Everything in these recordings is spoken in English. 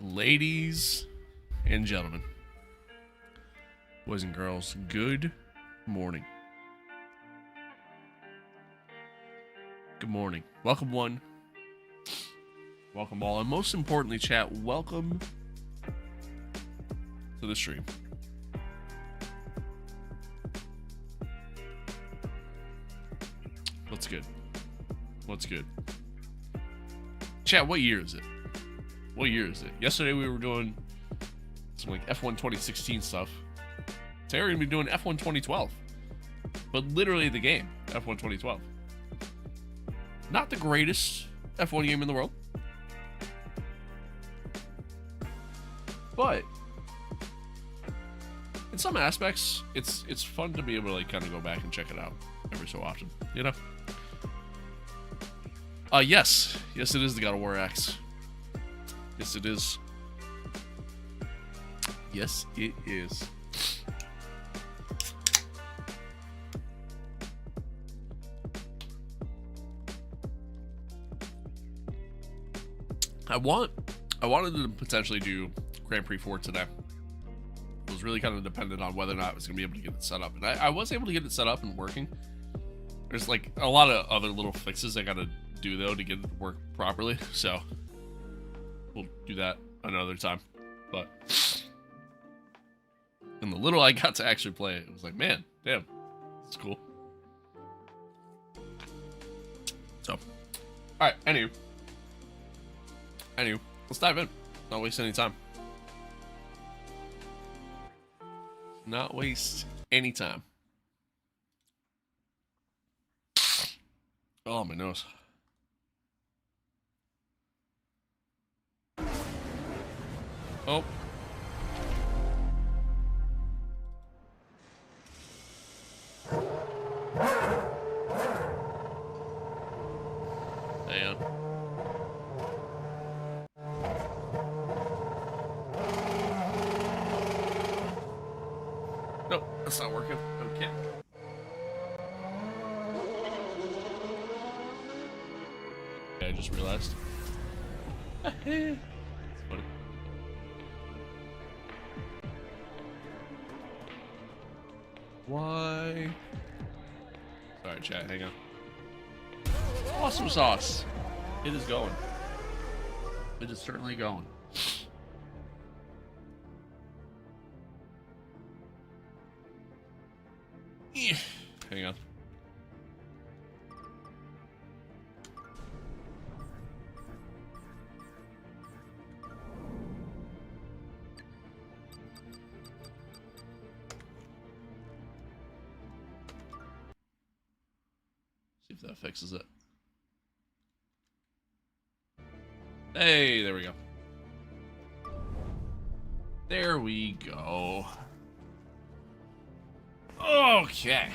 Ladies and gentlemen, boys and girls, good morning. Good morning. Welcome one. Welcome all. And most importantly, chat, welcome to the stream. What's good? What's good? Chat, what year is it? What year is it? Yesterday we were doing some like F1 2016 stuff. Today we're going to be doing F1 2012. But literally the game, F1 2012. Not the greatest F1 game in the world. But in some aspects, it's fun to be able to like kind of go back and check it out every so often, you know? Yes, it is the God of War X. Yes, it is. Yes, it is. I wanted to potentially do Grand Prix 4 today. It was really kind of dependent on whether or not I was going to be able to get it set up. And I was able to get it set up and working. There's like a lot of other little fixes I got to do though to get it to work properly. So we'll do that another time. But and the little I got to actually play it was like, man, damn, it's cool. So, all right, anyway, let's dive in. Not waste any time. Not waste any time. Oh, my nose. Oh. Damn. Nope, that's not working. Okay. I just realized. It's funny. Why? Sorry, chat. Hang on. Awesome sauce. It is going. It is certainly going. Hang on. See if that fixes it. Hey, there we go. There we go. Okay.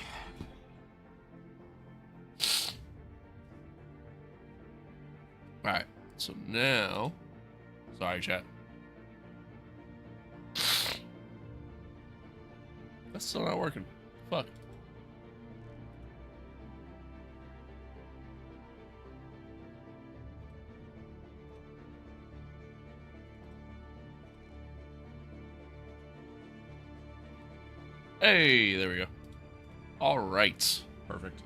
Alright, so now... Sorry, chat. That's still not working. Fuck. Hey, there we go. All right. Perfect.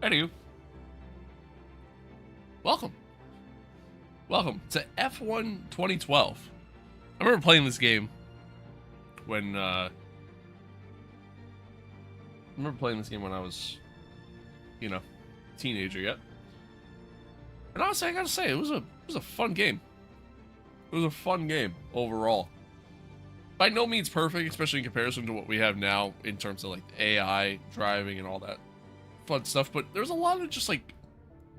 Anywho. Welcome. Welcome to F1 2012. I remember playing this game when, I was, you know, teenager yet. And honestly, I gotta say, it was a fun game. It was a fun game overall. By no means perfect, especially in comparison to what we have now in terms of like AI driving and all that fun stuff. But there's a lot of just like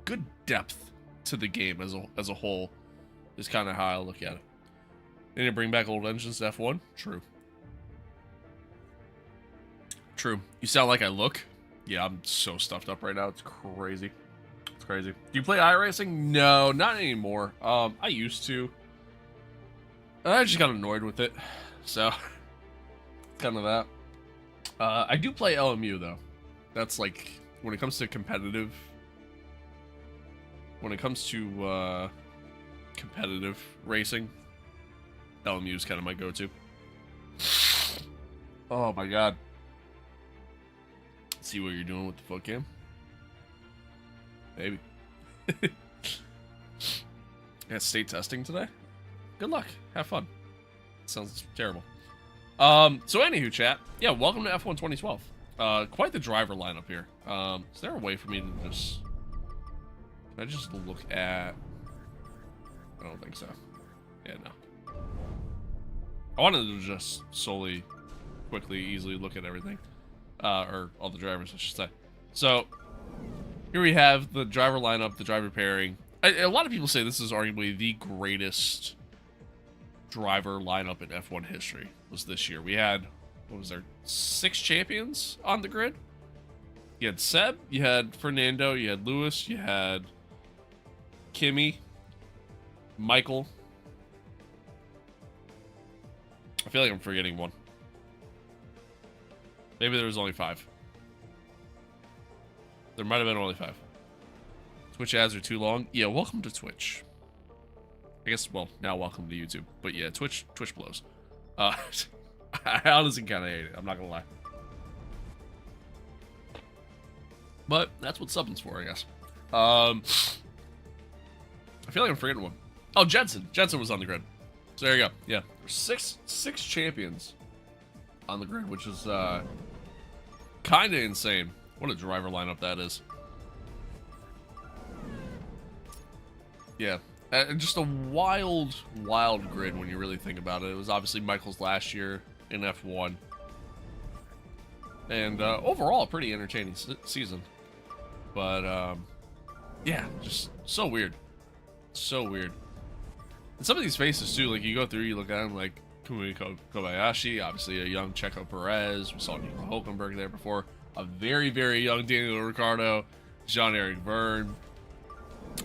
good depth to the game as a whole. Is kind of how I look at it. They need to bring back old engines to F1. True. True. You sound like I look. Yeah, I'm so stuffed up right now. It's crazy. It's crazy. Do you play iRacing? No, not anymore. I used to. I just got annoyed with it. So, kind of that. I do play LMU, though. That's like, when it comes to competitive, when it comes to competitive racing. LMU is kind of my go-to. Oh my god. See what you're doing with the foot cam? Maybe. Got state testing today? Good luck. Have fun. Sounds terrible. So anywho, chat. Yeah, welcome to F1 2012. Quite the driver lineup here. Is there a way for me to just... Can I just look at... I don't think so. Yeah, no. I wanted to just solely, quickly, easily look at everything. Or all the drivers, I should say. So, here we have the driver lineup, the driver pairing. A lot of people say this is arguably the greatest driver lineup in F1 history was this year. We had, what was there, 6 champions on the grid? You had Seb, you had Fernando, you had Lewis, you had Kimi, Michael. I feel like I'm forgetting one. Maybe there was only 5. There might have been only 5. Twitch ads are too long. Yeah, welcome to Twitch. I guess, well, now welcome to YouTube. But yeah, Twitch blows. I honestly kind of hate it. I'm not going to lie. But that's what subbing's for, I guess. I feel like I'm forgetting one. Oh, Jensen. Jensen was on the grid. So there you go. Yeah, there's six champions on the grid, which is kind of insane. What a driver lineup that is. Yeah, just a wild grid when you really think about it. It was obviously Michael's last year in F1. And overall, a pretty entertaining season. But, yeah, just so weird. So weird. And some of these faces, too, like, you go through, you look at them, like, Kamui Kobayashi, obviously a young Checo Perez. We saw Nico Hulkenberg there before. A very, very young Daniel Ricciardo. Jean-Eric Verne.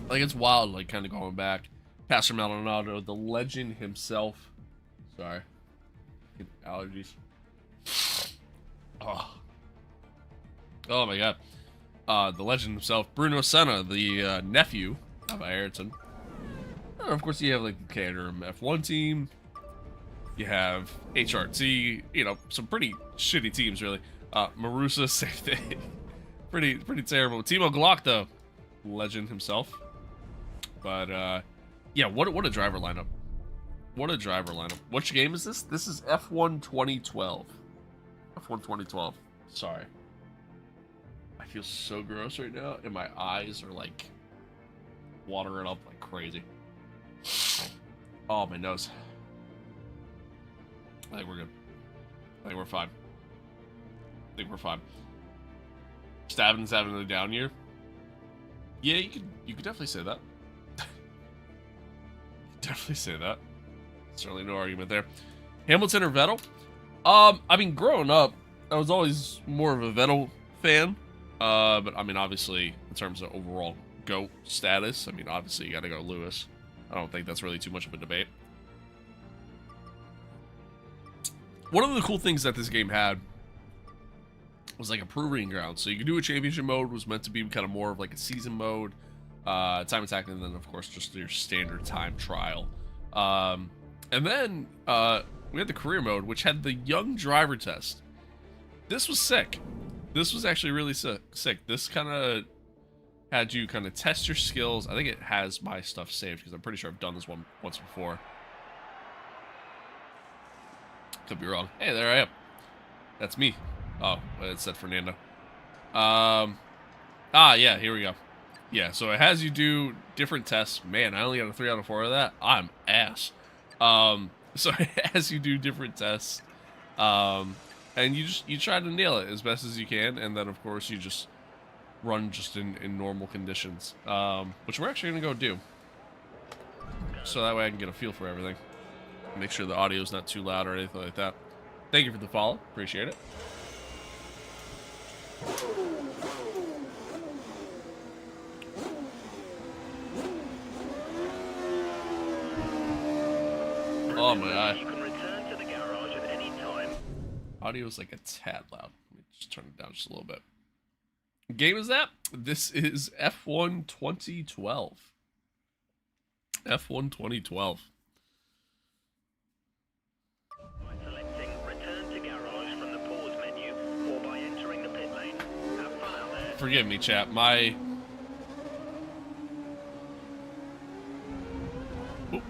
Like, it's wild, like, kind of going back. Pastor Maldonado, the legend himself. Sorry. Allergies. Oh my god. The legend himself, Bruno Senna, the nephew of Ayrton. And of course, you have, like, the Caterham F1 team. You have HRT, you know, some pretty shitty teams, really. Marusa, same thing. pretty terrible. Timo Glock, though, legend himself. But, yeah, what a driver lineup. What a driver lineup. Which game is this? This is F1 2012. F1 2012. Sorry. I feel so gross right now, and my eyes are, like, watering up like crazy. Oh, my nose. I think we're good. I think we're fine. I think we're fine. Stabbing's having a down year. Yeah, you could definitely say that. Definitely say that. Certainly no argument there. Hamilton or Vettel? I mean, growing up, I was always more of a Vettel fan. But I mean, obviously, in terms of overall GOAT status, I mean, obviously you gotta go Lewis. I don't think that's really too much of a debate. One of the cool things that this game had was like a proving ground. So you could do a championship mode, was meant to be kind of more of like a season mode, time attack, and then of course just your standard time trial. And then we had the career mode, which had the young driver test. This was sick. This was actually really sick. This kind of had you kind of test your skills. I think it has my stuff saved because I'm pretty sure I've done this one once before. Could be wrong. Hey, there I am. That's me. Oh, it said Fernando. Yeah, here we go. Yeah, so it has you do different tests. Man, I only got a 3 out of 4 of that. I'm ass. So it has you do different tests. And you try to nail it as best as you can, and then of course you just run just in normal conditions. Which we're actually gonna go do. So that way I can get a feel for everything. Make sure the audio's not too loud or anything like that. Thank you for the follow. Appreciate it. Oh my eye. You can return to the garage at any time. Audio is like a tad loud. Let me just turn it down just a little bit. What game is that? This is F1 2012. F1 2012. By selecting Return to Garage from the pause menu or by entering the pit lane. Have fun out there. Forgive me, chat. My... Oop.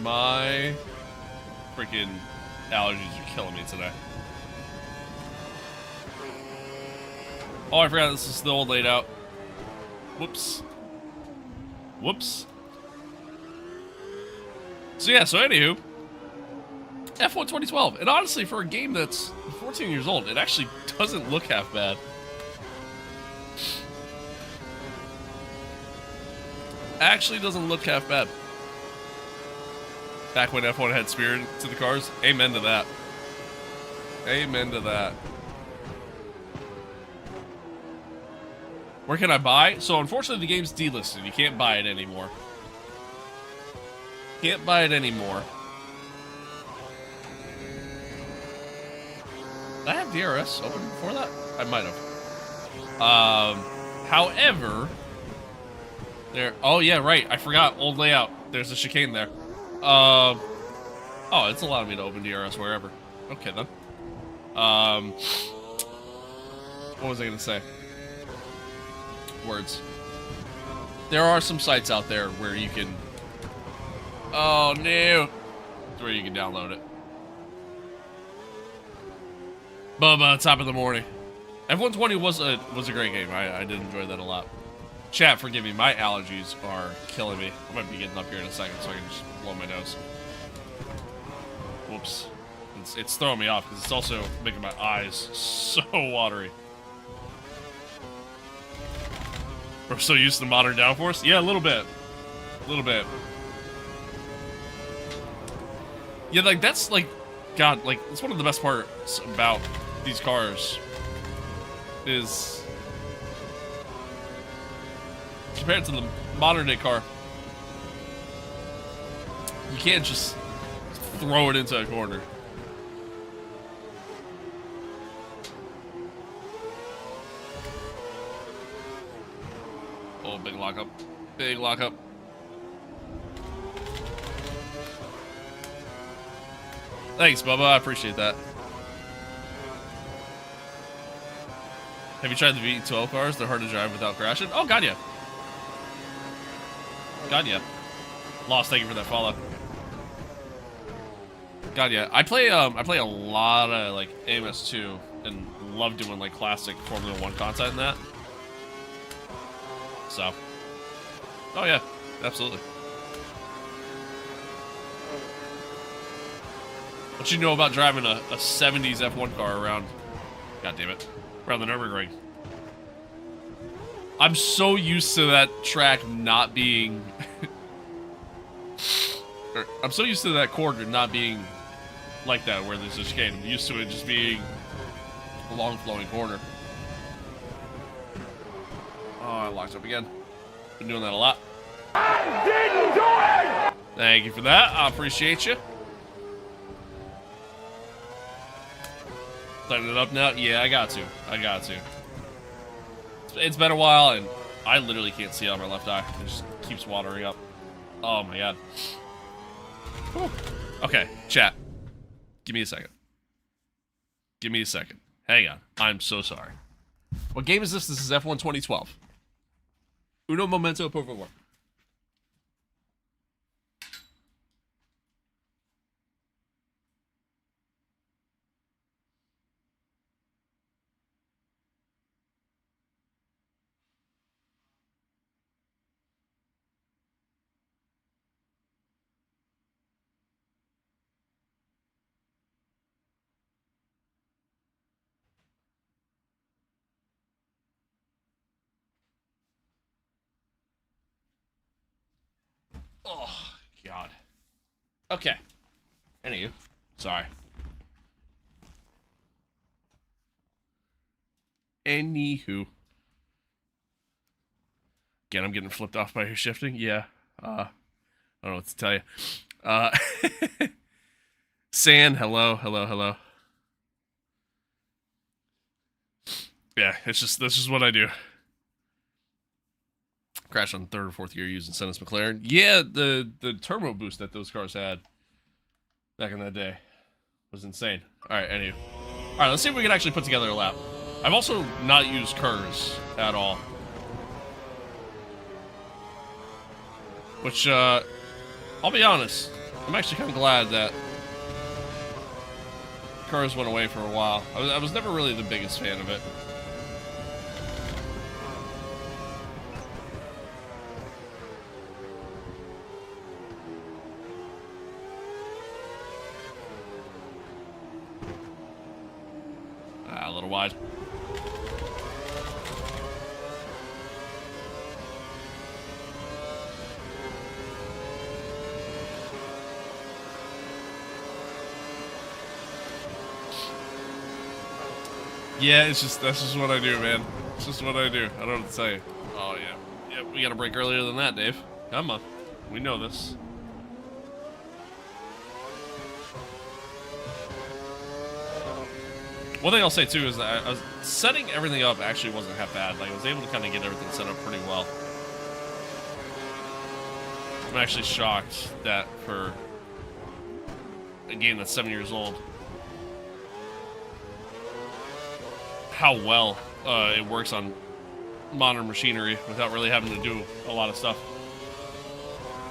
My freaking allergies are killing me today. Oh, I forgot this is the old layout. Whoops. Whoops. So yeah, so anywho, F1 2012. And honestly, for a game that's 14 years old, it actually doesn't look half bad. Actually doesn't look half bad. Back when F1 had spirit to the cars. Amen to that. Amen to that. Where can I buy? So unfortunately the game's delisted. You can't buy it anymore. Can't buy it anymore. Did I have DRS open before that? I might have. However, there. Oh yeah, right. I forgot. Old layout. There's a chicane there. Oh, it's allowed me to open DRS wherever. Okay then. What was I gonna say? Words. There are some sites out there where you can. Oh no! Where you can download it. Bubba, top of the morning. F1 20 was a great game. I did enjoy that a lot. Chat, forgive me. My allergies are killing me. I might be getting up here in a second, so I can just blow my nose. Whoops. It's throwing me off because it's also making my eyes so watery. We're so used to modern downforce? Yeah, a little bit. A little bit. Yeah, like, that's, like, God, like, it's one of the best parts about these cars is, compared to the modern-day car, you can't just throw it into a corner. Oh, big lockup. Big lockup. Thanks, Bubba. I appreciate that. Have you tried the V12 cars? They're hard to drive without crashing. Oh, God, yeah. God, yeah. Lost, thank you for that follow. God, yeah. I play a lot of, like, AMS2 and love doing, like, classic Formula 1 content in that. So. Oh, yeah. Absolutely. What you know about driving a 70s F1 car around, God damn it, around the Nürburgring? I'm so used to that track not being, I'm so used to that corner not being like that where there's a chicane. I'm used to it just being a long flowing corner. Oh, I locked up again. Been doing that a lot. I didn't do it! Thank you for that. I appreciate you. Starting it up now? Yeah, I got to. I got to. It's been a while, and I literally can't see out of my left eye. It just keeps watering up. Oh, my God. Whew. Okay, chat. Give me a second. Give me a second. Hang on. I'm so sorry. What game is this? This is F1 2012. Uno momento, por favor. Oh, God. Okay. Anywho. Sorry. Anywho. Again, I'm getting flipped off by your shifting. Yeah. I don't know what to tell you. San, hello, hello, hello. Yeah, it's just this is what I do. Crash on third or fourth gear using Senna's McLaren. Yeah, the turbo boost that those cars had back in that day was insane. All right, anyway. All right, let's see if we can actually put together a lap. I've also not used KERS at all, which I'll be honest, I'm actually kind of glad that KERS went away for a while. I was never really the biggest fan of it. A little wide. Yeah, it's just, that's just what I do, man. It's just what I do. I don't know what to say. Oh, yeah. Yeah, we gotta break earlier than that, Dave. Come on. We know this. One thing I'll say, too, is that I was setting everything up actually wasn't half bad. Like, I was able to kind of get everything set up pretty well. I'm actually shocked that for a game that's 7 years old, how well it works on modern machinery without really having to do a lot of stuff.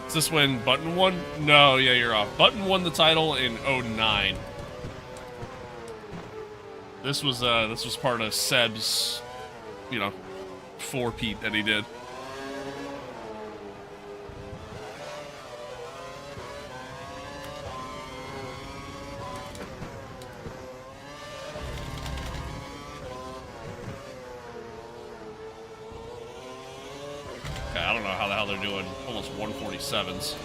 Is this when Button won? No, yeah, you're off. Button won the title in 09. This was part of Seb's, you know, four-peat that he did. Okay, I don't know how the hell they're doing almost 147s.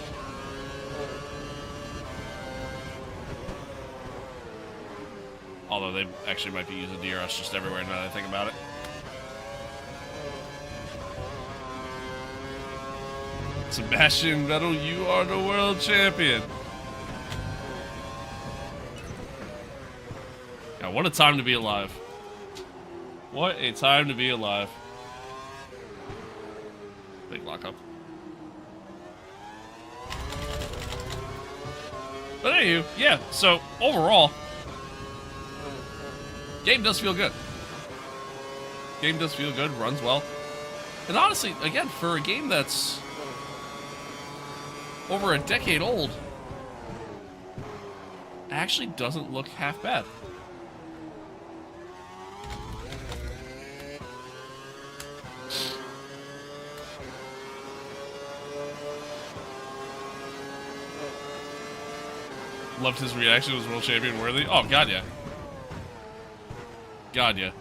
Although they actually might be using DRS just everywhere now that I think about it. Sebastian Vettel, you are the world champion. Yeah, what a time to be alive. What a time to be alive. Big lockup. But anywho, yeah, so overall, game does feel good. Game does feel good, runs well. And honestly, again, for a game that's over a decade old, it actually doesn't look half bad. Loved his reaction, was world champion worthy. Oh, God, yeah. God, yeah.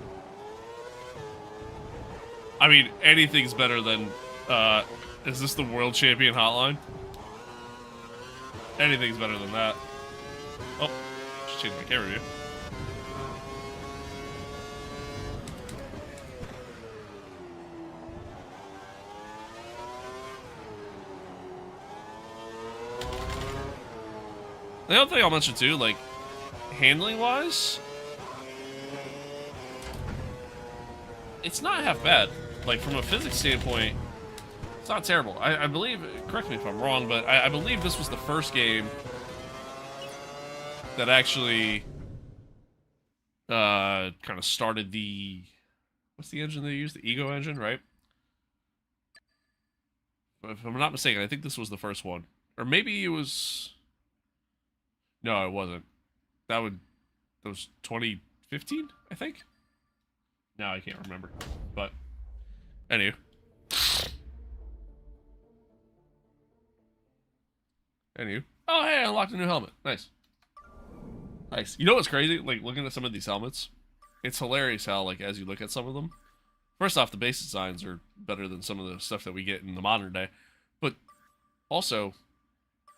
I mean, anything's better than, is this the world champion hotline? Anything's better than that. Oh, just changed my camera view. The other thing I'll mention too, like, handling-wise, it's not half bad. Like, from a physics standpoint, it's not terrible. I believe, correct me if I'm wrong, but I believe this was the first game that actually kind of started the, what's the engine they used? The Ego engine, right? If I'm not mistaken, I think this was the first one. Or maybe it was... No, it wasn't. That was 2015, I think? No, I can't remember. But, anyway. Oh, hey, I unlocked a new helmet. Nice. Nice. You know what's crazy? Like, looking at some of these helmets, it's hilarious how, like, as you look at some of them, first off, the base designs are better than some of the stuff that we get in the modern day. But, also,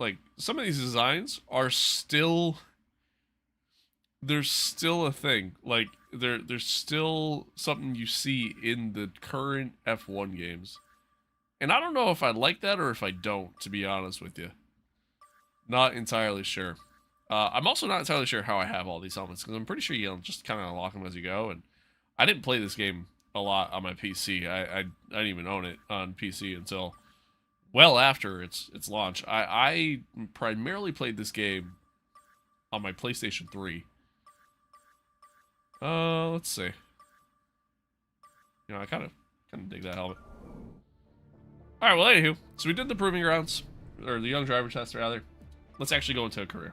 like, some of these designs are still... There's still a thing. Like, there's still something you see in the current F1 games. And I don't know if I like that or if I don't, to be honest with you. Not entirely sure. I'm also not entirely sure how I have all these helmets, because I'm pretty sure you just kind of unlock them as you go, and I didn't play this game a lot on my PC. I didn't even own it on PC until well after its launch. I primarily played this game on my PlayStation 3. Let's see. You know, I kind of dig that helmet. All right, well, anywho, so we did the proving grounds, or the young driver test, rather. Let's actually go into a career.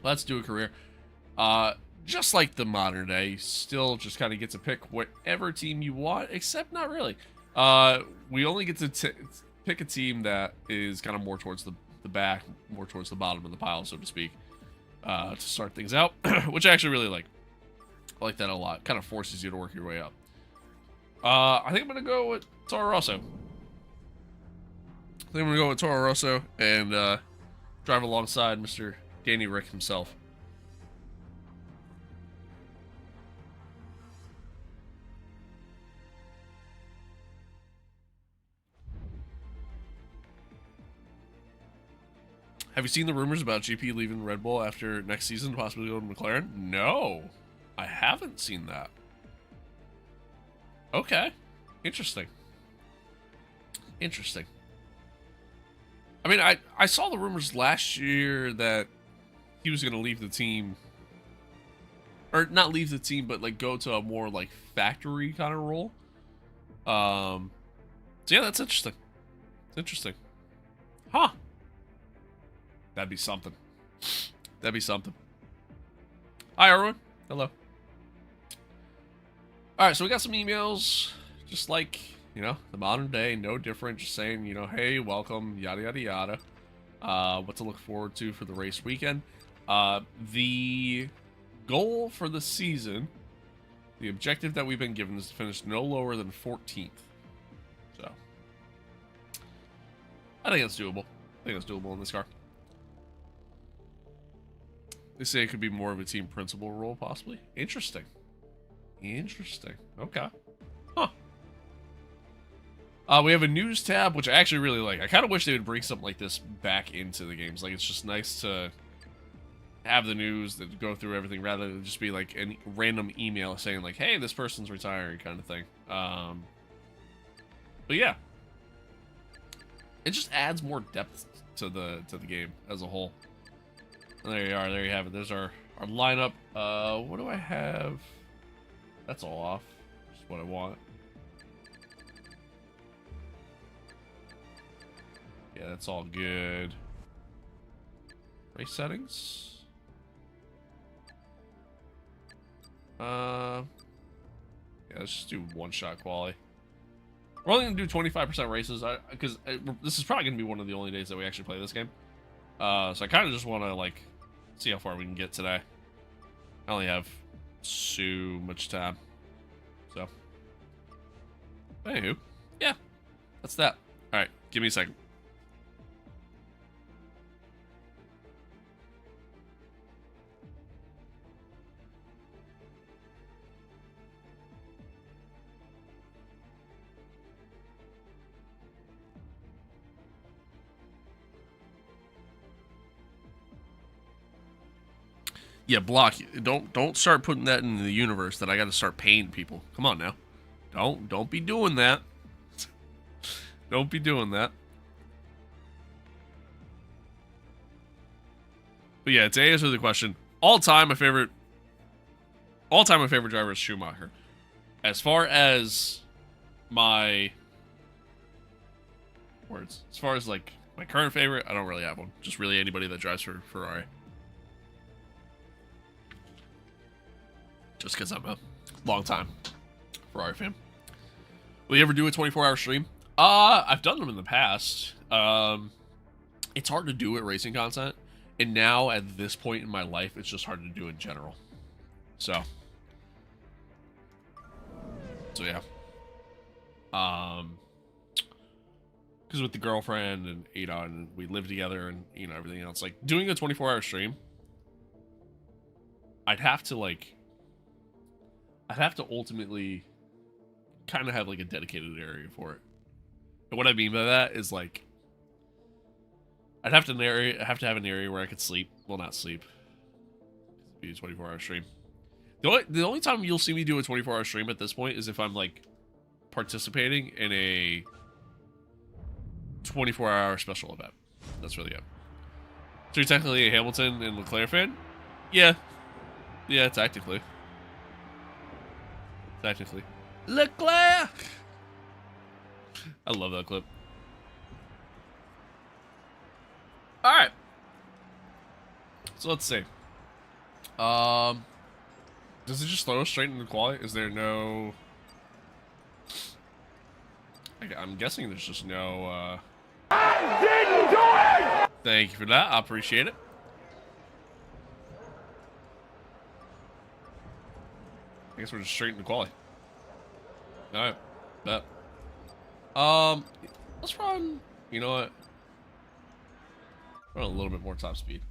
Let's do a career. Just like the modern day, you still just kind of get to pick whatever team you want, except not really. We only get to pick a team that is kind of more towards the back, more towards the bottom of the pile, so to speak, to start things out, which I actually really like. I like that a lot. Kind of forces you to work your way up. I think I'm going to go with Toro Rosso. I think I'm going to go with Toro Rosso and drive alongside Mr. Danny Rick himself. Have you seen the rumors about GP leaving Red Bull after next season, possibly going to McLaren? No, I haven't seen that. Okay, interesting. Interesting. I mean, I saw the rumors last year that he was going to leave the team, or not leave the team, but like go to a more like factory kind of role. So yeah, that's interesting. It's interesting. Huh. That'd be something. That'd be something. Hi, everyone. Hello. All right, so we got some emails, just like, you know, the modern day, no different, just saying, you know, hey, welcome, yada, yada, yada. What to look forward to for the race weekend. The goal for the season, the objective that we've been given is to finish no lower than 14th. So, I think that's doable. I think that's doable in this car. They say it could be more of a team principal role, possibly. Interesting. Interesting. Okay. Huh. We have a news tab, which I actually really like. I kind of wish they would bring something like this back into the games. Like, it's just nice to have the news that go through everything rather than just be like a random email saying like, hey, this person's retiring kind of thing. But yeah. It just adds more depth to the game as a whole. And there you are. There you have it. There's our lineup. What do I have? That's all off. Just what I want. Yeah, that's all good. Race settings. Yeah, let's just do one-shot quali. We're only gonna do 25% races, because this is probably gonna be one of the only days that we actually play this game. So I kind of just want to like see how far we can get today. I only have so much time. So, anywho, yeah, that's that. All right, give me a second. Yeah, block. Don't start putting that in the universe that I got to start paying people. Come on now. Don't be doing that. Don't be doing that. But yeah, to answer the question, all time my favorite driver is Schumacher. As far as my words, as far as like my current favorite, I don't really have one. Just really anybody that drives for Ferrari. Just because I'm a long time Ferrari fan. Will you ever do a 24-hour stream? I've done them in the past. It's hard to do at racing content, and now at this point in my life, it's just hard to do in general. So yeah. Because with the girlfriend and and we live together and everything else, like doing a 24-hour stream, I'd have to ultimately kind of have like a dedicated area for it. And what I mean by that is like I'd have to have an area where I could sleep. Well, not sleep. It'd be a 24-hour stream. The only time you'll see me do a 24-hour stream at this point is if I'm like participating in a 24-hour special event. That's really it. So you're technically a Hamilton and Leclerc fan? Yeah. Yeah, technically. Technically. Leclerc! I love that clip. Alright. So let's see. Does it just throw us straight into quality? Is there no... I'm guessing there's just no, I didn't do it! Thank you for that. I appreciate it. I guess we're just straight into quality. Alright. Bet. Let's run... You know what? Run a little bit more top speed.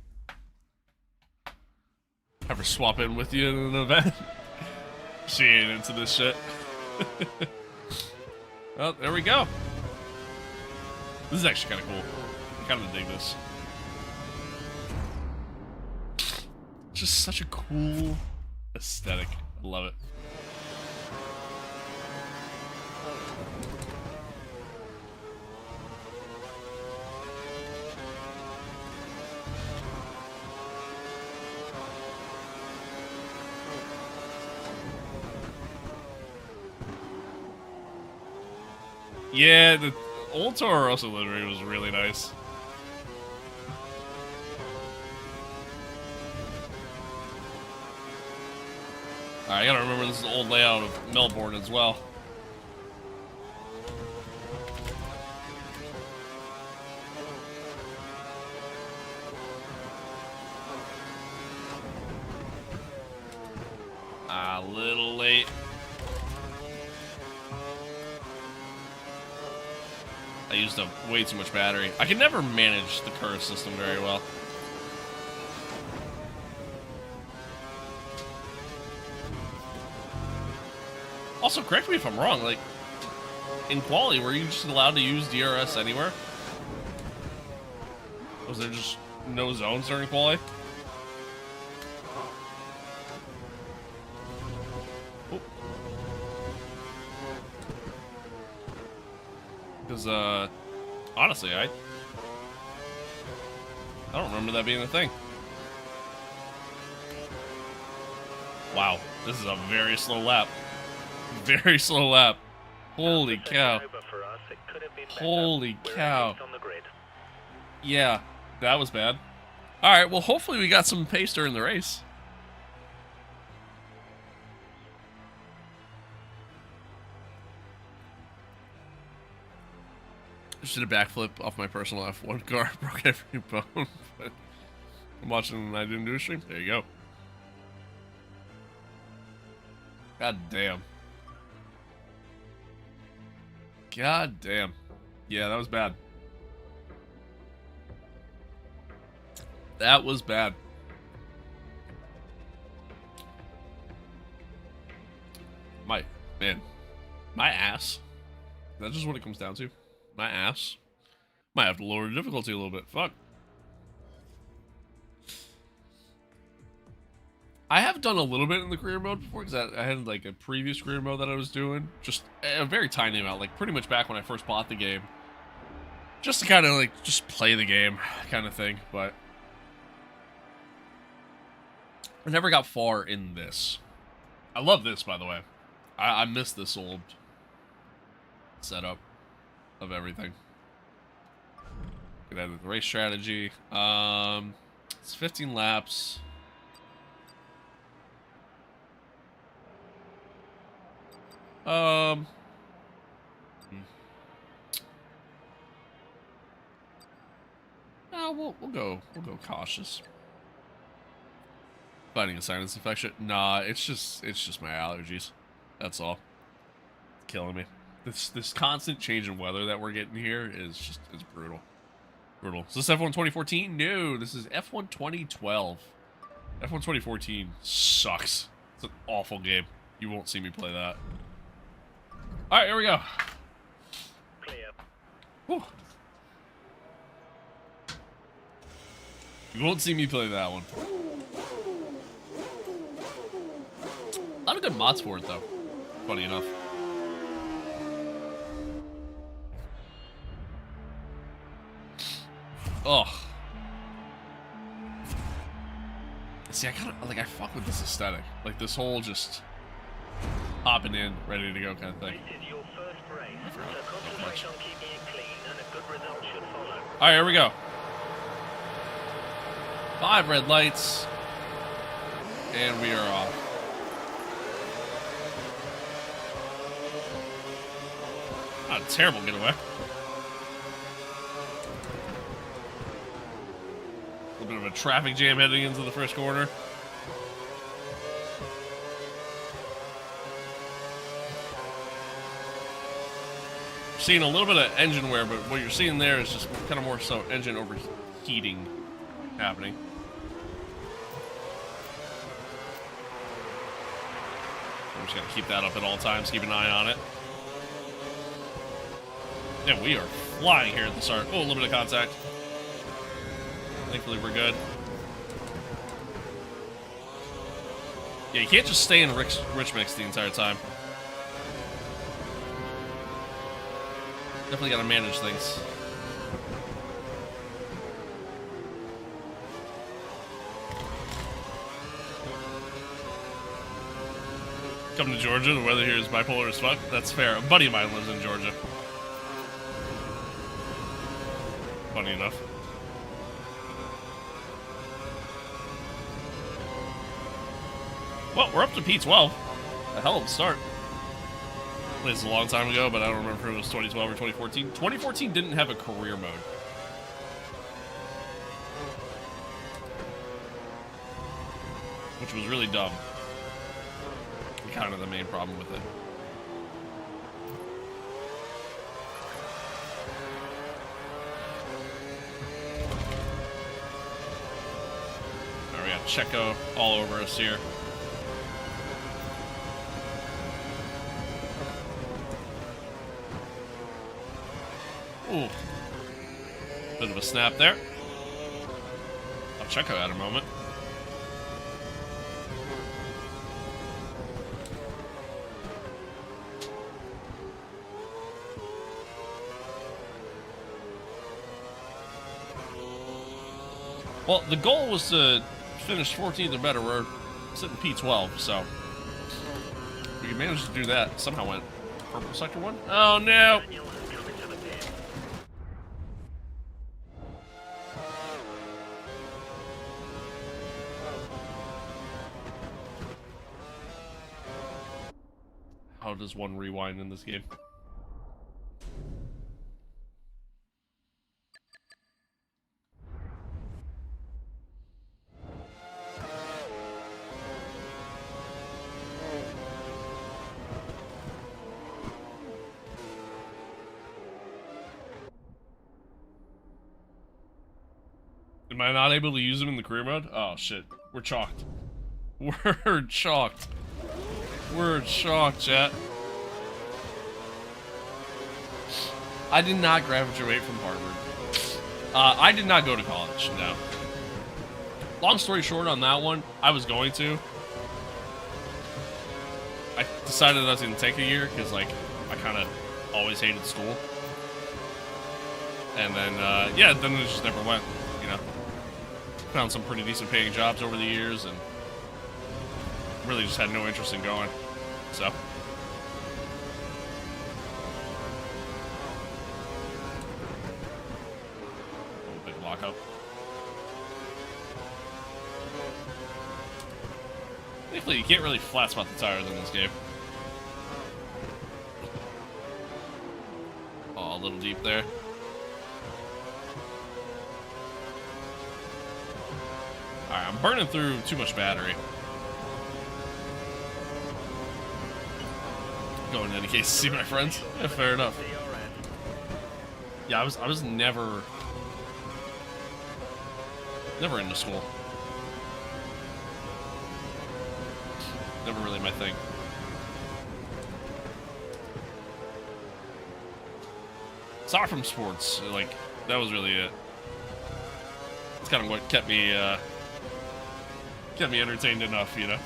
Have her swap in with you in an event. She ain't into this shit. Well, there we go. This is actually kind of cool. I kind of dig this. Just such a cool aesthetic. I love it. Yeah, the old Toro Rosso livery was really nice. Alright, I gotta remember this is the old layout of Melbourne as well. A little late. I used up way too much battery. I can never manage the curve system very well. Also, correct me if I'm wrong, like, in quali, were you just allowed to use DRS anywhere? Was there just no zones during quali? Because, honestly, I don't remember that being a thing. Wow, this is a very slow lap. Very slow lap. Holy cow. Holy cow. Yeah, that was bad. Alright, well, hopefully we got some pace during the race. Just did a backflip off my personal F1 car, broke every bone, but I'm watching and I didn't do a stream. There you go. God damn. God damn. Yeah, that was bad. That was bad. My ass. That's just what it comes down to. My ass. Might have to lower the difficulty a little bit. Fuck. I have done a little bit in the career mode before, because I had like a previous career mode that I was doing. Just a very tiny amount, like pretty much back when I first bought the game. Just to kind of like, just play the game kind of thing, but I never got far in this. I love this, by the way. I miss this old setup of everything. Get out of the race strategy. It's 15 laps. No, we'll go cautious. Fighting a sinus infection? Nah, it's just my allergies. That's all. It's killing me. This constant change in weather that we're getting here is brutal. Brutal. Is this F1 2014? No, this is F1 2012. F1 2014 sucks. It's an awful game. You won't see me play that. Alright, here we go. Clear. Whew. You won't see me play that one. have mods for it though. Funny enough. Ugh. See, I kind of like I fuck with this aesthetic, like this whole just hopping in, ready to go kind of thing. This is your first race, so concentrate on keeping it clean and a good result should follow. All right, here we go. 5 red lights, and we are off. Not a terrible getaway. A little bit of a traffic jam heading into the first corner. Seeing a little bit of engine wear, but what you're seeing there is just kind of more so engine overheating happening. I'm just gonna keep that up at all times, keep an eye on it. Yeah, we are flying here at the start. Oh, a little bit of contact. Thankfully, we're good. Yeah, you can't just stay in rich mix the entire time. Definitely gotta manage things. Come to Georgia, the weather here is bipolar as fuck. That's fair. A buddy of mine lives in Georgia. Funny enough. Well, we're up to P12. A hell of a start. This is a long time ago, but I don't remember if it was 2012 or 2014. 2014 didn't have a career mode. Which was really dumb. Kind of the main problem with it. All right, we got Checo all over us here. Ooh. Bit of a snap there. Oh, Checo had a moment. Well, the goal was to finish 14th or better. We're sitting P12, so we managed to do that. Somehow went purple sector 1. Oh no! Daniel has come into the pit. How does one rewind in this game? Am I not able to use them in the career mode? Oh shit. We're chalked. We're chalked. We're chalked, chat. I did not graduate from Harvard. I did not go to college, no. Long story short on that one, I was going to. I decided I was going to take a year because, like, I kind of always hated school. And then, yeah, then it just never went, you know. Found some pretty decent paying jobs over the years and really just had no interest in going. So. Oh, big lockup. Thankfully, you can't really flat spot the tires in this game. Oh, a little deep there. Alright, I'm burning through too much battery. Going in any case to see my friends. Yeah, fair enough. Yeah, I was never into school. Never really my thing. Aside from sports, like, that was really it. It's kind of what kept me entertained enough, you know?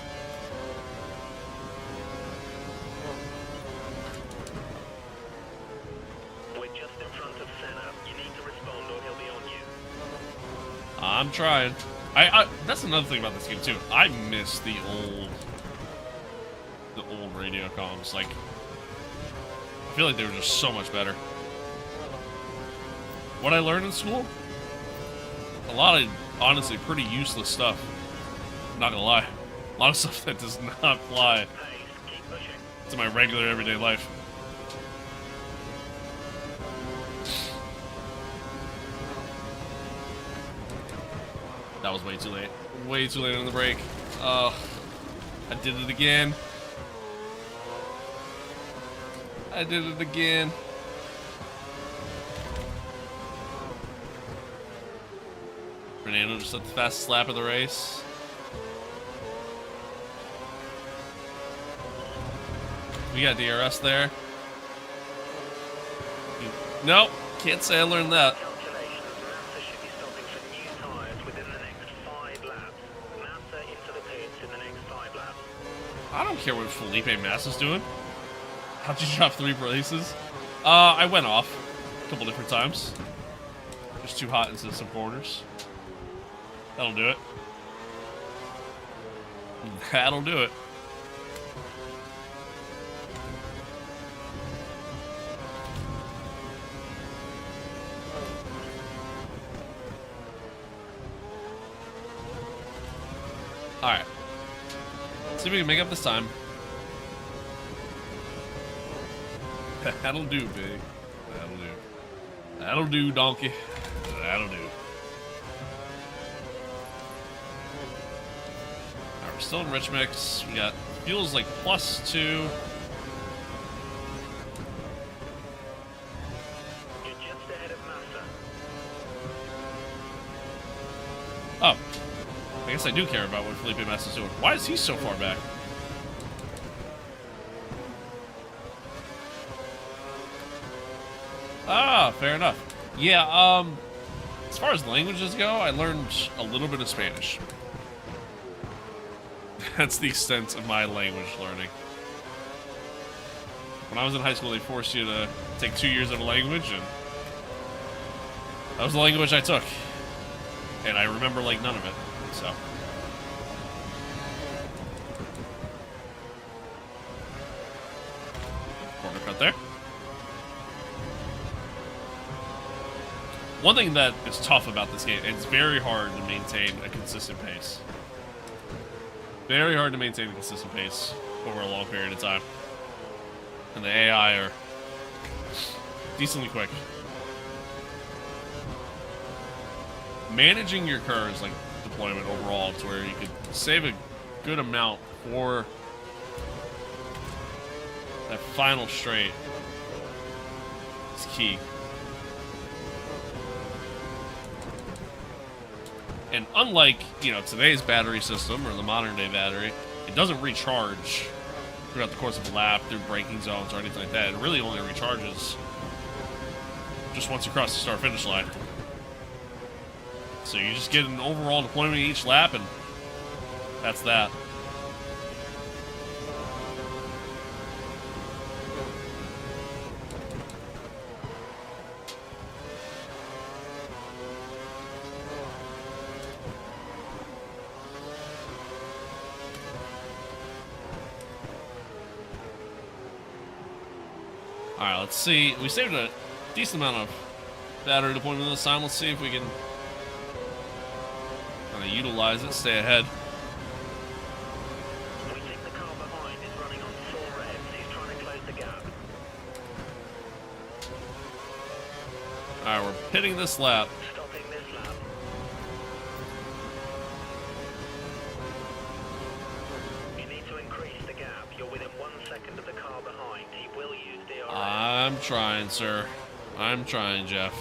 I'm trying. That's another thing about this game too. I miss the old radio comms. Like, I feel like they were just so much better. What I learned in school? A lot of, honestly, pretty useless stuff. Not gonna lie. A lot of stuff that does not apply to my regular everyday life. That was way too late. Way too late on the break. Oh, I did it again. I did it again. Fernando just had the fastest lap of the race. We got DRS there. Nope, can't say I learned that. Calculations, Massa should be stopping for new tyres within the next 5 laps. Massa into the pits in the next 5 laps. I don't care what Felipe Massa's doing. How'd you drop 3 places? I went off a couple different times. Just too hot into some corners. That'll do it. That'll do it. Alright. See if we can make up this time. That'll do, big. That'll do. That'll do, donkey. That'll do. Alright, we're still in rich mix. We got fuels like +2. You're just ahead of Massa. Oh. I guess I do care about what Felipe Massa's doing. Why is he so far back? Ah, fair enough. Yeah, as far as languages go, I learned a little bit of Spanish. That's the extent of my language learning. When I was in high school, they forced you to take 2 years of a language, and that was the language I took. And I remember, like, none of it, so. Corner cut there. One thing that is tough about this game, it's very hard to maintain a consistent pace. Very hard to maintain a consistent pace over a long period of time. And the AI are decently quick. Managing your cars, like deployment overall, to where you could save a good amount for that final straight is key. And unlike, today's battery system or the modern day battery, it doesn't recharge throughout the course of a lap through braking zones or anything like that. It really only recharges just once you cross the start-finish line. So you just get an overall deployment each lap, and that's that. Alright, let's see. We saved a decent amount of battery deployment this time. Let's see if we can kind of utilize it, stay ahead. We think the car behind is running on 4 revs. He's trying to close the gap. Alright, we're pitting this lap. Stopping this lap. You need to increase the gap. You're within 1 second of the car behind. He will use DRS. I'm trying, sir. I'm trying, Jeff.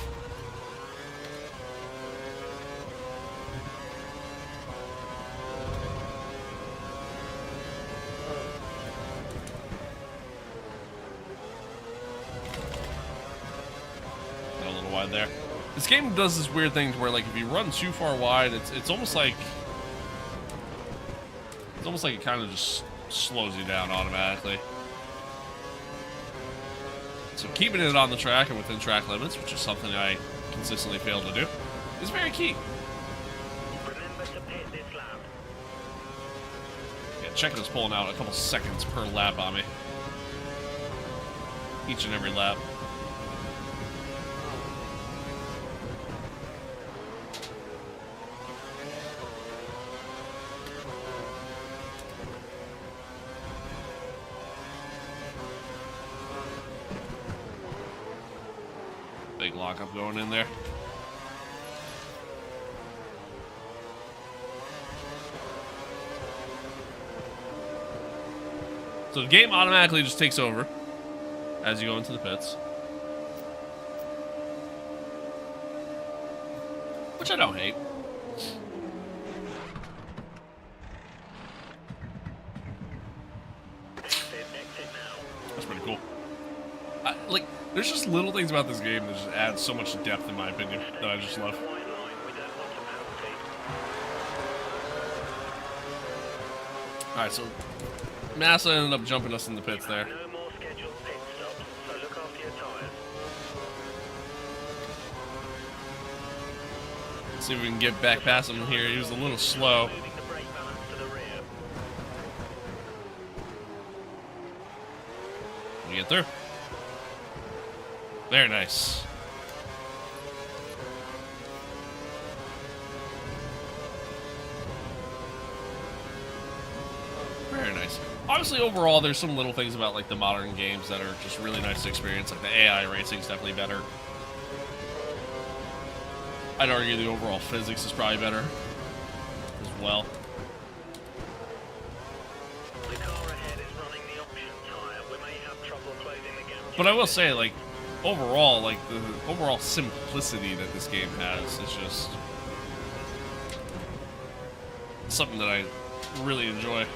Got a little wide there. This game does this weird thing where, like, if you run too far wide, it's almost like it kind of just slows you down automatically. So keeping it on the track and within track limits, which is something I consistently fail to do, is very key. Checo's pulling out a couple seconds per lap on me. Each and every lap. Big lockup going in there. So the game automatically just takes over as you go into the pits. Which I don't hate. That's pretty cool. Like, there's just little things about this game that just add so much depth, in my opinion, that I just love. Alright, so Massa ended up jumping us in the pits there. No more scheduled pit stops, so look after your tyres. Let's see if we can get back past him here. He was a little slow. Moving the brake balance to the rear. We get through. Very nice. Very nice. Obviously, overall, there's some little things about like the modern games that are just really nice to experience. Like the AI racing is definitely better. I'd argue the overall physics is probably better as well. The car ahead is running the option tyre. We may have trouble closing the gap. But I will say, like, overall, like the overall simplicity that this game has is just something that I really enjoy.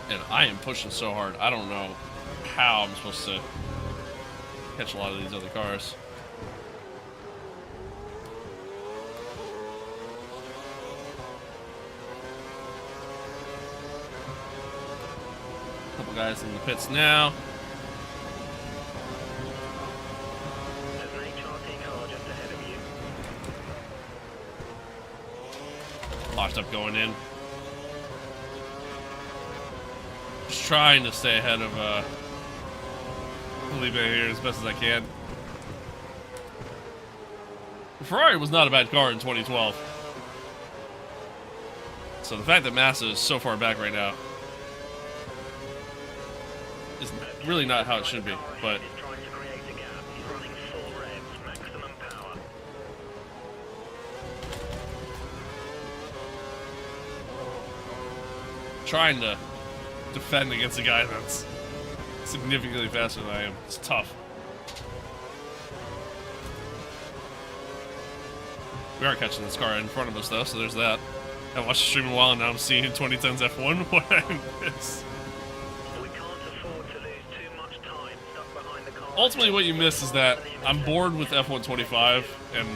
And I am pushing so hard, I don't know how I'm supposed to catch a lot of these other cars. Couple guys in the pits now. There's an HRT car just ahead of you. Locked up going in. Just trying to stay ahead of Felipe here as best as I can. The Ferrari was not a bad car in 2012. So the fact that Massa is so far back right now is really not how it should be, but He's trying to create a gap. He's running full revs, maximum power. trying to defend against a guy that's significantly faster than I am. It's tough. We are catching this car in front of us, though, so there's that. I watched the stream a while, and now I'm seeing 2010's F1. What I miss. We can't afford to lose too much time stuck behind the car. Ultimately, what you miss is that I'm bored with F1 25, and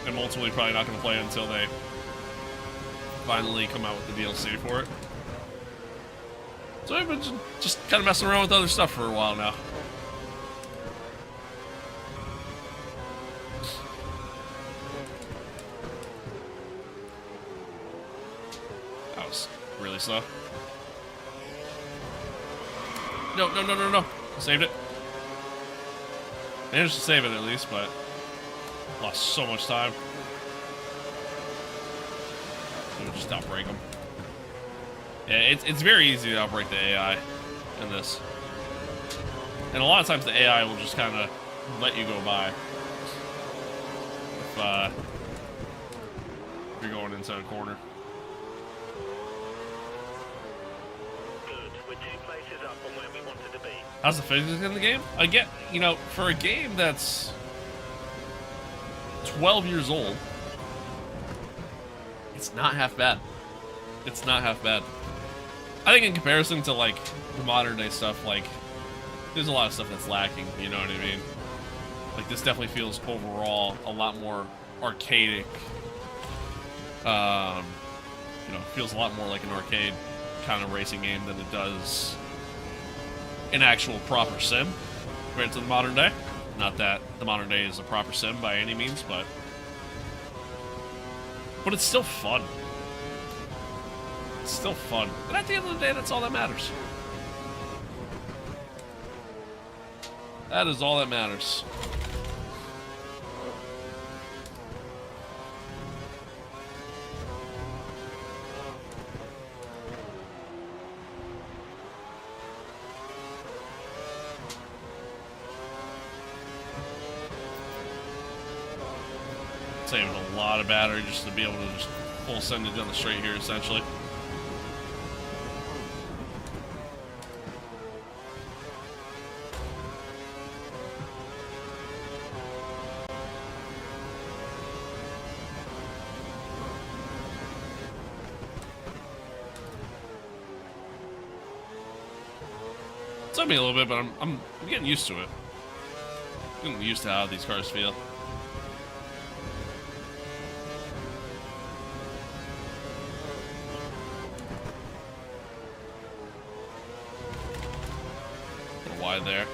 I'm ultimately probably not going to play it until they finally come out with the DLC for it. So I've been just kind of messing around with other stuff for a while now. That was really slow. No. Saved it. Managed to save it at least, but lost so much time. We'll just outbreak them. Yeah, it's very easy to outbreak the AI in this. And a lot of times the AI will just kind of let you go by. If you're going inside a corner. Good. We're 2 places up from where we wanted to be. How's the physics in the game? I get, you know, for a game that's 12 years old, it's not half bad. It's not half bad. I think in comparison to, like, the modern day stuff, like, there's a lot of stuff that's lacking, you know what I mean? Like, this definitely feels overall a lot more arcadic. You know, feels a lot more like an arcade kind of racing game than it does an actual proper sim compared to the modern day. Not that the modern day is a proper sim by any means, but it's still fun. It's still fun. And at the end of the day, that's all that matters. That is all that matters. Saving a lot of battery just to be able to just full send it down the straight here, essentially. It took me a little bit, but I'm getting used to it. I'm getting used to how these cars feel. Wide there.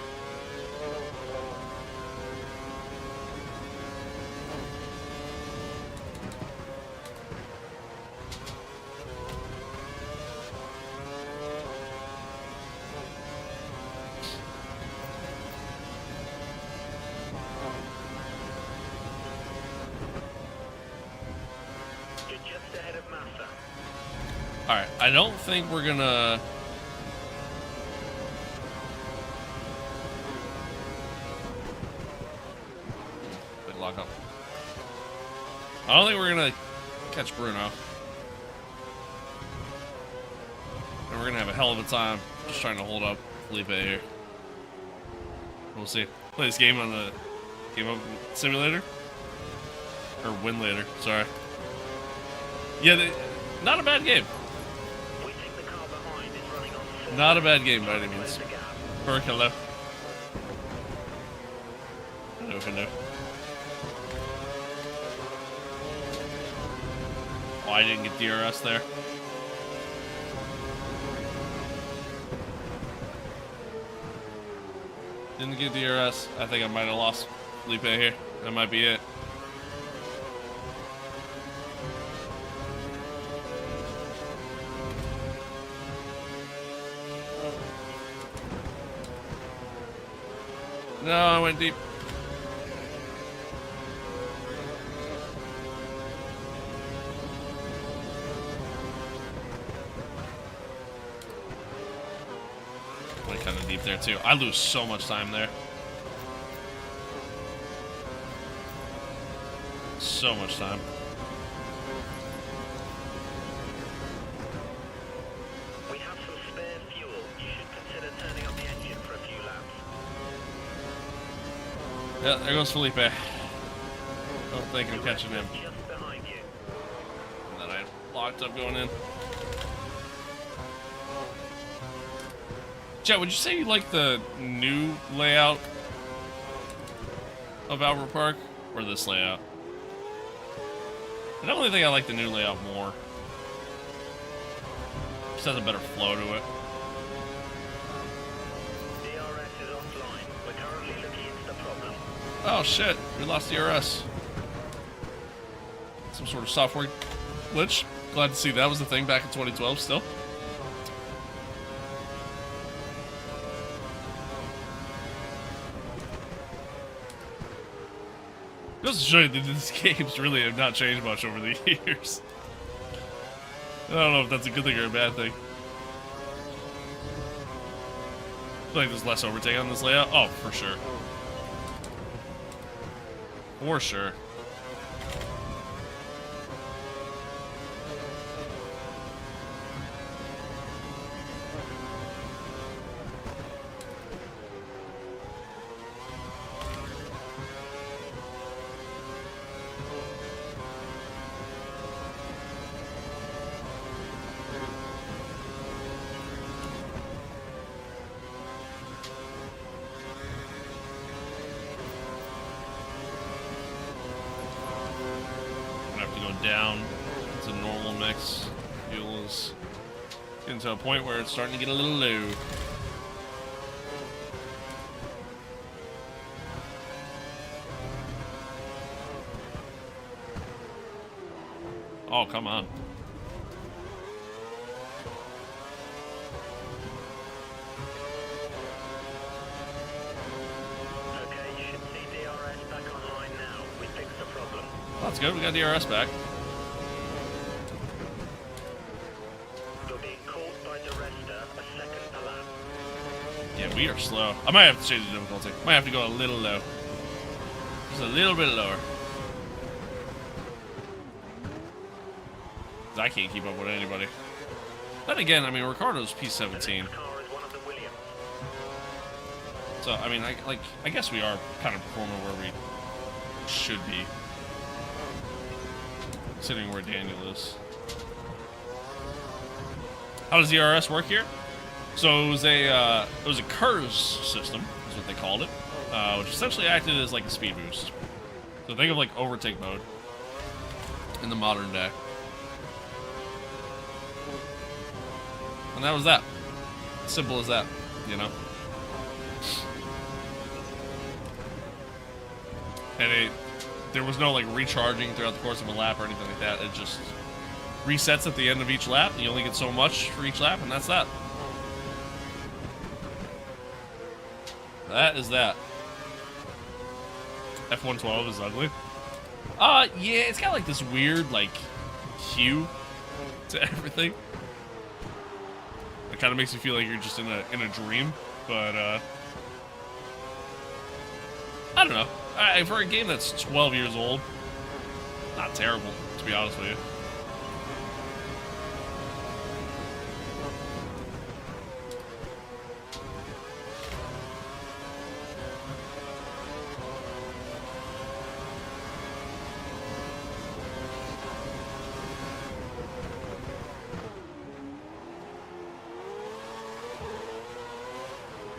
You're just ahead of Massa. Alright, I don't think we're gonna... Lock up. I don't think we're gonna catch Bruno. And we're gonna have a hell of a time just trying to hold up Felipe here. We'll see. Play this game on the Game Up Simulator? Or Win Later, sorry. Yeah, not a bad game. We think the car behind is running on full. Not a bad game by any means. Close the gap. Burke, hello. Hello. Oh, I didn't get DRS there. Didn't get DRS. I think I might have lost Felipe here. That might be it. No, I went deep. Went kind of deep there too. I lose so much time there. So much time. We have some spare fuel. You should consider turning up the engine for a few laps. Yeah, there goes Felipe. Don't think I'm catching him. Just behind you. And then I locked up going in. Jet, would you say you like the new layout of Albert Park or this layout? I definitely think I like the new layout more. Just has a better flow to it. DRS is offline. We're currently looking into the problem. Oh shit, we lost DRS. Some sort of software glitch. Glad to see that was the thing back in 2012 still. Just to show you that these games really have not changed much over the years. I don't know if that's a good thing or a bad thing. I feel like there's less overtake on this layout. Oh, for sure. For sure. Down to normal mix. Fuel is getting to a point where it's starting to get a little low. Oh, come on. Okay, you should see DRS back online now. We fixed the problem. Oh, that's good. We got DRS back. You're being caught by Duresta a second per lap. Yeah, we are slow. I might have to change the difficulty. Might have to go a little low. Just a little bit lower. 'Cause I can't keep up with anybody. Then again, I mean, Ricardo's P17. Car is one of the Williams. So, I mean, I guess we are kind of performing where we should be. Sitting where Daniel is. How does DRS work here? So it was a KERS system, is what they called it, which essentially acted as like a speed boost. So think of like overtake mode in the modern day. And that was that. Simple as that, you know? And there was no like recharging throughout the course of a lap or anything like that. It just resets at the end of each lap. You only get so much for each lap, and that's that. That is that. F112 is ugly. Yeah, it's got like this weird like hue to everything. It kind of makes you feel like you're just in a dream, but I don't know. For a game that's 12 years old, not terrible, to be honest with you.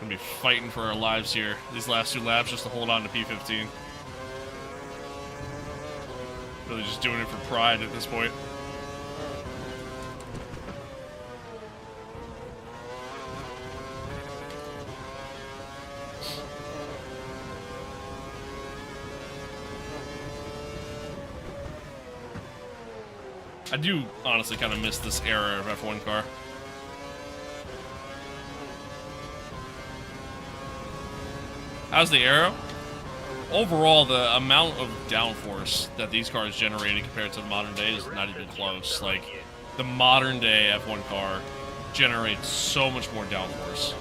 Be fighting for our lives here these last 2 laps just to hold on to P15. Really just doing it for pride at this point. I do honestly kind of miss this era of F1 car. How's the aero? Overall, the amount of downforce that these cars generated compared to the modern day is not even close. Like, the modern day F1 car generates so much more downforce.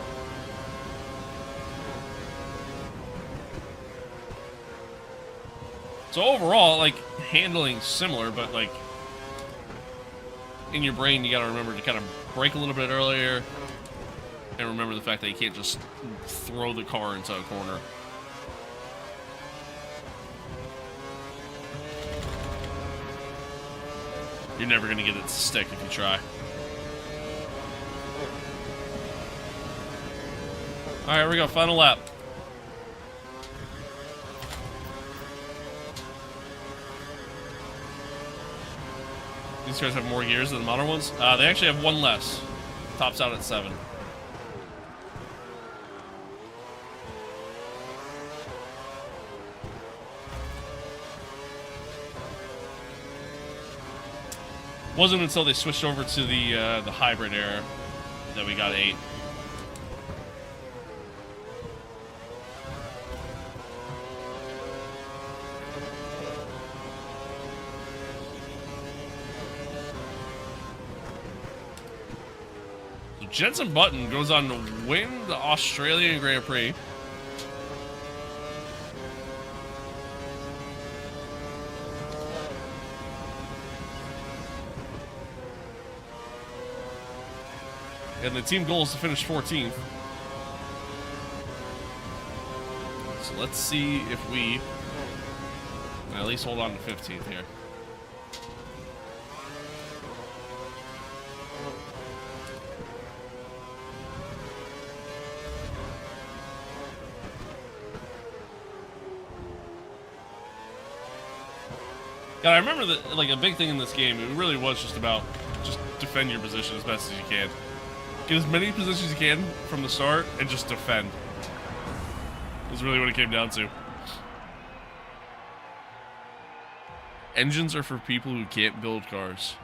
So overall, like, handling similar, but like, in your brain, you gotta remember to kind of brake a little bit earlier, and remember the fact that you can't just throw the car into a corner. You're never going to get it to stick if you try. Alright, here we go. Final lap. These cars have more gears than the modern ones. They actually have 1 less. Tops out at 7. Wasn't until they switched over to the hybrid era that we got 8. So Jenson Button goes on to win the Australian Grand Prix. And the team goal is to finish 14th. So let's see if we can at least hold on to 15th here. God, I remember that, like, a big thing in this game, it really was just about just defend your position as best as you can. Get as many positions as you can from the start and just defend. Is really what it came down to. engines are for people who can't build cars.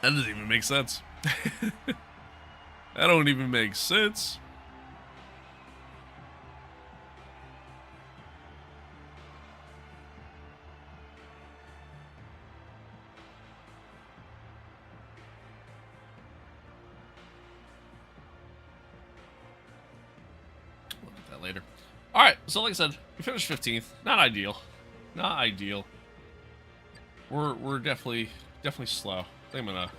That doesn't even make sense. That don't even make sense. Look at that later. All right, so like I said, we finished 15th. Not ideal. Not ideal. We're definitely slow. I think I'm gonna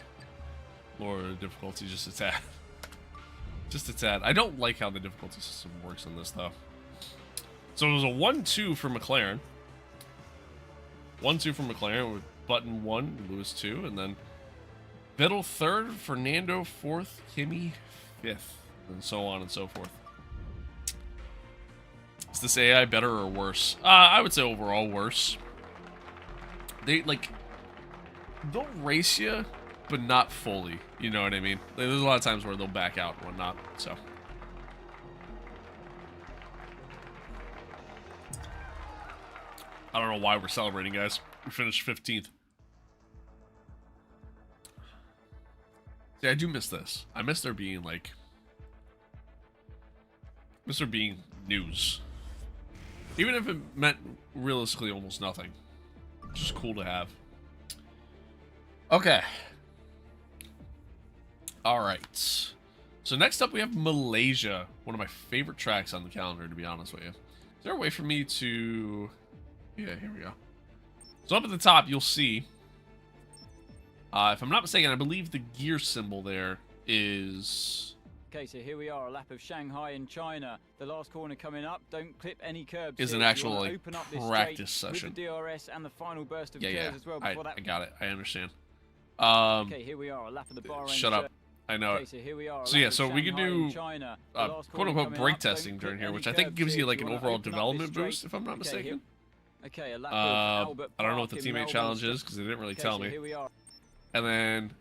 lower the difficulty just a tad. Just a tad. I don't like how the difficulty system works in this though. So it was a 1-2 for McLaren. 1-2 for McLaren with Button 1, Lewis 2, and then Vettel 3rd, Fernando 4th, Kimi 5th, and so on and so forth. Is this AI better or worse? I would say overall worse. They, like, they'll race you, but not fully. You know what I mean? There's a lot of times where they'll back out and whatnot, so. I don't know why we're celebrating, guys. We finished 15th. See, I do miss this. I miss there being, like... miss there being news. Even if it meant realistically almost nothing. It's just cool to have. Okay. Alright. So next up we have Malaysia. One of my favorite tracks on the calendar, to be honest with you. Is there a way for me to... yeah, here we go. So up at the top, you'll see... if I'm not mistaken, I believe the gear symbol there is... Okay, so here we are, a lap of Shanghai in China. The last corner coming up. Don't clip any curbs. Is an actual like practice session. With the DRS and the final burst of yeah. curves as well. I got it. I understand. Okay, here we are, a lap of the Bahrain. Shut up. I know okay, it. so here we are. So yeah, so we can do quote unquote brake testing during here, which I think gives you like an overall development boost, if I'm not mistaken. Okay, a lap of Albert I don't know what the teammate challenge is because they didn't really tell me. Here we are. And then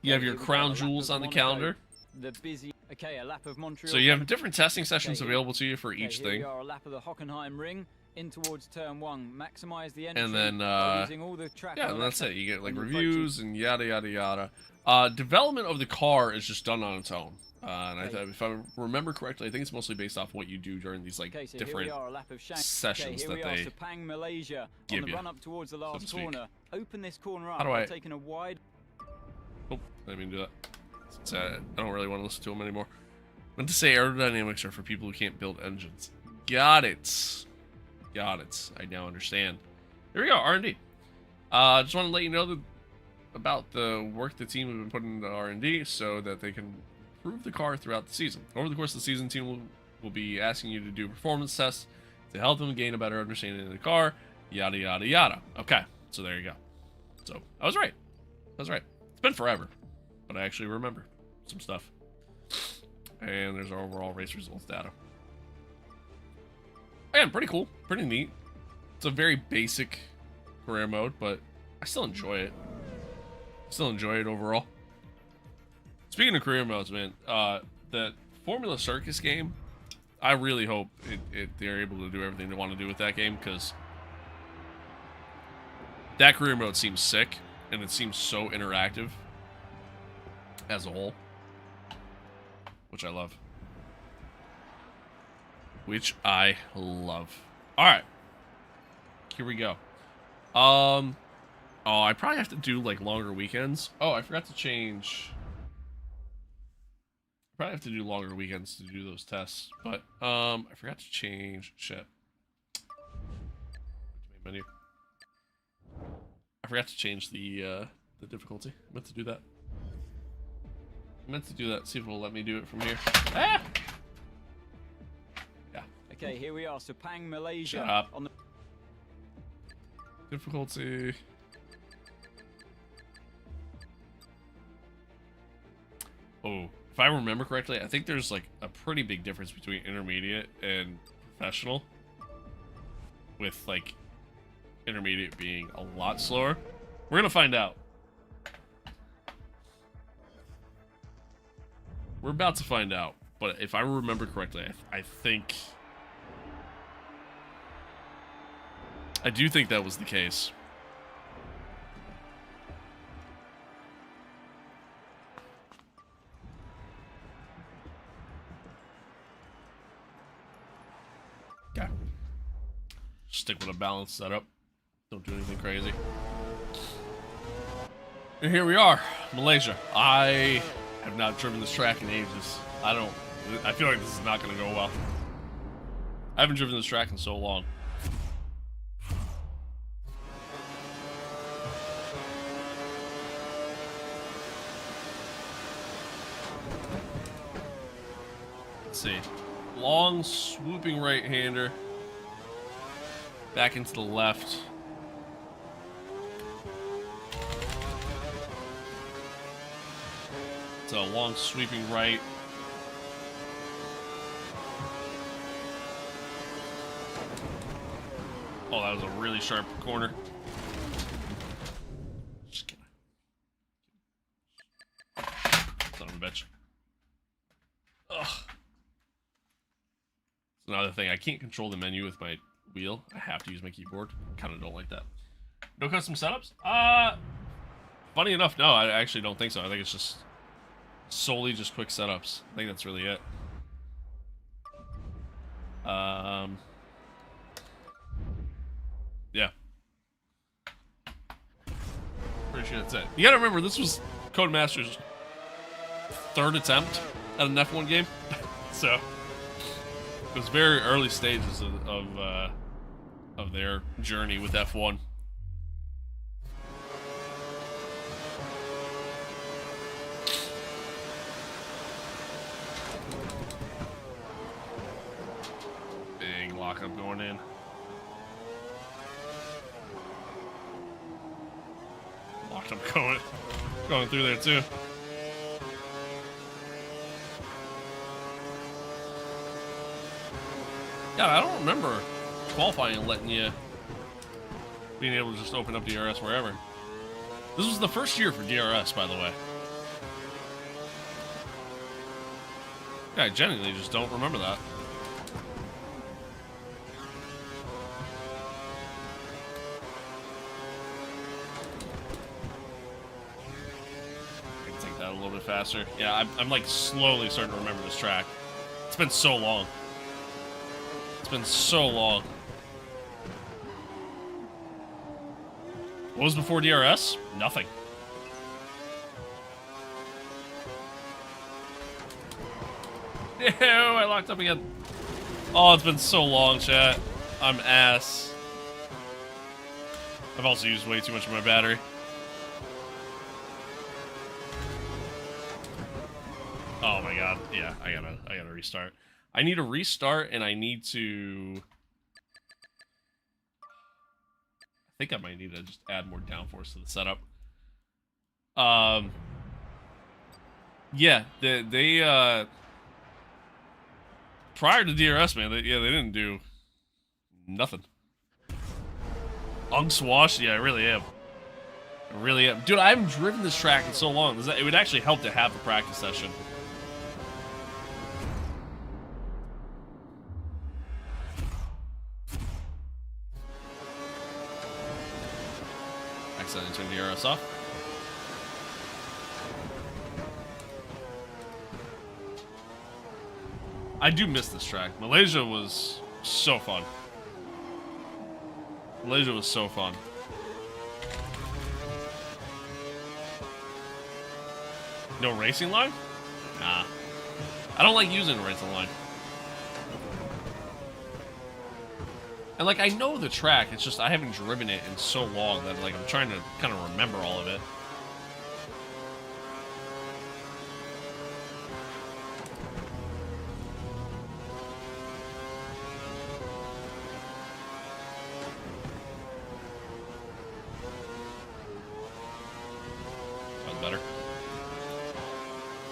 you have your crown jewels on the calendar. The busy. Okay, a lap of Montreal. So you have different testing sessions available to you for each thing. Here we are, a lap of the Hockenheim ring in towards turn 1. Maximize the entry. And then using all the track yeah, and that's it. You get like reviews and yada yada yada. Development of the car is just done on its own. And if I remember correctly, I think it's mostly based off what you do during these like so different sessions that they Sepang, Malaysia, give on the you. Run up towards the last So corner. Open this corner up. How do I? Taking a wide. Oh, I didn't mean to do that. I don't really want to listen to them anymore. I meant to say aerodynamics are for people who can't build engines. Got it. Got it. I now understand. Here we go, R&D. Just want to let you know about the work the team has been putting into R&D so that they can improve the car throughout the season. Over the course of the season, the team will be asking you to do performance tests to help them gain a better understanding of the car, yada, yada, yada. Okay, so there you go. So, I was right. I was right. It's been forever, but I actually remember some stuff. And there's our overall race results data. Again, pretty cool. Pretty neat. It's a very basic career mode, but I still enjoy it. Still enjoy it overall. Speaking of career modes, man, the Formula Circus game, I really hope they're able to do everything they want to do with that game, because that career mode seems sick, and it seems so interactive as a whole, which I love. Which I love. All right, here we go. Oh, I probably have to do like longer weekends. Oh, I forgot to change. Probably have to do longer weekends to do those tests, but I forgot to change shit. Menu. I forgot to change the difficulty. I meant to do that. See if it'll let me do it from here. Ah! Yeah. Okay, here we are, Sepang, Malaysia. Shut up. On the Difficulty. Oh, if I remember correctly, I think there's like a pretty big difference between intermediate and professional. With like intermediate being a lot slower. We're gonna find out. We're about to find out. But if I remember correctly, I think I do think that was the case. Okay. Stick with a balanced setup. Don't do anything crazy. And here we are, Malaysia. I have not driven this track in ages. I feel like this is not going to go well. I haven't driven this track in so long. Let's see. Long, swooping right-hander. Back into the left. It's a long, sweeping right. Oh, that was a really sharp corner. Just kidding. Son of a bitch. Ugh. It's another thing. I can't control the menu with my wheel. I have to use my keyboard. Kind of don't like that. No custom setups? Funny enough, no. I actually don't think so. I think it's just solely just quick setups. I think that's really it. Yeah. Pretty sure that's it. You gotta remember, this was Codemasters' third attempt at an F1 game. So, it was very early stages of their journey with F1. Big lockup going in. Locked up going through there too. Yeah, I don't remember qualifying and letting you being able to just open up DRS wherever. This was the first year for DRS, by the way. Yeah, I genuinely just don't remember that. I can take that a little bit faster. Yeah, I'm like slowly starting to remember this track. It's been so long. It's been so long. What was before DRS? Nothing. Ew, I locked up again. Oh, it's been so long, chat. I'm ass. I've also used way too much of my battery. Oh my god. Yeah, I gotta restart. I need to restart, and I need to... I think I might need to just add more downforce to the setup. Yeah, they prior to DRS, man, they didn't do nothing. Unswashed? Yeah, I really am. I really am. Dude, I haven't driven this track in so long. It would actually help to have a practice session. Accidentally turned DRS off. I do miss this track. Malaysia was so fun. Malaysia was so fun. No racing line? Nah. I don't like using racing line. And like, I know the track, it's just I haven't driven it in so long that like I'm trying to kind of remember all of it. That was better.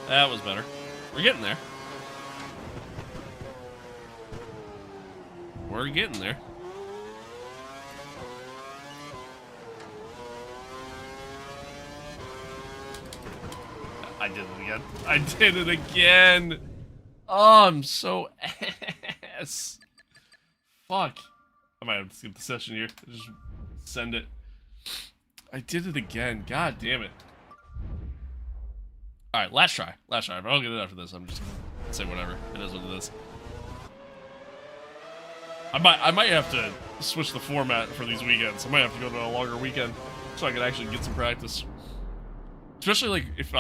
That was better. We're getting there. We're getting there. I did it again. I did it again. Oh, I'm so ass. Fuck. might have to skip the session here. Just send it. I did it again. God damn it. Alright, last try. Last try. If I don't get it after this, I'm just gonna say whatever. It is what it is. I might have to switch the format for these weekends. I might have to go to a longer weekend so I can actually get some practice. Especially like if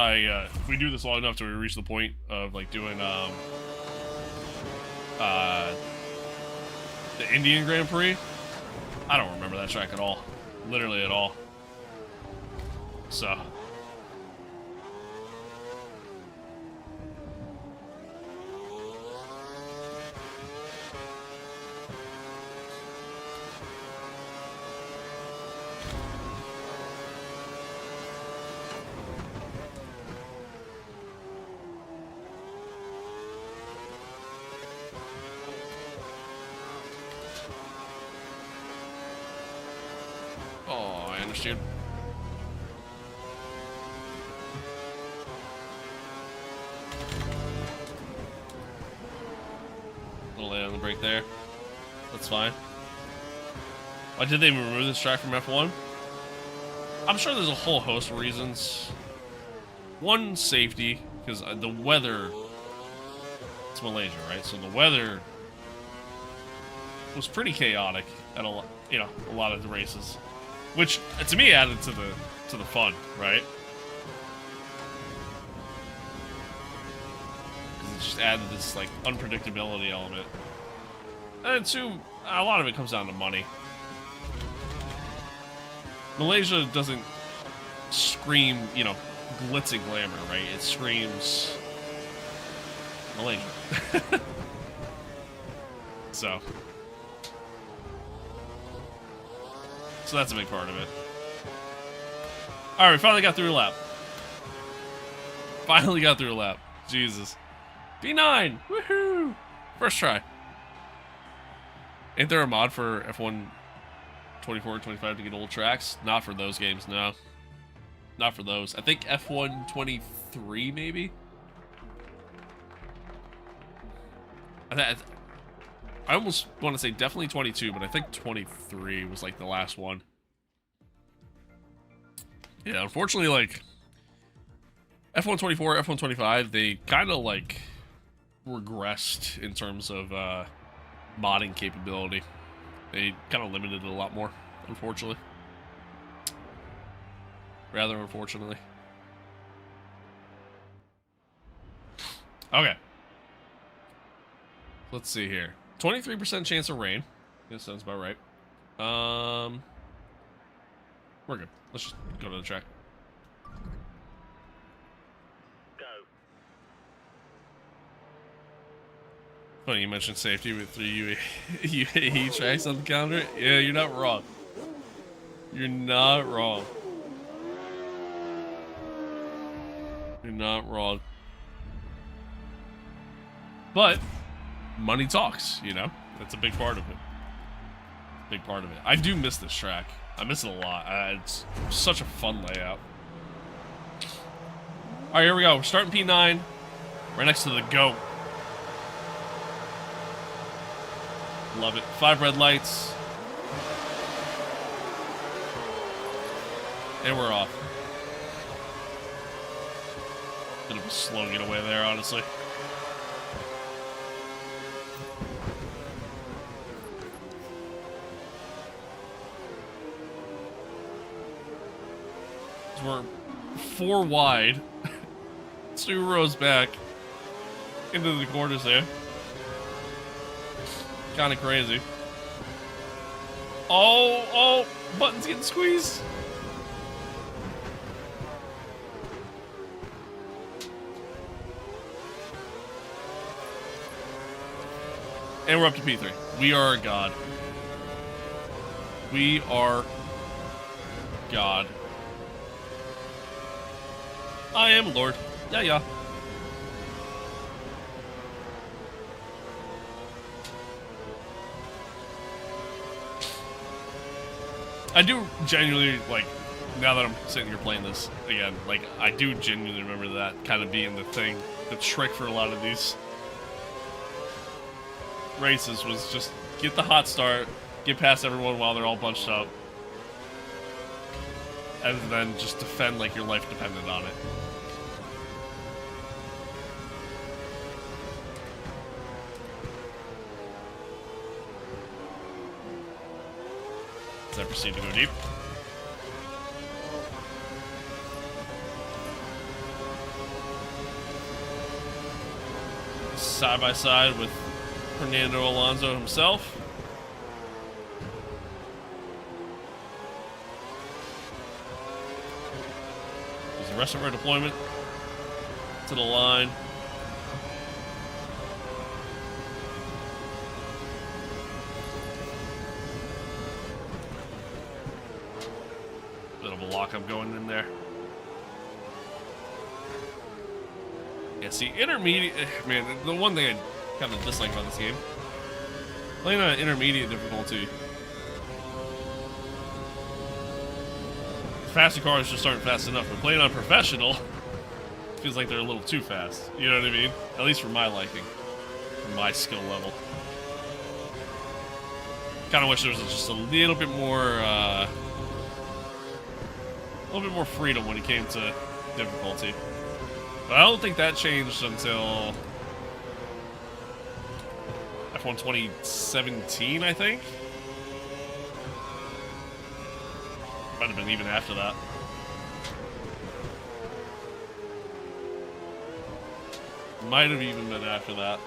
we do this long enough till we reach the point of like doing the Indian Grand Prix. I don't remember that track at all. Literally at all. So I understand. A little late on the break there. That's fine. Why did they remove this track from F1? I'm sure there's a whole host of reasons. One, safety, because the weather... It's Malaysia, right? So the weather was pretty chaotic at a lot of the races. Which, to me, added to the fun, right? Because it just added this, like, unpredictability element. And two, a lot of it comes down to money. Malaysia doesn't scream, glitz and glamour, right? It screams Malaysia. So that's a big part of it. Alright, we finally got through a lap. Finally got through a lap. Jesus. P9! Woohoo! First try. Ain't there a mod for F1 24 and 25 to get old tracks? Not for those games, no. Not for those. I think F1 23, maybe? I almost want to say definitely 22, but I think 23 was like the last one. Yeah, unfortunately, like F1 24, F1 25, they kind of like regressed in terms of modding capability. They kind of limited it a lot more, unfortunately. Rather unfortunately. Okay. Let's see here. 23% chance of rain. Yeah, sounds about right. We're good. Let's just go to the track. Go. Funny you mentioned safety with 3 UAE tracks on the calendar. Yeah, you're not wrong. You're not wrong. You're not wrong. But money talks, That's a big part of it. Big part of it. I do miss this track. I miss it a lot. It's such a fun layout. Alright, here we go. We're starting P9. Right next to the GOAT. Love it. 5 red lights. And we're off. Bit of a slow getaway there, honestly. We're 4 wide. 2 rows back. Into the corners there. Kind of crazy. Oh, buttons getting squeezed. And we're up to P3. We are God. We are God. I am Lord. Yeah. I do genuinely, like, now that I'm sitting here playing this again, like, I do genuinely remember that kind of being the thing, the trick for a lot of these races was just get the hot start, get past everyone while they're all bunched up, and then just defend like your life depended on it. As I proceed to go deep. Side by side with Fernando Alonso himself. There's the rest of our deployment to the line. Bit of a lockup going in there. Yeah, see, intermediate, man, the one thing I kind of dislike about this game, playing on intermediate difficulty, faster cars just aren't fast enough, but playing on professional, feels like they're a little too fast, you know what I mean? At least for my liking, for my skill level. Kind of wish there was just a little bit more freedom when it came to difficulty. But I don't think that changed until F1 2017, I think. Might have been even after that. Might have even been after that.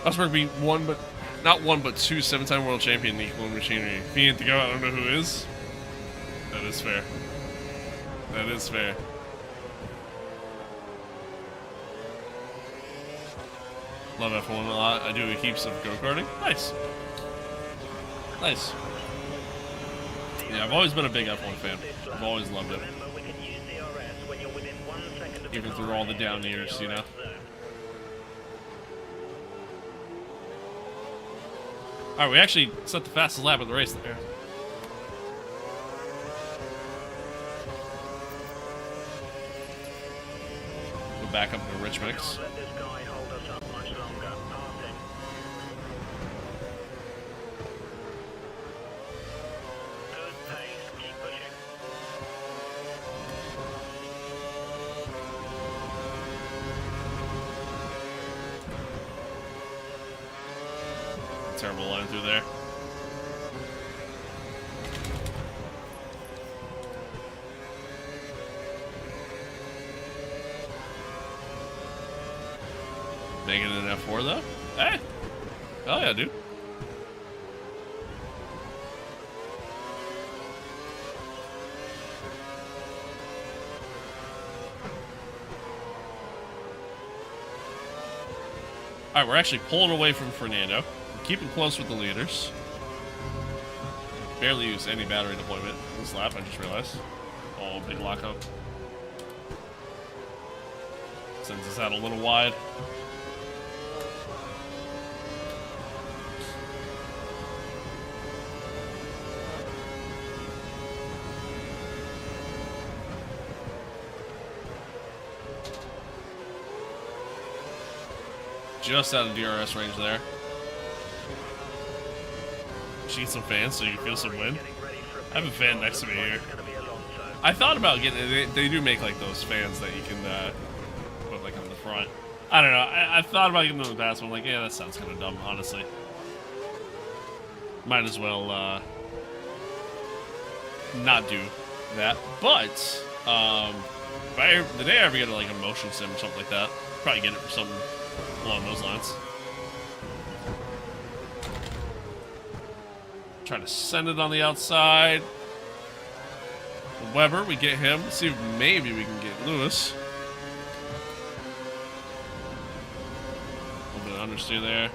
Rosberg beat not one, but two 7-time world champion in the equal machinery. If he ain't to go, I don't know who is. That is fair. That is fair. Love F1 a lot. I do heaps of go-karting. Nice. Nice. Yeah, I've always been a big F1 fan. I've always loved it. Even through all the down years, you know? Alright, we actually set the fastest lap of the race there. Go back up to Rich Mix. Terrible line through there. Making it an F4 though? Hey! Hell yeah, dude. Alright, we're actually pulling away from Fernando. Keeping close with the leaders. Barely used any battery deployment this lap, I just realized. Oh, big lockup. Sends us out a little wide. Just out of DRS range there. Need some fans so you feel some wind. I have a fan next to me here. I thought about getting it. They do make like those fans that you can put like on the front. I don't know. I thought about getting them in the past, but I'm like, yeah, that sounds kind of dumb, honestly. Might as well not do that. But the day I ever get like a motion sim or something like that, probably get it for something along those lines. Trying to send it on the outside. Weber, we get him. Let's see if maybe we can get Lewis. A little bit of understeer there.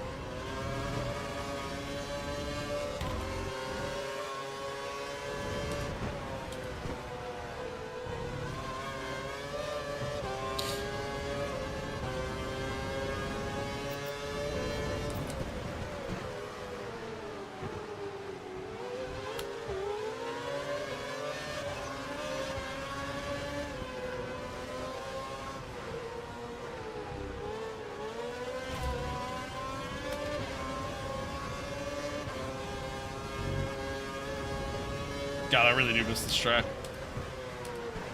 God, I really do miss this track.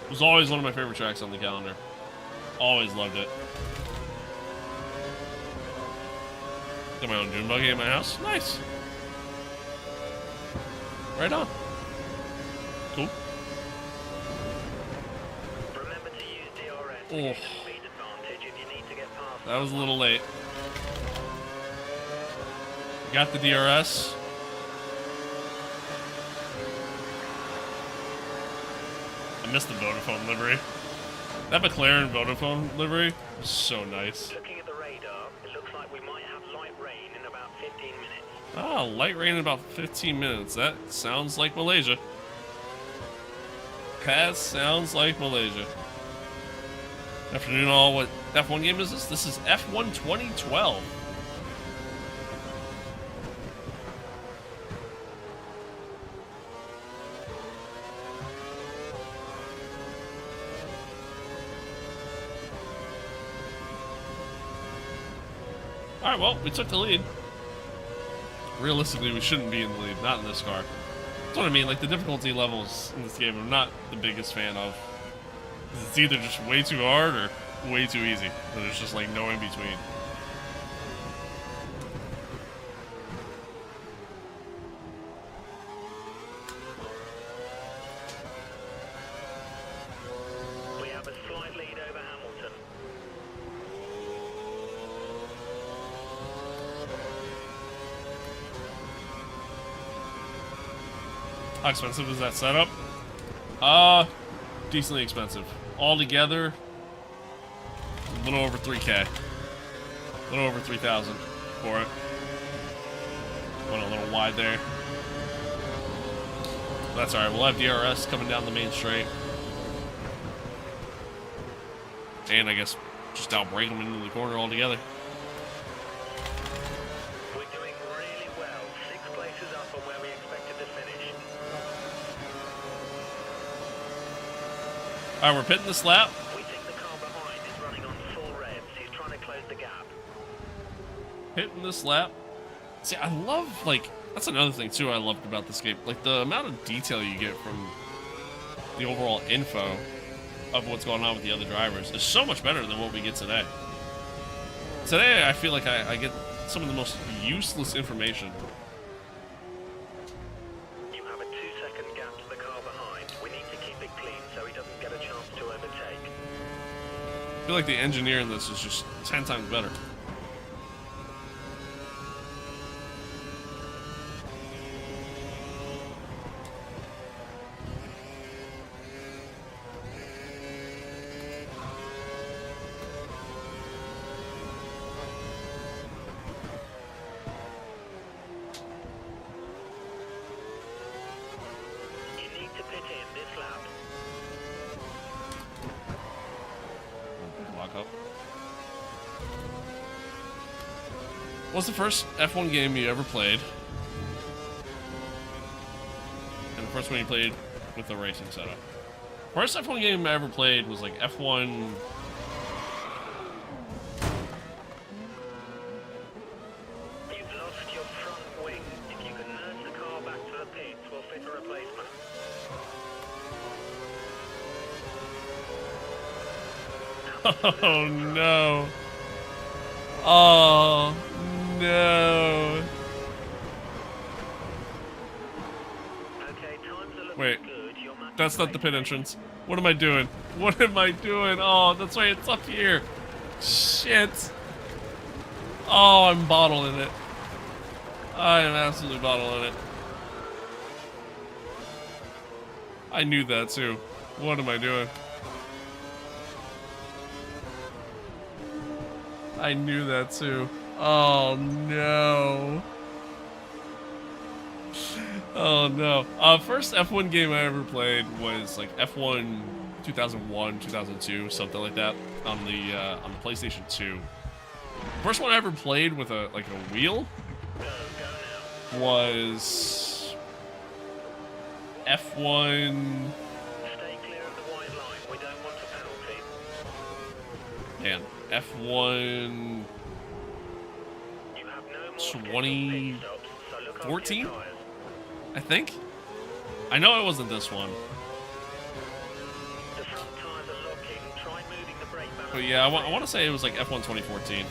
It was always one of my favorite tracks on the calendar. Always loved it. Got my own dune buggy at my house. Nice. Right on. Cool. Remember to use DRS to Oh, gain a speed advantage if you need to get past. that was a little late. Got the DRS. I missed the Vodafone livery. That McLaren Vodafone livery was so nice. Looking at the radar, it looks like we might have light rain in about 15 minutes. Ah, light rain in about 15 minutes. That sounds like Malaysia. That sounds like Malaysia. Afternoon all. What F1 game is this? This is F1 2012. Alright, well, we took the lead. Realistically, we shouldn't be in the lead, not in this car. That's what I mean, like, the difficulty levels in this game I'm not the biggest fan of. It's either just way too hard or way too easy. There's just, like, no in between. We have a slight lead over Hamilton. How expensive is that setup? Decently expensive. Altogether, a little over 3K. A little over 3,000 for it. Went a little wide there. That's alright, we'll have DRS coming down the main straight. And I guess just outbrake them into the corner altogether. We're doing really well. 6 places up from where we expected to finish. Alright, we're pitting this lap. We think the car behind is running on full revs. He's trying to close the gap. Hitting this lap. See, I love, like, that's another thing, too, I loved about this game. Like, the amount of detail you get from the overall info of what's going on with the other drivers is so much better than what we get today. Today, I feel like I get some of the most useless information. You have a 2-second gap to the car behind. We need to keep it clean so he doesn't get a chance to overtake. I feel like the engineer in this is just 10 times better. You need to pit in this lap. Lock up. What's the first F1 game you ever played? And the first one you played with the racing setup? First F1 game I ever played was like F1. You've lost your front wing. If you can nurse the car back to the pits, we'll fit a replacement. Oh no. Oh no. Okay, times are looking Wait. good. You're matching That's not the pace. pit entrance. What am I doing? What am I doing? Oh, that's right, it's up here. Shit. Oh, I'm bottling it. I am absolutely bottling it. I knew that too. What am I doing? I knew that too. Oh no. Oh no. First F1 game I ever played was like F1 2001, 2002, something like that on the PlayStation 2. First one I ever played with a wheel Go now. was F1. Stay clear of the white line. We don't want a penalty. Man, F1 You have no more 2014? scheduled pit stops, so look after your tyres. I think. I know it wasn't this one. The front tyres are locking. Try moving the brake balance. But yeah, I want to say it was like F1 2014.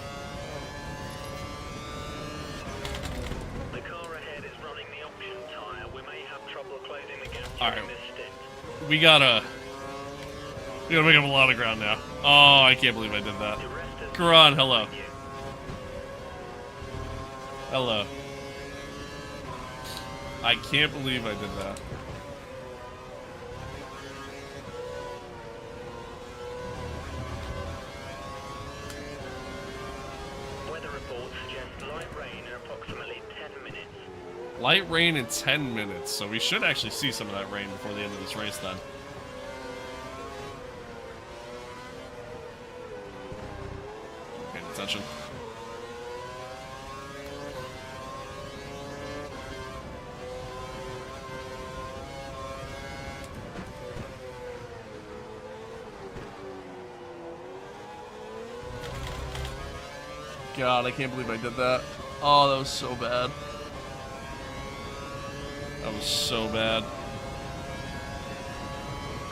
The car ahead is running the option tyre. We may have trouble closing the gap All during right. this stint. We gotta make up a lot of ground now. Oh, I can't believe I did that. The rest is Karan, hello. you. Hello. I can't believe I did that. Weather reports suggest light rain in approximately 10 minutes. Light rain in 10 minutes, so we should actually see some of that rain before the end of this race then. Paying attention. God, I can't believe I did that. Oh, that was so bad. That was so bad.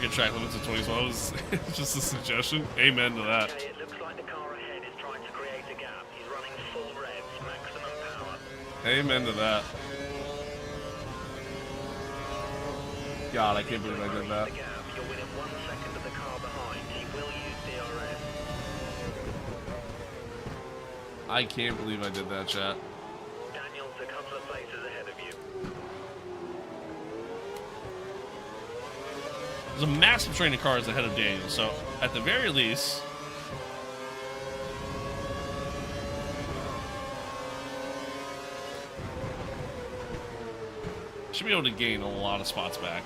Get track limits of 20 miles. It's just a suggestion. Amen to that. Okay, it looks like the car ahead is trying to create a gap. He's running full revs, maximum power. Amen to that. God, I can't believe I did that. The gap. You're within 1 second of the car behind. He will use DRS. I can't believe I did that, chat. Daniel's a couple of places ahead of you. There's a massive train of cars ahead of Daniel, so at the very least, should be able to gain a lot of spots back.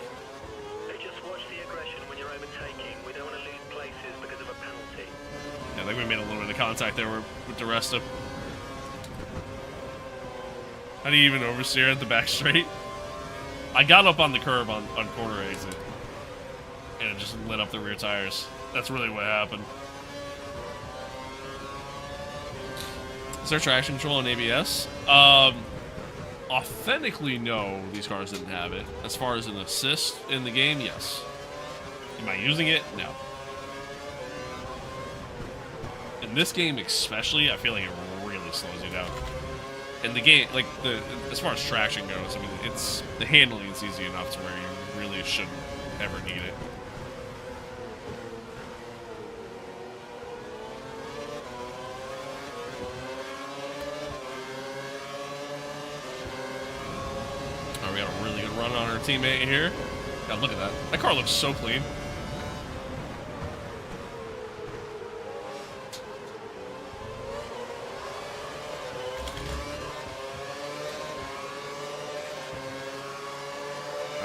So just watch the aggression when you're overtaking. We don't want to lose places because of a penalty. Yeah, I think we made a little bit of contact there with the rest of. How do you even oversteer at the back straight? I got up on the curb on corner exit, and it just lit up the rear tires. That's really what happened. Is there traction control on ABS? Authentically, no, these cars didn't have it. As far as an assist in the game, yes. Am I using it? No. In this game especially, I feel like it really slows you down. In the game, like, as far as traction goes, I mean, it's, the handling is easy enough to where you really shouldn't ever need it. We got a really good run on our teammate here. God, look at that. That car looks so clean.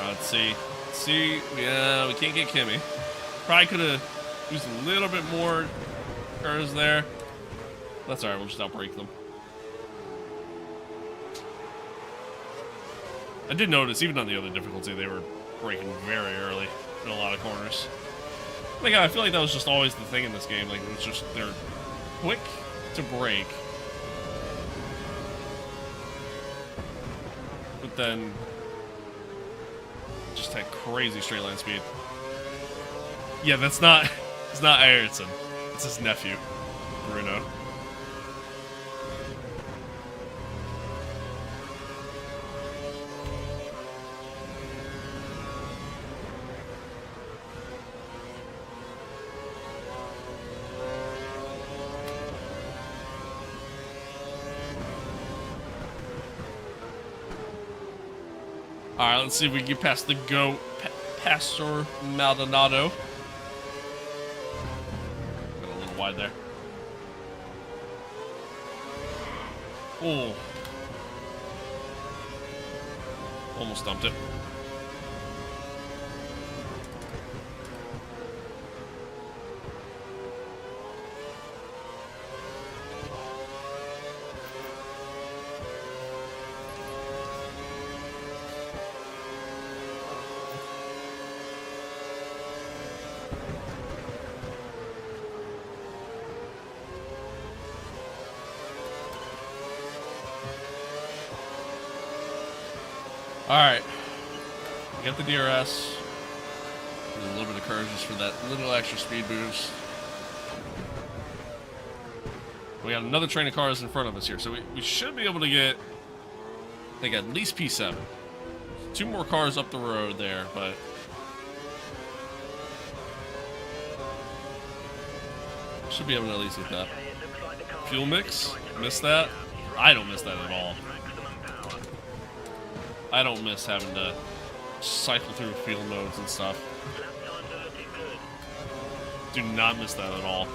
Let's see. Yeah, we can't get Kimmy. Probably could have used a little bit more cars there. That's alright, we'll just outbrake them. I did notice, even on the other difficulty, they were braking very early in a lot of corners. Like, I feel like that was just always the thing in this game. Like, it was just, they're quick to brake. But then, just had crazy straight line speed. Yeah, that's not, it's not Ayrton. It's his nephew, Bruno. Alright, let's see if we can get past the goat, Pastor Maldonado. Got a little wide there. Oh. Almost dumped it. Alright. We got the DRS. There's a little bit of courage just for that little extra speed boost. We got another train of cars in front of us here, so we should be able to get, I think, at least P7. 2 more cars up the road there, but should be able to at least get that. Fuel mix? Miss that? I don't miss that at all. I don't miss having to cycle through fuel modes and stuff. Do not miss that at all.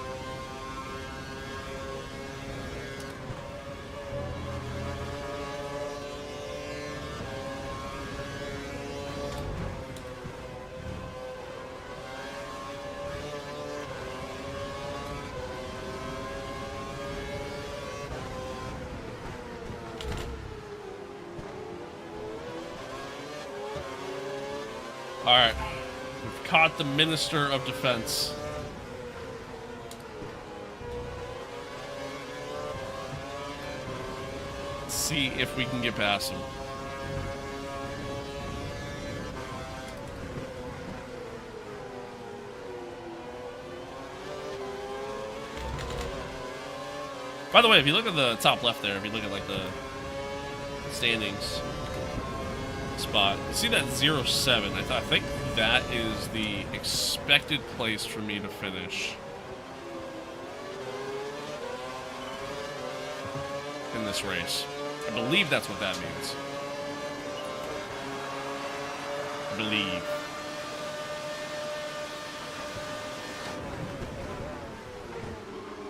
Alright, we've caught the Minister of Defense. Let's see if we can get past him. By the way, if you look at the top left there, if you look at like the standings spot, you see that 07. I think that is the expected place for me to finish in this race. I believe that's what that means. I believe.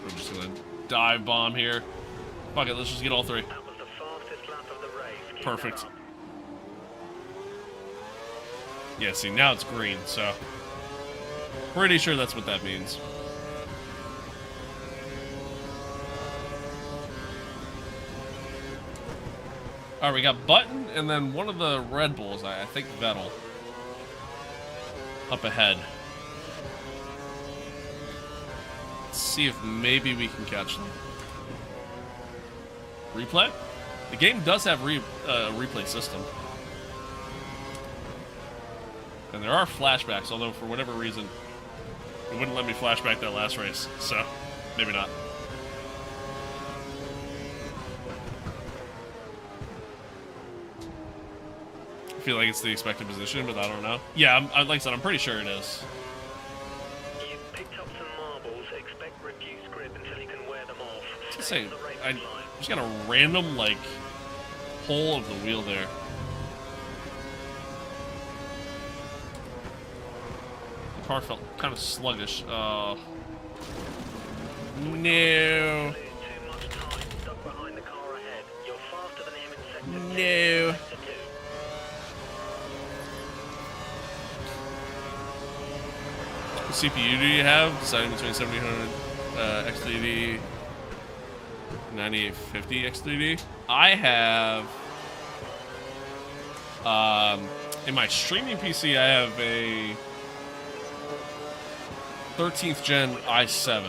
I'm just gonna dive bomb here. Fuck it, let's just get all 3. That was the fastest lap of the race. Keep Perfect. that up. Yeah, see, now it's green, so pretty sure that's what that means. Alright, we got Button, and then one of the Red Bulls, I think Vettel, up ahead. Let's see if maybe we can catch them. Replay? The game does have a replay system. And there are flashbacks, although for whatever reason, it wouldn't let me flashback that last race, so maybe not. I feel like it's the expected position, but I don't know. Yeah, like I said, I'm pretty sure it is. You picked up some marbles. Expect reduced grip until you can wear them off. I was gonna Stay say, on the race I line. just got a random, like, hole of the wheel there. The car felt kind of sluggish. No. Lose too much time. Stuck behind the car ahead. You're faster than him in sector 2. No. Sector 2. What CPU do you have? Deciding between 7800 X3D, 9850 X3D. I have, in my streaming PC, I have a 13th gen i7.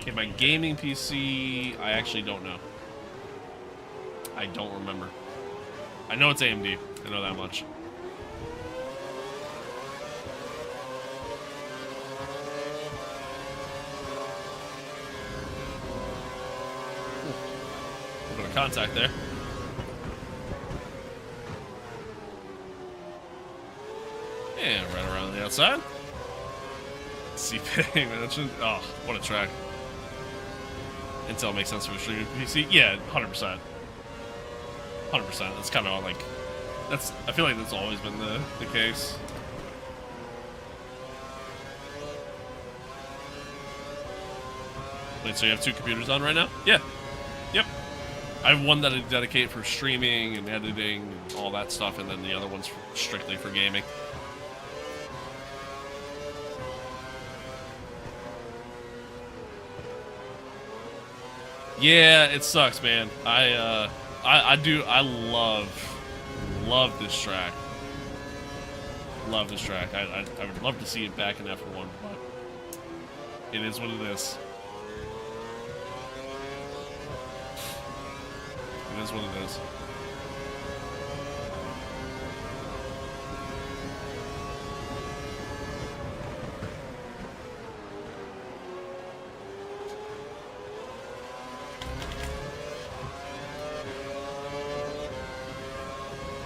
In my gaming PC, I actually don't know. I don't remember. I know it's AMD. I know that much. A little bit of contact there. And right around the outside. CPA mentioned. Oh, what a track. Intel makes sense for a streaming PC. Yeah, 100%. 100%. That's kind of like, that's, I feel like that's always been the case. Wait, so you have 2 computers on right now? Yeah. Yep. I have one that I dedicate for streaming and editing and all that stuff, and then the other one's strictly for gaming. Yeah, it sucks, man. I love this track. Love this track. I would love to see it back in F1, but it is what it is. It is what it is.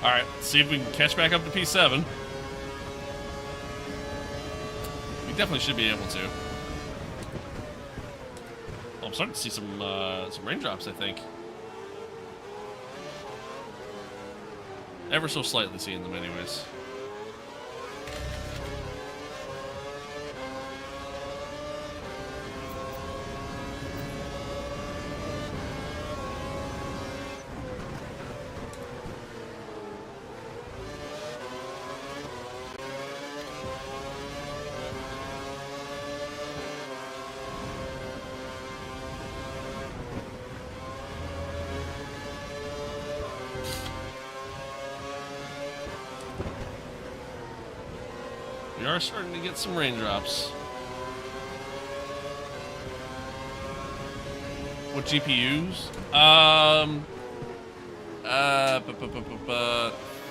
Alright, see if we can catch back up to P7. We definitely should be able to. Oh, I'm starting to see some raindrops, I think. Ever so slightly seeing them anyways. We are starting to get some raindrops. What GPUs?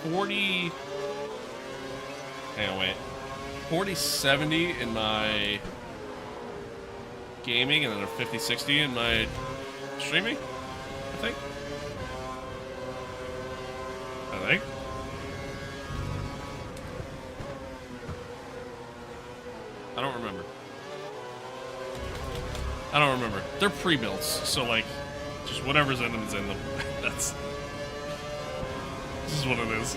40. Hang on, wait. 4070 in my gaming, and then a 5060 in my streaming. I think. I don't remember. I don't remember. They're pre-builts, so like, just whatever's in them is in them. This is what it is.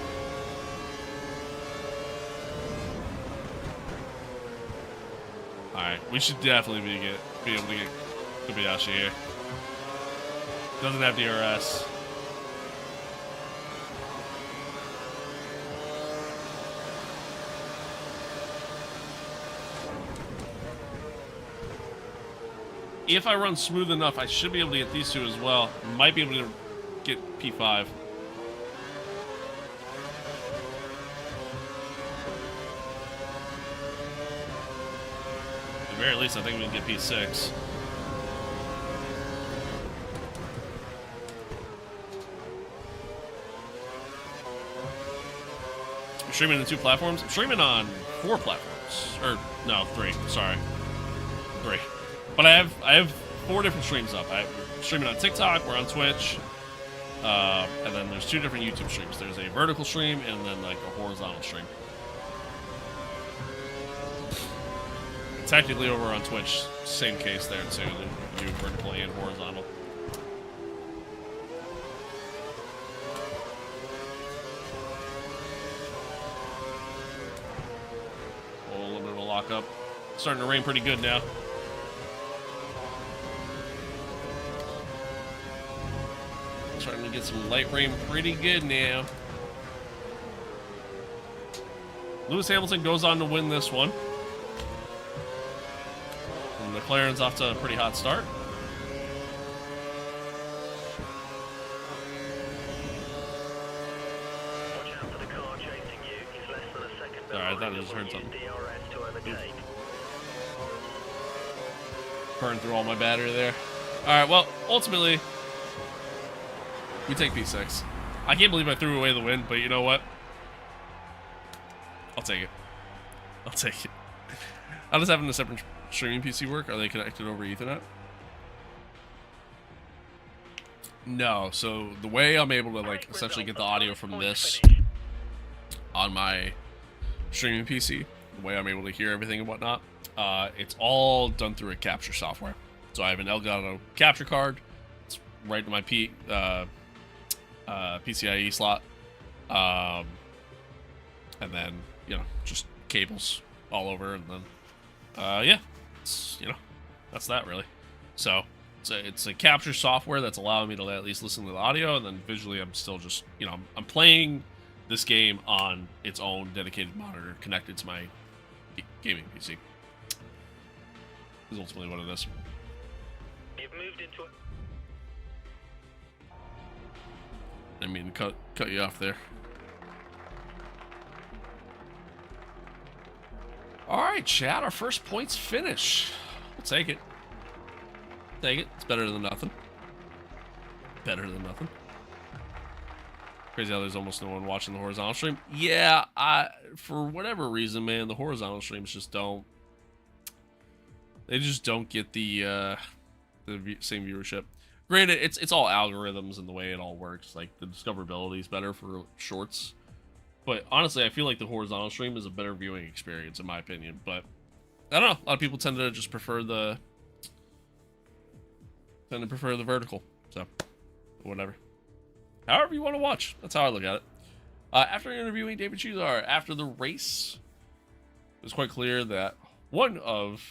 Alright, we should definitely be able to get Kobayashi here. Doesn't have DRS. If I run smooth enough, I should be able to get these two as well. Might be able to get P5. At the very least, I think we can get P6. I'm streaming on 2 platforms. I'm streaming on 4 platforms. Or, no, 3. Sorry. 3. But I have 4 different streams up. I'm streaming on TikTok, we're on Twitch, and then there's 2 different YouTube streams. There's a vertical stream and then like a horizontal stream. Technically over on Twitch, same case there too. You do vertical and horizontal. Oh, a little bit of a lockup. Starting to rain pretty good now. Starting to get some light rain pretty good now. Lewis Hamilton goes on to win this one. And McLaren's off to a pretty hot start. Watch out for the car chasing you. He's less than a second Sorry, I thought I behind just and heard will something. use DRS to overtake. Burned through all my battery there. Alright, well, ultimately, we take P6. I can't believe I threw away the win, but you know what? I'll take it. I'll take it. How does having a separate streaming PC work? Are they connected over Ethernet? No, so the way I'm able to like essentially get the audio from this on my streaming PC, the way I'm able to hear everything and whatnot, it's all done through a capture software. So I have an Elgato capture card. It's right to my PCIe slot, and then just cables all over, and then yeah, it's, that's that really. So it's a capture software that's allowing me to at least listen to the audio, and then visually I'm still just I'm playing this game on its own dedicated monitor connected to my gaming PC. Is ultimately what it is. You've moved into it. I mean, cut you off there. All right, chat. Our first points finish. We'll take it. Take it. It's better than nothing. Better than nothing. Crazy how there's almost no one watching the horizontal stream. Yeah, for whatever reason, man, the horizontal streams just don't. They just don't get the same viewership. Granted, it's all algorithms and the way it all works. Like, the discoverability is better for shorts. But honestly, I feel like the horizontal stream is a better viewing experience, in my opinion. But I don't know. A lot of people tend to just prefer the vertical. So, whatever. However you want to watch. That's how I look at it. After interviewing David Chuzar after the race, it was quite clear that one of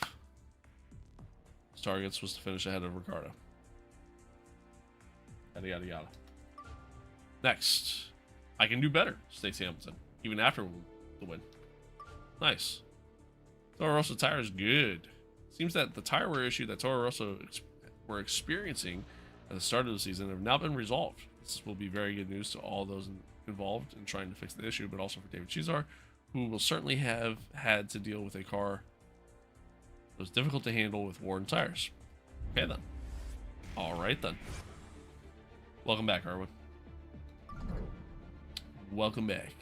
his targets was to finish ahead of Ricardo. Yada, yada, yada. Next, I can do better, Stacey Hamilton, even after the win. Nice. Toro Rosso tire is good. Seems that the tire wear issue that Toro Rosso were experiencing at the start of the season have now been resolved. This will be very good news to all those involved in trying to fix the issue, but also for David Chuzar, who will certainly have had to deal with a car that was difficult to handle with worn tires. Okay then. Alright then. Welcome back, Arwen. Welcome back.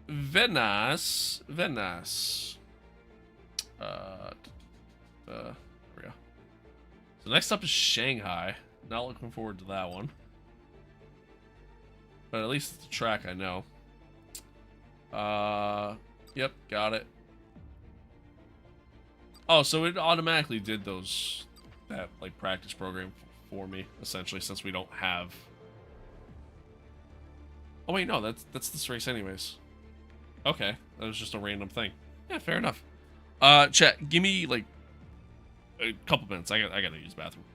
Venice. There we go. So next up is Shanghai. Not looking forward to that one. But at least it's the track I know. Yep, got it. Oh, so it automatically did that like practice program for me, essentially, since we don't have... Oh wait, no, that's this race anyways. Okay, that was just a random thing. Yeah, fair enough. Chat, give me like a couple minutes. I gotta use the bathroom.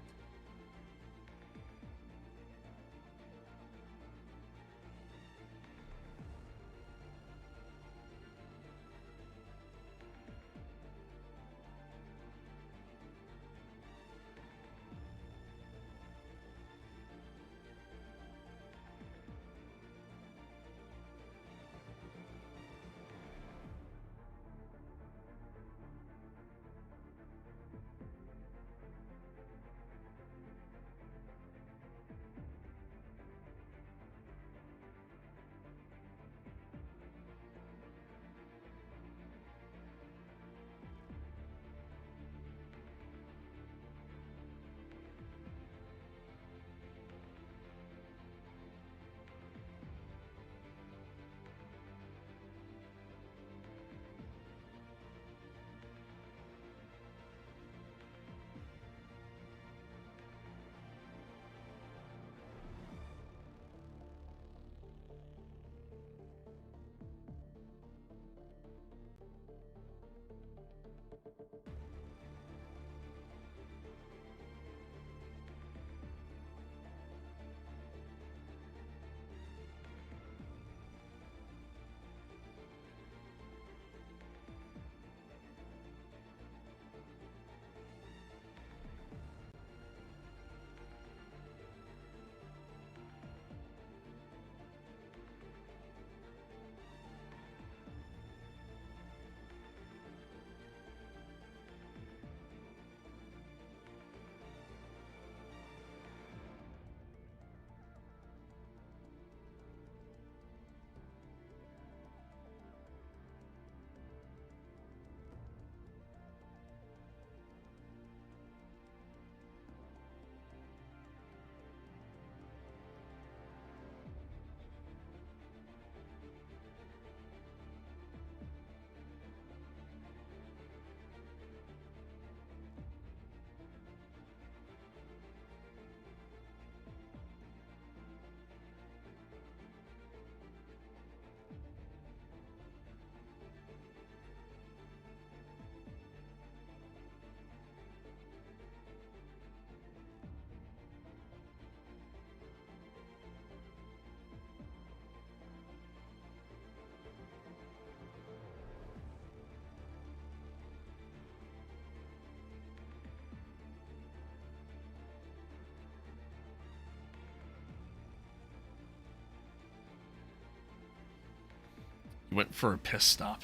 Went for a piss stop.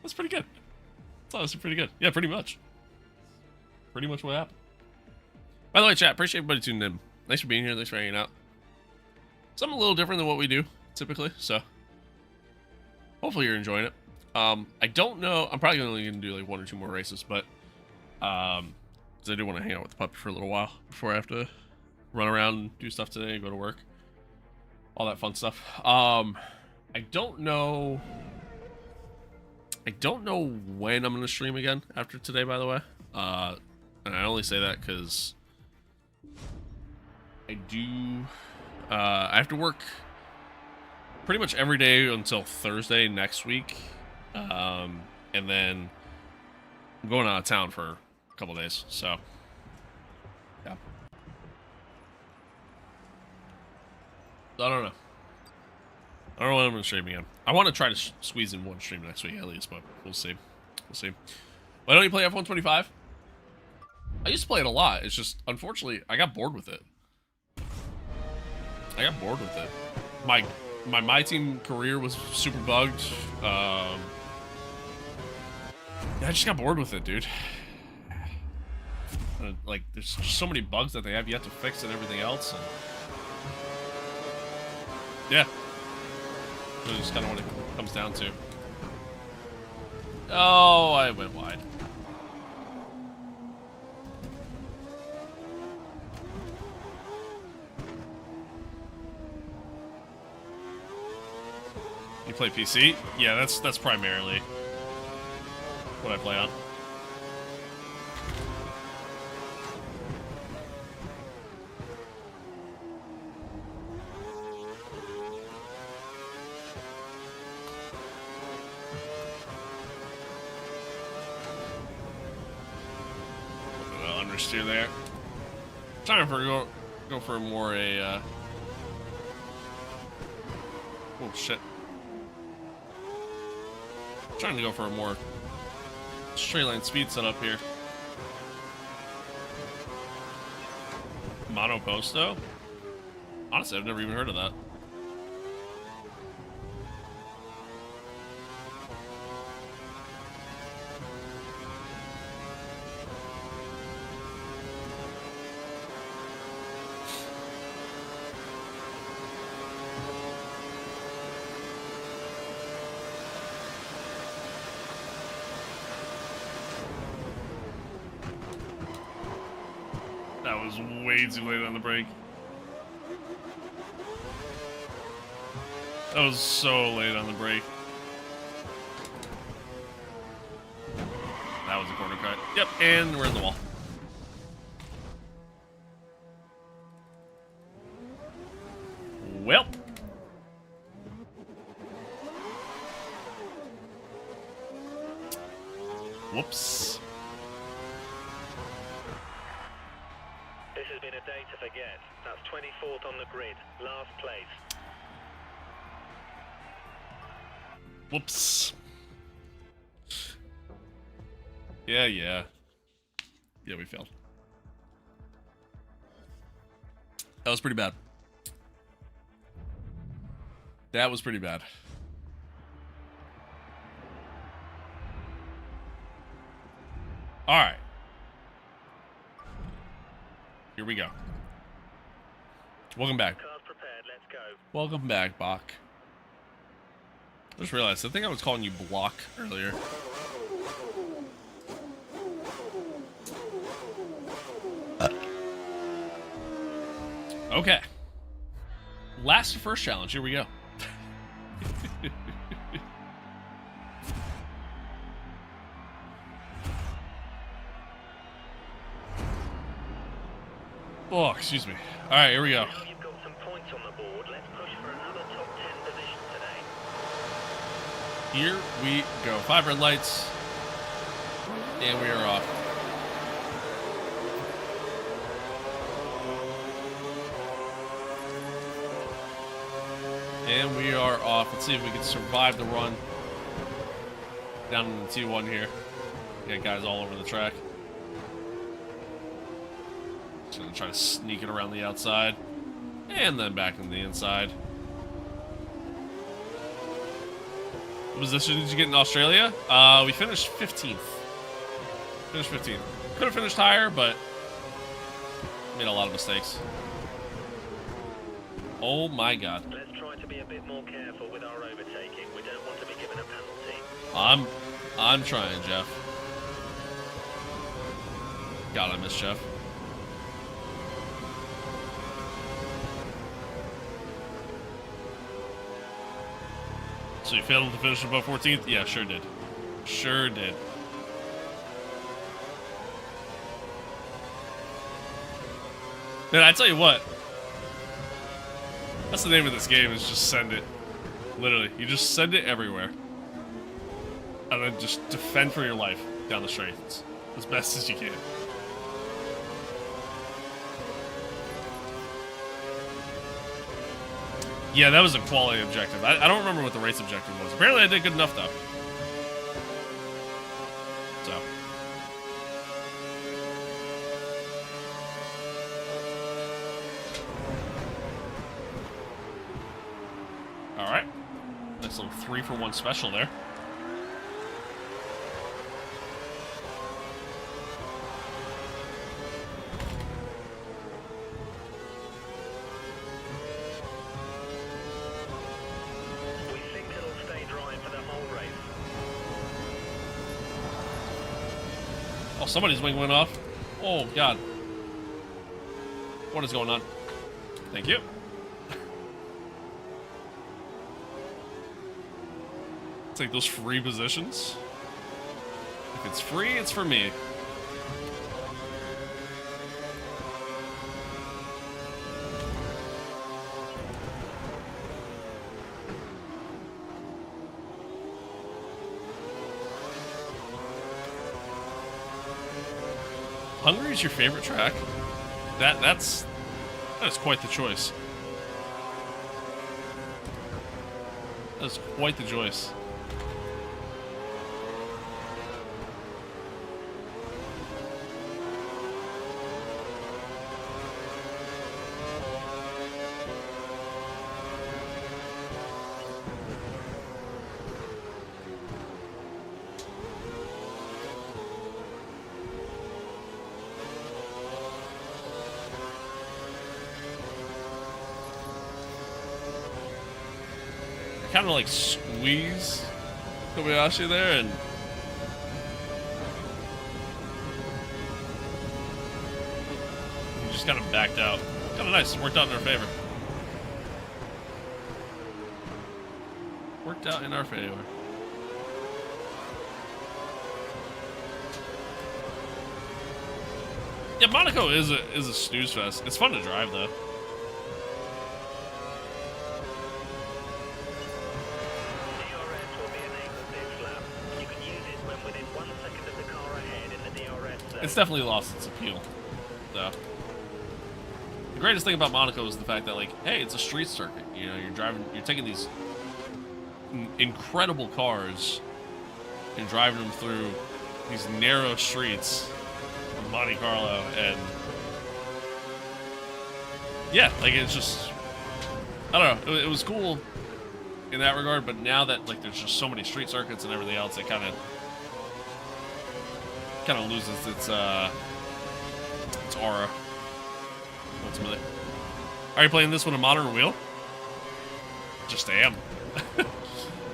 That's pretty good. That's honestly pretty good. Yeah, pretty much. Pretty much what happened. By the way, chat, appreciate everybody tuning in. Thanks for being here. Thanks for hanging out. Something a little different than what we do typically, so hopefully you're enjoying it. I don't know. I'm probably only going to do like 1 or 2 more races, but Because I do want to hang out with the puppy for a little while before I have to run around and do stuff today, go to work. All that fun stuff. I don't know when I'm going to stream again after today, by the way. And I only say that because I have to work pretty much every day until Thursday next week. And then I'm going out of town for a couple days, so yeah. I don't know. I don't know when I'm going to stream again. I want to try to squeeze in one stream next week at least, but we'll see. We'll see. Why don't you play F125? I used to play it a lot. It's just, unfortunately, I got bored with it. My team career was super bugged. I just got bored with it, dude. Like, there's just so many bugs that they have yet to fix and everything else. And yeah. That's just kind of what it comes down to. Oh, I went wide. You play PC? Yeah, that's primarily what I play on. Understeer there. Trying to go for more oh shit. Trying to go for a more straight line speed setup here. Monoposto? Honestly, I've never even heard of that. That was way too late on the brake. That was so late on the brake. That was a corner cut. Yep, and we're in the wall. Well. Whoops. This has been a day to forget. That's 24th on the grid, last place. Whoops. Yeah. Yeah, we failed. That was pretty bad. That was pretty bad. All right. Here we go. Welcome back. Cars prepared, let's go. Welcome back, Bach. I just realized, I think I was calling you Block earlier. Okay. Last to first challenge, here we go. Oh, excuse me. All right, here we go. Now you've got some points on the board. Let's push for another top 10 position today. Here we go. 5 red lights. And we are off. And we are off. Let's see if we can survive the run. Down in the T1 here. Got guys all over the track. Just gonna try to sneak it around the outside. And then back in the inside. What position did you get in Australia? We finished 15th. Finished 15th. Could have finished higher, but made a lot of mistakes. Oh my god. Let's try to be a bit more careful with our overtaking. We don't want to be given a penalty. I'm trying, Jeff. God, I miss Jeff. So you failed to finish above 14th? Yeah, sure did. Sure did. Man, I tell you what. That's the name of this game, is just send it. Literally, you just send it everywhere. And then just defend for your life down the straights as best as you can. Yeah, that was a quality objective. I don't remember what the race objective was. Apparently I did good enough, though. So. Alright. Nice little 3-for-1 special there. We think it'll stay dry for the whole race. Oh, somebody's wing went off. Oh, God. What is going on? Thank you. Take those free positions. If it's free, it's for me. Hungary is your favorite track? That's quite the choice. That's quite the choice. Kind of like squeeze Kobayashi there, and he just kind of backed out. Kind of nice. Worked out in our favor. Worked out in our favor. Yeah, Monaco is a snooze fest. It's fun to drive though. It's definitely lost its appeal, though. The greatest thing about Monaco is the fact that, like, hey, it's a street circuit. You know, you're taking these incredible cars and driving them through these narrow streets of Monte Carlo, and yeah, like, it's just, I don't know, it was cool in that regard, but now that, like, there's just so many street circuits and everything else, it kind of loses its aura, ultimately. Are you playing this one a modern wheel? Just am.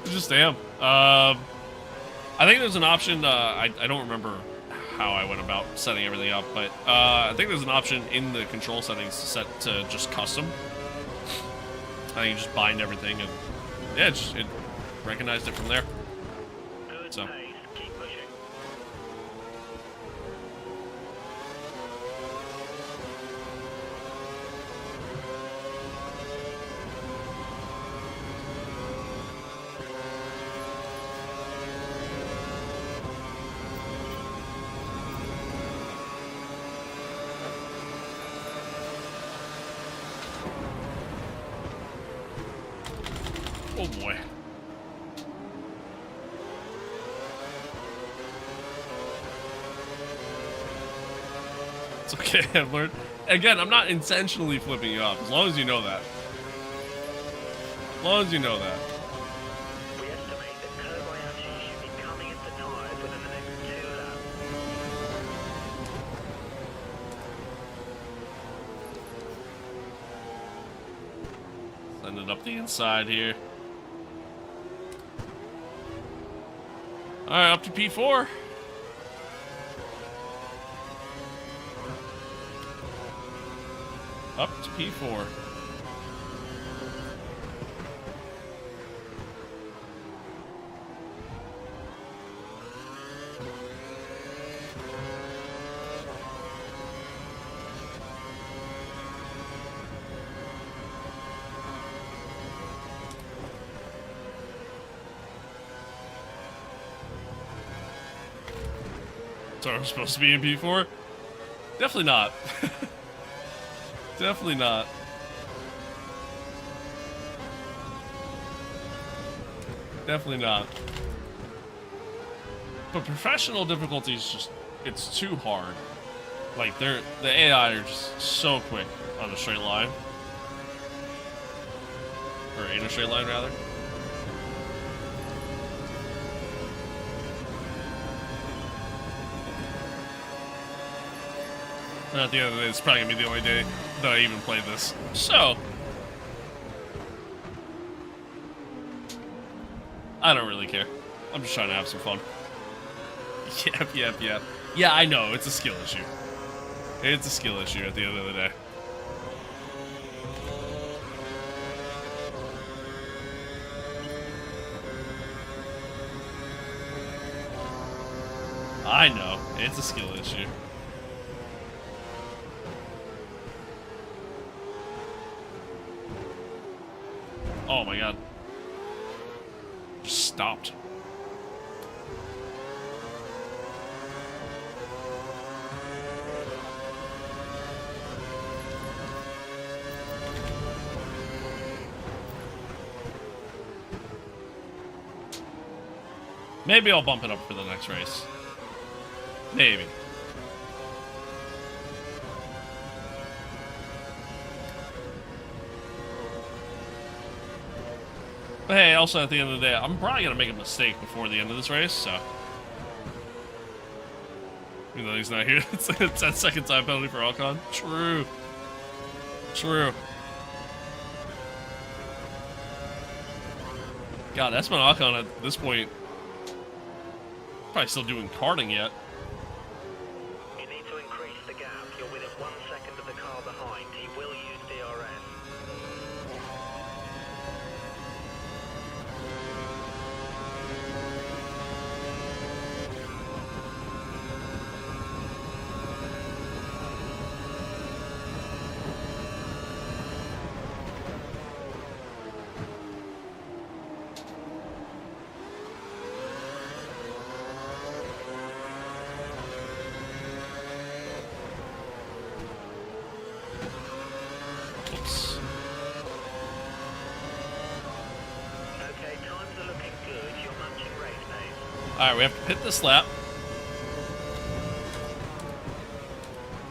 Just am. I think there's an option, I don't remember how I went about setting everything up, but I think there's an option in the control settings to set to just custom. I think you just bind everything, and yeah, it recognized it from there. So. Oh boy. It's okay, I've learned. Again, I'm not intentionally flipping you off, as long as you know that. As long as you know that. We estimate that Kobayashi should be coming into tires within the next 2 laps. Send it up the inside here. Alright, up to P4. Up to P4. So we're supposed to be in P4? Definitely not. Definitely not. Definitely not. But professional difficulty is just, it's too hard. Like, the AI are just so quick on a straight line. Or in a straight line, rather. And at the end of the day, it's probably gonna be the only day that I even play this. So, I don't really care. I'm just trying to have some fun. Yep. Yeah, I know, it's a skill issue. It's a skill issue at the end of the day. I know, it's a skill issue. Oh my god. Just stopped. Maybe I'll bump it up for the next race. Maybe. But hey, also at the end of the day, I'm probably going to make a mistake before the end of this race, so. Even though he's not here, it's like a 10-second time penalty for Ocon. True. True. God, that's been Ocon at this point. Probably still doing karting yet. You need to increase the gap. You're within 1 second of the car behind. He will use DRS. Oops. Okay, times are looking good. You're matching race pace. Alright, we have to pit this lap.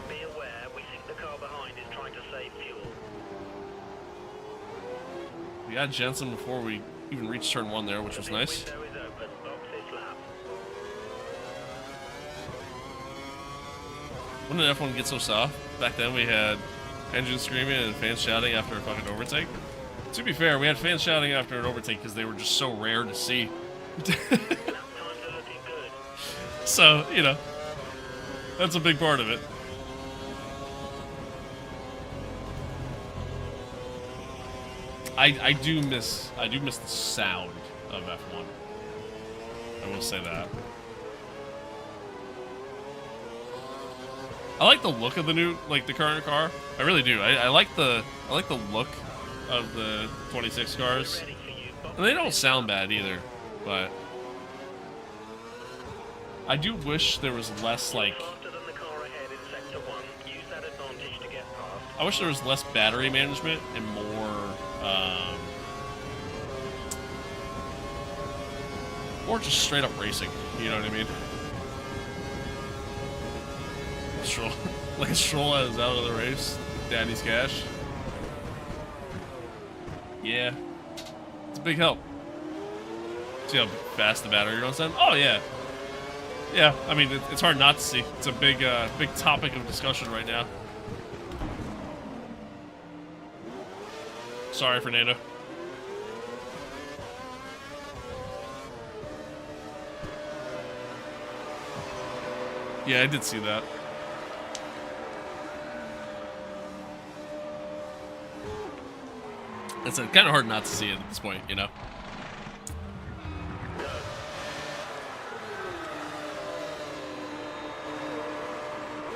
Be aware, we think the car behind is trying to save fuel. We got Jensen before we even reached turn 1 there, which was nice. The window is open. Box this lap. When did F1 get so soft? Back then we had engines screaming and fans shouting after a fucking overtake. To be fair, we had fans shouting after an overtake because they were just so rare to see. Lap times are looking good. So, you know, that's a big part of it. I do miss the sound of F1. I will say that. I like the look of the new, like the current car. I really do. I like the look of the 26 cars. Ready for you. Box And they don't sound bad either, but I do wish there was less like faster than the car ahead in sector 1. Use that advantage to get past. I wish there was less battery management and more or just straight up racing. You know what I mean? Stroll, like Stroll is out of the race. Daddy's cash. Yeah, it's a big help. See how fast the battery runs then? Oh yeah, yeah. I mean, it's hard not to see. It's a big, big topic of discussion right now. Sorry, Fernando. Yeah, I did see that. It's kind of hard not to see it at this point, you know?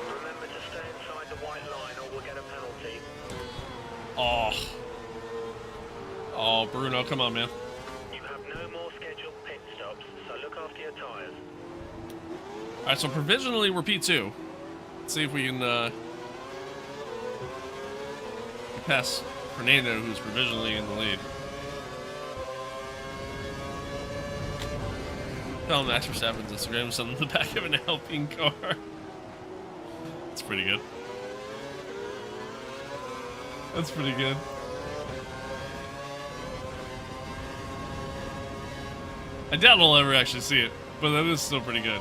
Remember to stay inside the white line or we'll get a penalty. Oh. Oh, Bruno, come on, man. You have no more scheduled pit stops, so look after your tyres. Alright, so provisionally we're P2. Let's see if we can, pass Fernando, who's provisionally in the lead. Tell Max Verstappen's Instagram something in the back of an Alpine car. That's pretty good. That's pretty good. I doubt we'll ever actually see it, but that is still pretty good.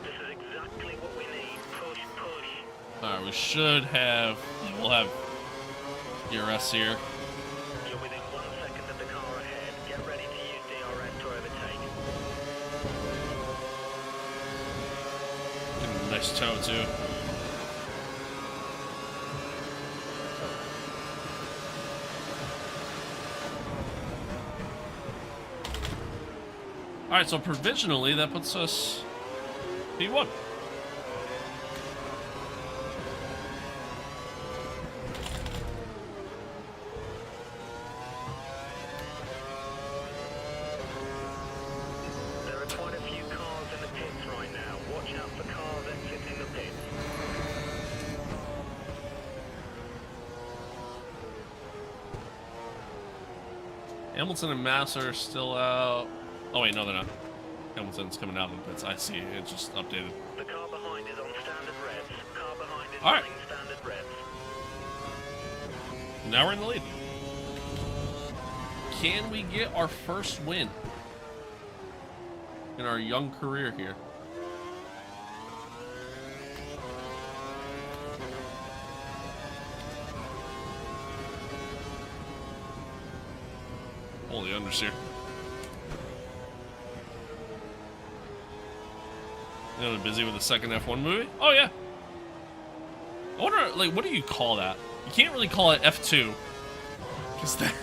This is exactly what we need. Push, push. Alright, we should have... We'll have ERS here. You're within 1 second of the car ahead. Get ready to use DRS to overtake. Getting a nice toe, too. Alright, so provisionally that puts us P1. There are quite a few cars in the pits right now. Watch out for cars exiting the pits. Hamilton and Massa are still out. Oh wait, no they're not. Hamilton's coming out of the pits. I see, it just updated. The car behind is on standard revs. Car behind is All right. running standard revs. Now we're in the lead. Can we get our first win in our young career here? Holy understeer. You know, they're busy with the second F1 movie? Oh, yeah. I wonder, like, what do you call that? You can't really call it F2. Because then...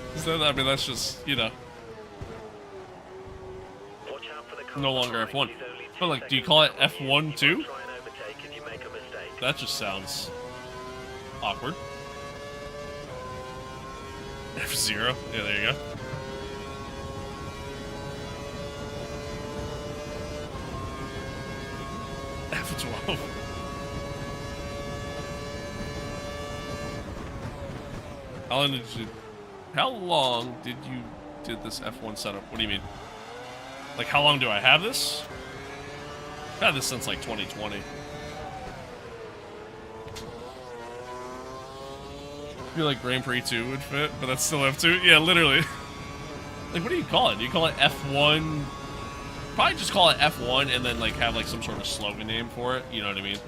Because then, I mean, that's just, you know, Watch out for the car no longer behind. F1. He's only 2 But, like, do you seconds call it behind you. F1 too? You might try and overtake if you make a mistake. That just sounds awkward. F0. Yeah, there you go. F12. How long did you did this F1 setup? What do you mean? Like, how long do I have this? I've had this since like 2020. I feel like Grand Prix 2 would fit, but that's still F2. Yeah, literally. Like, what do you call it? Do you call it F1? Probably just call it F1 and then like have like some sort of slogan name for it. You know what I mean?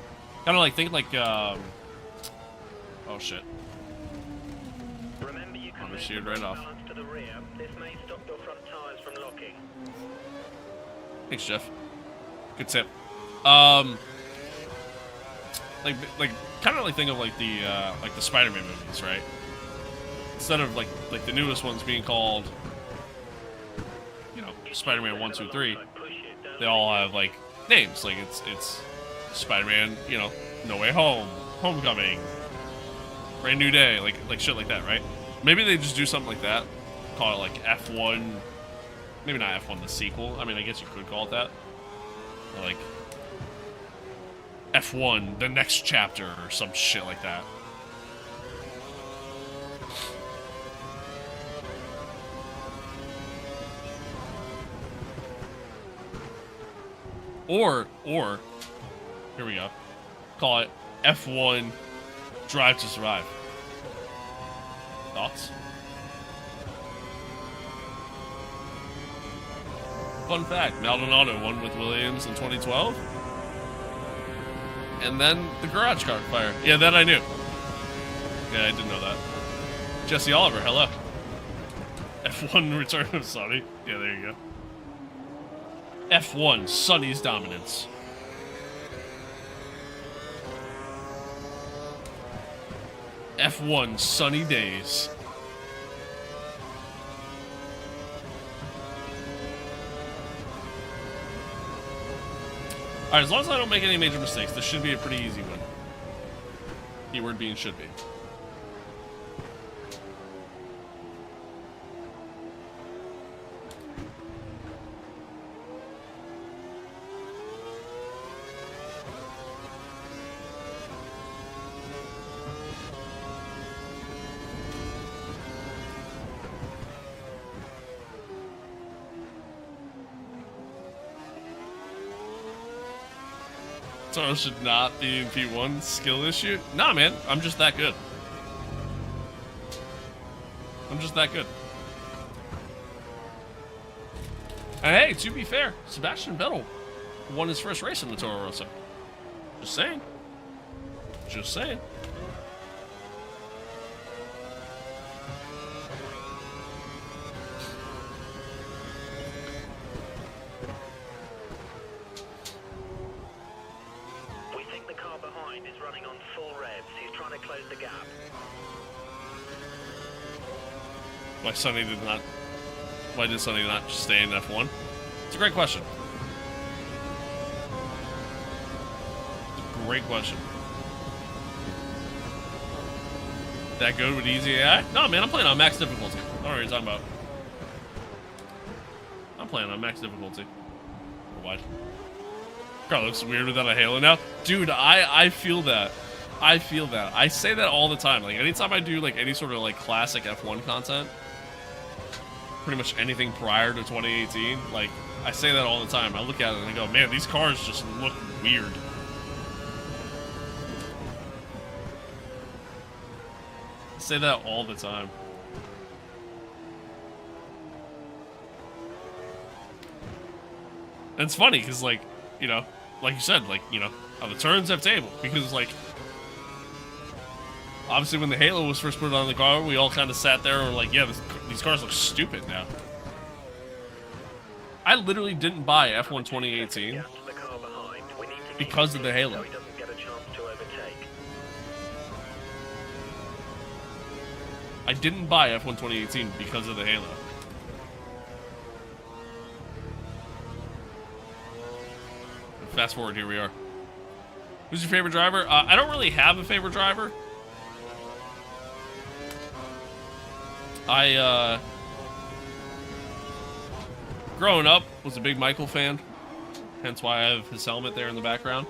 Kind of like think like oh shit. Remember, you can I'm move sheared the right off. balance to the rear. This may stop your front tires from locking. Thanks, Jeff. Good tip. Like kind of like think of like the Spider-Man movies, right? Instead of like the newest ones being called, you know, Spider-Man 1, 2, 3, they all have like names. Like it's Spider-Man, you know, No Way Home, Homecoming, Brand New Day, like shit like that, right? Maybe they just do something like that, call it like F1. Maybe not F1 the sequel. I mean, I guess you could call it that. Or like F1 the next chapter or some shit like that. Or here we go. Call it F1 Drive to Survive. Thoughts? Fun fact, Maldonado won with Williams in 2012. and then the garage caught fire. Yeah, that I knew. Yeah, I didn't know that. Jesse Oliver, hello. F1 Return of Sonny. Yeah, there you go. F1, Sonny's dominance. F1, sunny days. Alright, as long as I don't make any major mistakes, this should be a pretty easy one. Keyword being should be. So it should not be in P1 skill issue? Nah, man. I'm just that good. I'm just that good. And hey, to be fair, Sebastian Vettel won his first race in the Toro Rosso. Just saying. Just saying. We think the car behind is running on full revs. He's trying to close the gap. Why did Sonny not just stay in F1? It's a great question. Great question. That good with easy AI? No, man, I'm playing on max difficulty. I don't know what you're talking about. I'm playing on max difficulty. Or what? Car looks weird without a halo now. Dude, I feel that. I feel that. I say that all the time. Like, anytime I do, like, any sort of, like, classic F1 content, pretty much anything prior to 2018, like, I say that all the time. I look at it and I go, man, these cars just look weird. I say that all the time. And it's funny, because, like, you know, like you said, like, you know, how the turns have table. Because, like, obviously when the Halo was first put on the car, we all kind of sat there and were like, yeah, these cars look stupid now. I literally didn't buy F1 2018 because of the Halo. I didn't buy F1 2018 because of the Halo. Fast forward, here we are. Who's your favorite driver? I don't really have a favorite driver. Growing up, was a big Michael fan. Hence why I have his helmet there in the background.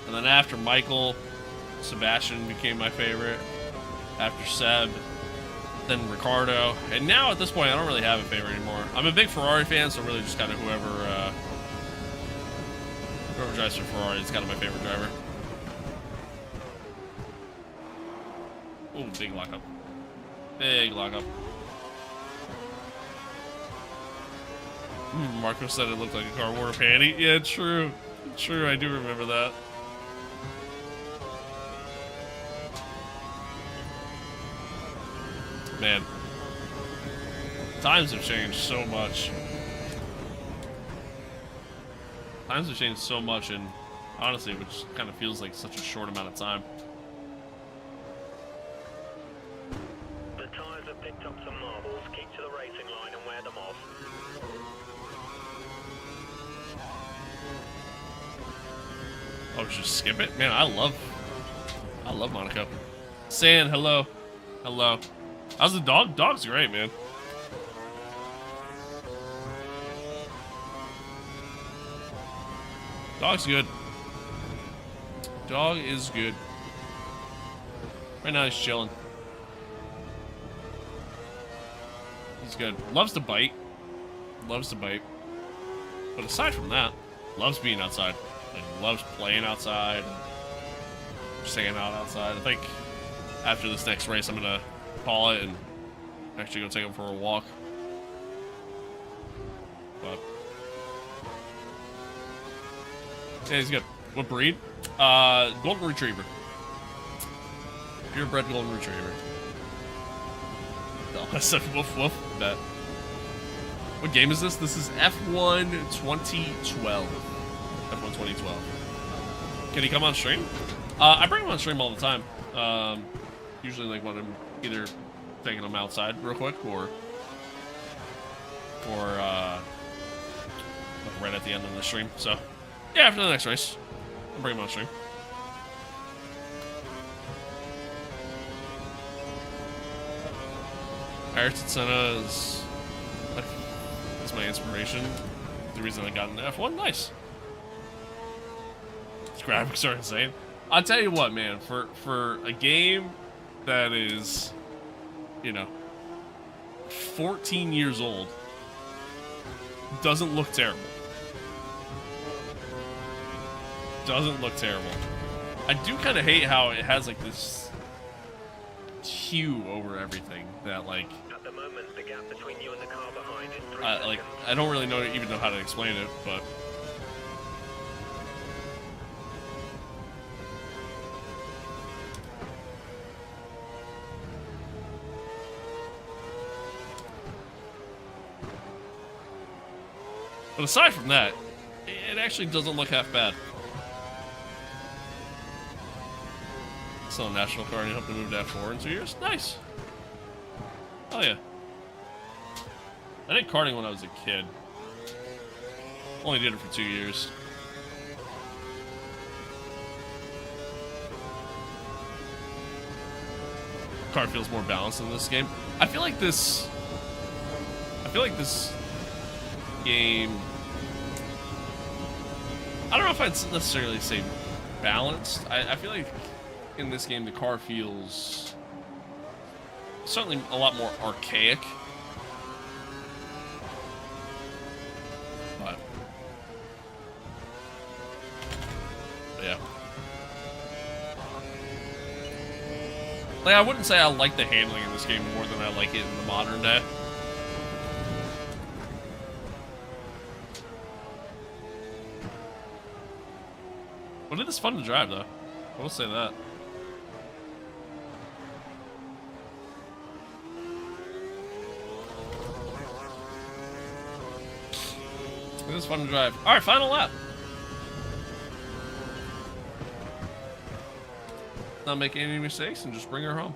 And then after Michael, Sebastian became my favorite. After Seb, then Ricardo. And now at this point, I don't really have a favorite anymore. I'm a big Ferrari fan, so really just kind of whoever drives for Ferrari is kind of my favorite driver. Ooh, big lockup. Big lockup. Marco said it looked like a car wore a panty. Yeah, true. True, I do remember that. Man. Times have changed so much. Times have changed so much, and honestly, which kind of feels like such a short amount of time. The tires have picked up some marbles. Keep to the racing line and wear them off. Oh, just skip it? Man, I love Monaco. San, hello. Hello. How's the dog? Dog's great, man. Dog's good. Dog is good. Right now he's chilling. He's good. Loves to bite. Loves to bite. But aside from that, loves being outside. Like, loves playing outside. Just hanging out outside. I think after this next race, I'm gonna call it and actually go take him for a walk. But yeah, he's good. What breed? Golden Retriever. Purebred Golden Retriever. Oh, I said woof woof. Bet. What game is this? This is F1 2012. F1 2012. Can he come on stream? I bring him on stream all the time. Usually like when I'm either taking him outside real quick or like right at the end of the stream. So yeah, after the next race, I'll bring him on stream. Ayrton Senna is my inspiration. The reason I got into F1. Nice. These graphics are insane. I'll tell you what, man. For a game that is, you know, 14 years old, doesn't look terrible. Doesn't look terrible. I do kind of hate how it has like this hue over everything that like. At the moment, the gap between you and the car behind is 3 Like, I don't really even know how to explain it, but aside from that, it actually doesn't look half bad. Still a national car and you hope to move to F4 in 2 years? Nice. Oh yeah. I did karting when I was a kid. Only did it for 2 years. Car feels more balanced in this game. I feel like this game, I don't know if I'd necessarily say balanced. I feel like in this game the car feels certainly a lot more archaic. But yeah. Like, I wouldn't say I like the handling in this game more than I like it in the modern day. But it is fun to drive, though. I will say that. It is fun to drive. Alright, final lap. Not make any mistakes and just bring her home.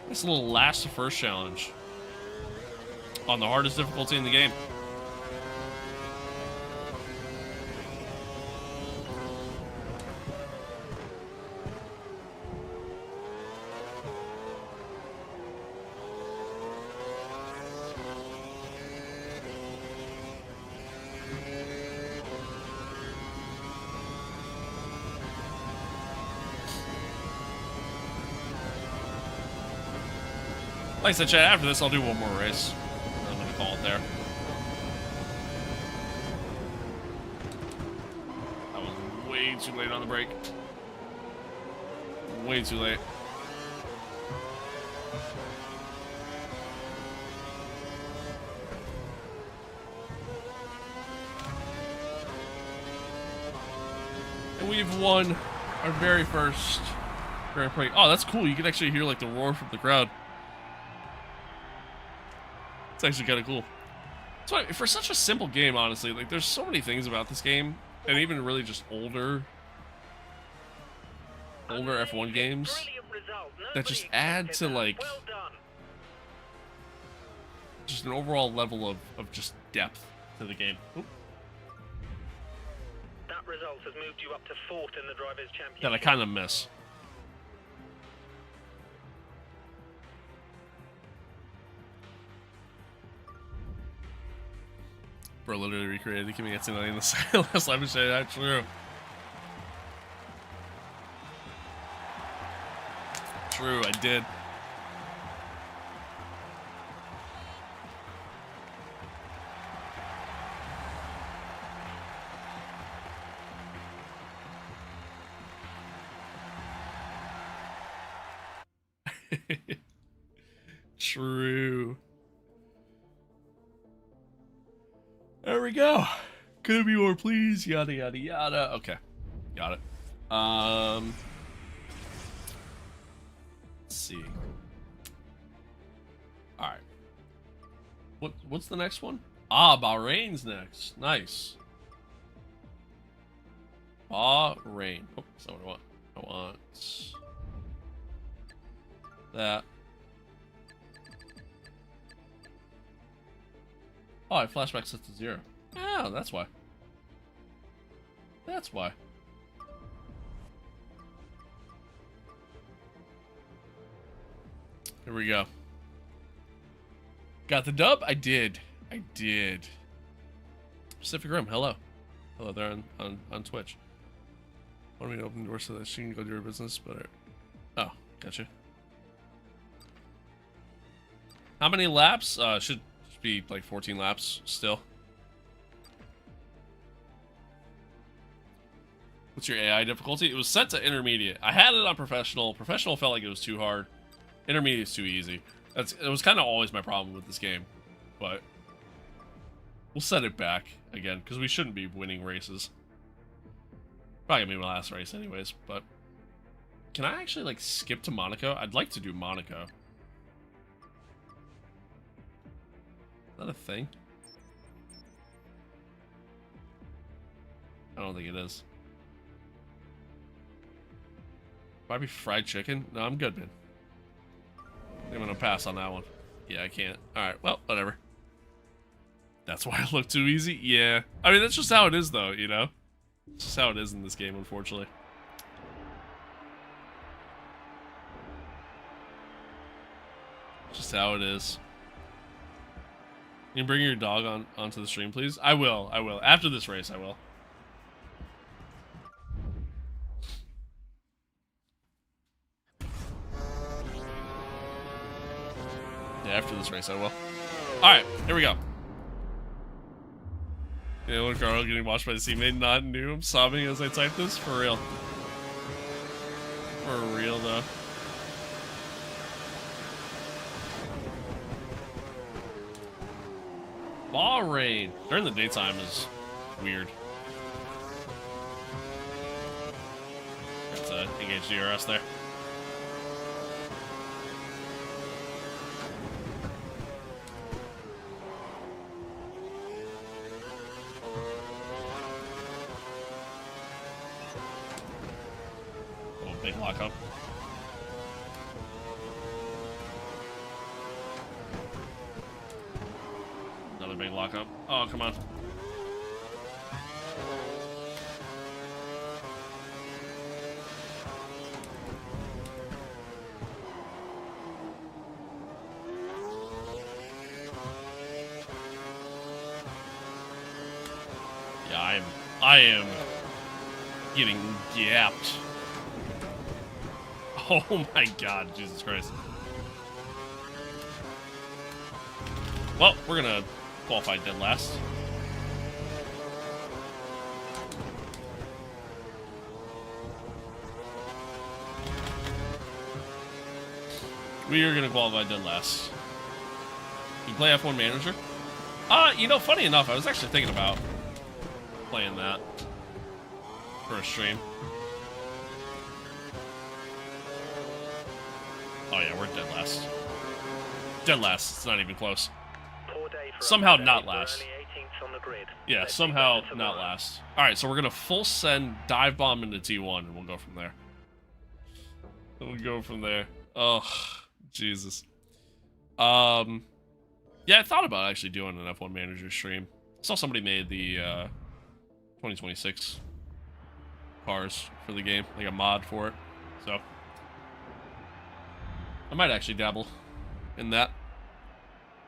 This little last to first challenge on the hardest difficulty in the game. Like I said, chat, after this, I'll do one more race. I'm going to call it there. I was way too late on the break. Way too late. And we've won our very first Grand Prix. Oh, that's cool. You can actually hear like the roar from the crowd. It's actually kind of cool. So for such a simple game, honestly, like there's so many things about this game, and even really just older F1 games that just add to like just an overall level of just depth to the game. Oop. That result has moved you up to 4th in the Drivers' Championship. That I kind of miss. Bro literally recreated the Kimi Atsunai in the last lap and say that true. True, I did. True. There we go. Could be more, please. Yada yada yada. Okay, got it. Let's see. All right. What's the next one? Ah, Bahrain's next. Nice. Bahrain. Oh, that's not what I want. I want that. Oh, I flashback set to 0. Oh, that's why. That's why. Here we go. Got the dub? I did. I did. Pacific Rim, hello. Hello there on Twitch. Want me to open the door so that she can go do her business, but... Oh, gotcha. How many laps? Should be like 14 laps still. What's your AI difficulty? It was set to intermediate. I had it on professional. Professional felt like it was too hard. Intermediate is too easy. It was kind of always my problem with this game, but we'll set it back again because we shouldn't be winning races. Probably gonna be my last race anyways, but can I actually like skip to Monaco? I'd like to do Monaco. Is that a thing? I don't think it is. Might be fried chicken? No, I'm good, man. I'm gonna pass on that one. Yeah, I can't. Alright, well, whatever. That's why it looked too easy? Yeah. I mean, that's just how it is, though, you know? It's just how it is in this game, unfortunately. Just how it is. Can you bring your dog onto the stream, please? I will. I will. After this race, I will. Yeah, after this race, I will. Alright, here we go. Yeah, look, Carl getting watched by the teammate, not new. I'm sobbing as I type this. For real. For real, though. Bahrain. During the daytime is weird. Got to engage DRS there. Oh, big lockup. Another big lockup. Oh, come on. Yeah, I am getting gapped. Oh my god, Jesus Christ. Well, we're gonna qualify dead last. We are gonna qualify dead last. You play F1 Manager? You know, funny enough, I was actually thinking about playing that for a stream. Oh yeah, we're dead last. Dead last. It's not even close. Somehow not last. Yeah, somehow not last. Alright, so we're gonna full send dive bomb into T1 and we'll go from there. We'll go from there. Oh, Jesus. Yeah, I thought about actually doing an F1 Manager stream. I saw somebody made the 2026 cars for the game, like a mod for it. So I might actually dabble in that.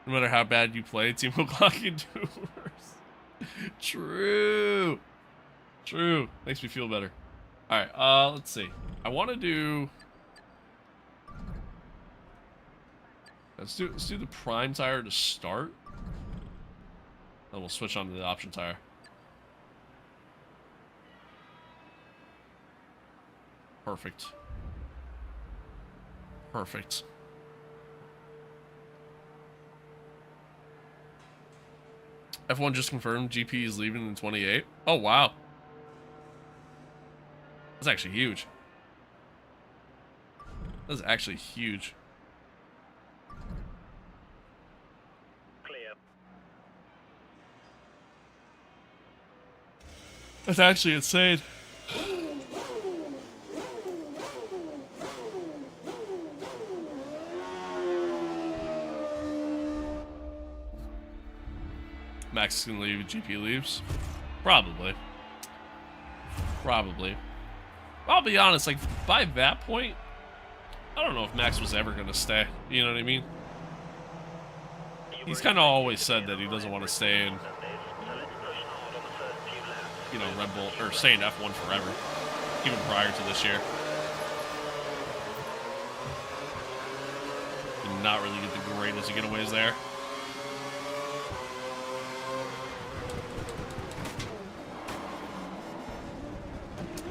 No matter how bad you play, Team O'Clock can do worse. True. True. Makes me feel better. Alright, let's see. I want to do... Let's do the prime tire to start. Then we'll switch on to the option tire. Perfect. Perfect. F1 just confirmed GP is leaving in 28. Oh, wow. That's actually huge. That's actually huge. Clear. That's actually insane. Max is gonna leave if GP leaves? Probably. Probably. I'll be honest, like, by that point, I don't know if Max was ever gonna stay. You know what I mean? He's kind of always said that he doesn't want to stay in, you know, Red Bull, or stay in F1 forever. Even prior to this year. Did not really get the greatest of getaways there.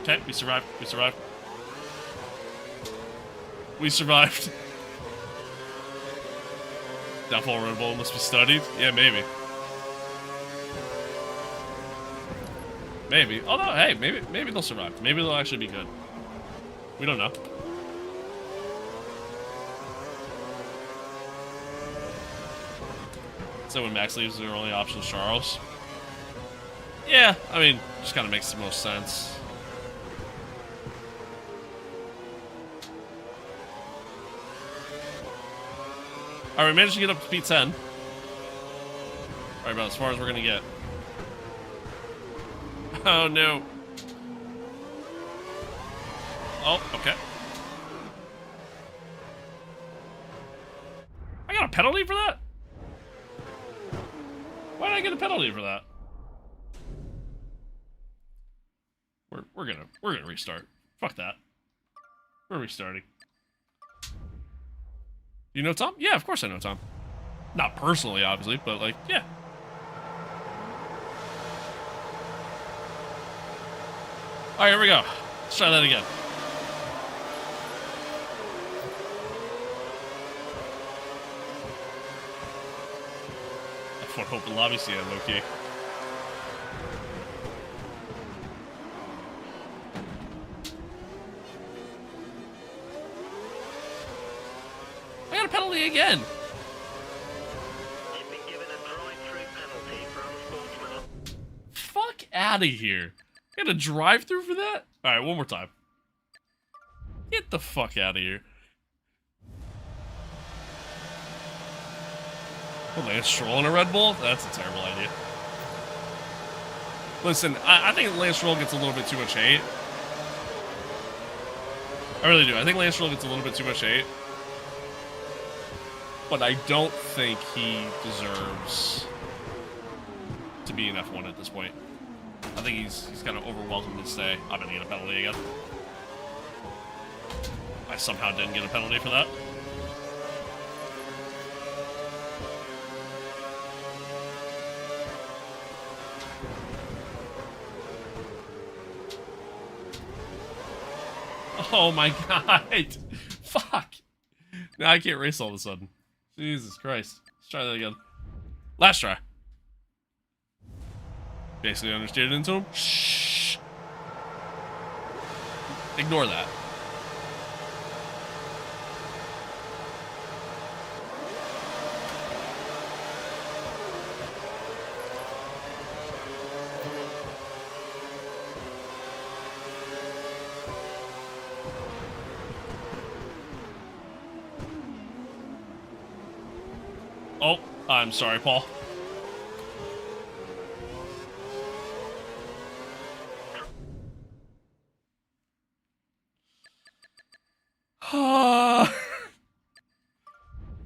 Okay, we survived. We survived. We survived. Downfall Red Bull must be studied? Yeah, maybe. Maybe. Although, hey, maybe they'll survive. Maybe they'll actually be good. We don't know. So when Max leaves, their only option is Charles. Yeah, I mean, just kind of makes the most sense. Alright, we managed to get up to P10. Alright, about as far as we're gonna get. Oh, no. Oh, okay. I got a penalty for that? Why did I get a penalty for that? We're gonna restart. Fuck that. We're restarting. You know Tom? Yeah, of course I know Tom. Not personally, obviously, but like, yeah. Alright, here we go. Let's try that again. F1 Open Lobby CM, okay. I got a penalty again. You've been given a drive-through penalty for unsportsmanlike. Fuck out of here. I got a drive-through for that? Alright, one more time. Get the fuck out of here. Oh, Lance Stroll in a Red Bull? That's a terrible idea. Listen, I think Lance Stroll gets a little bit too much hate. I really do. I think Lance Stroll gets a little bit too much hate. But I don't think he deserves to be in F1 at this point. I think he's kind of overwhelmed to stay. I'm gonna get a penalty again. I somehow didn't get a penalty for that. Oh my god! Fuck! Now I can't race all of a sudden. Jesus Christ. Let's try that again. Last try. Basically understeered into him. Shh. Ignore that. Oh, I'm sorry, Paul.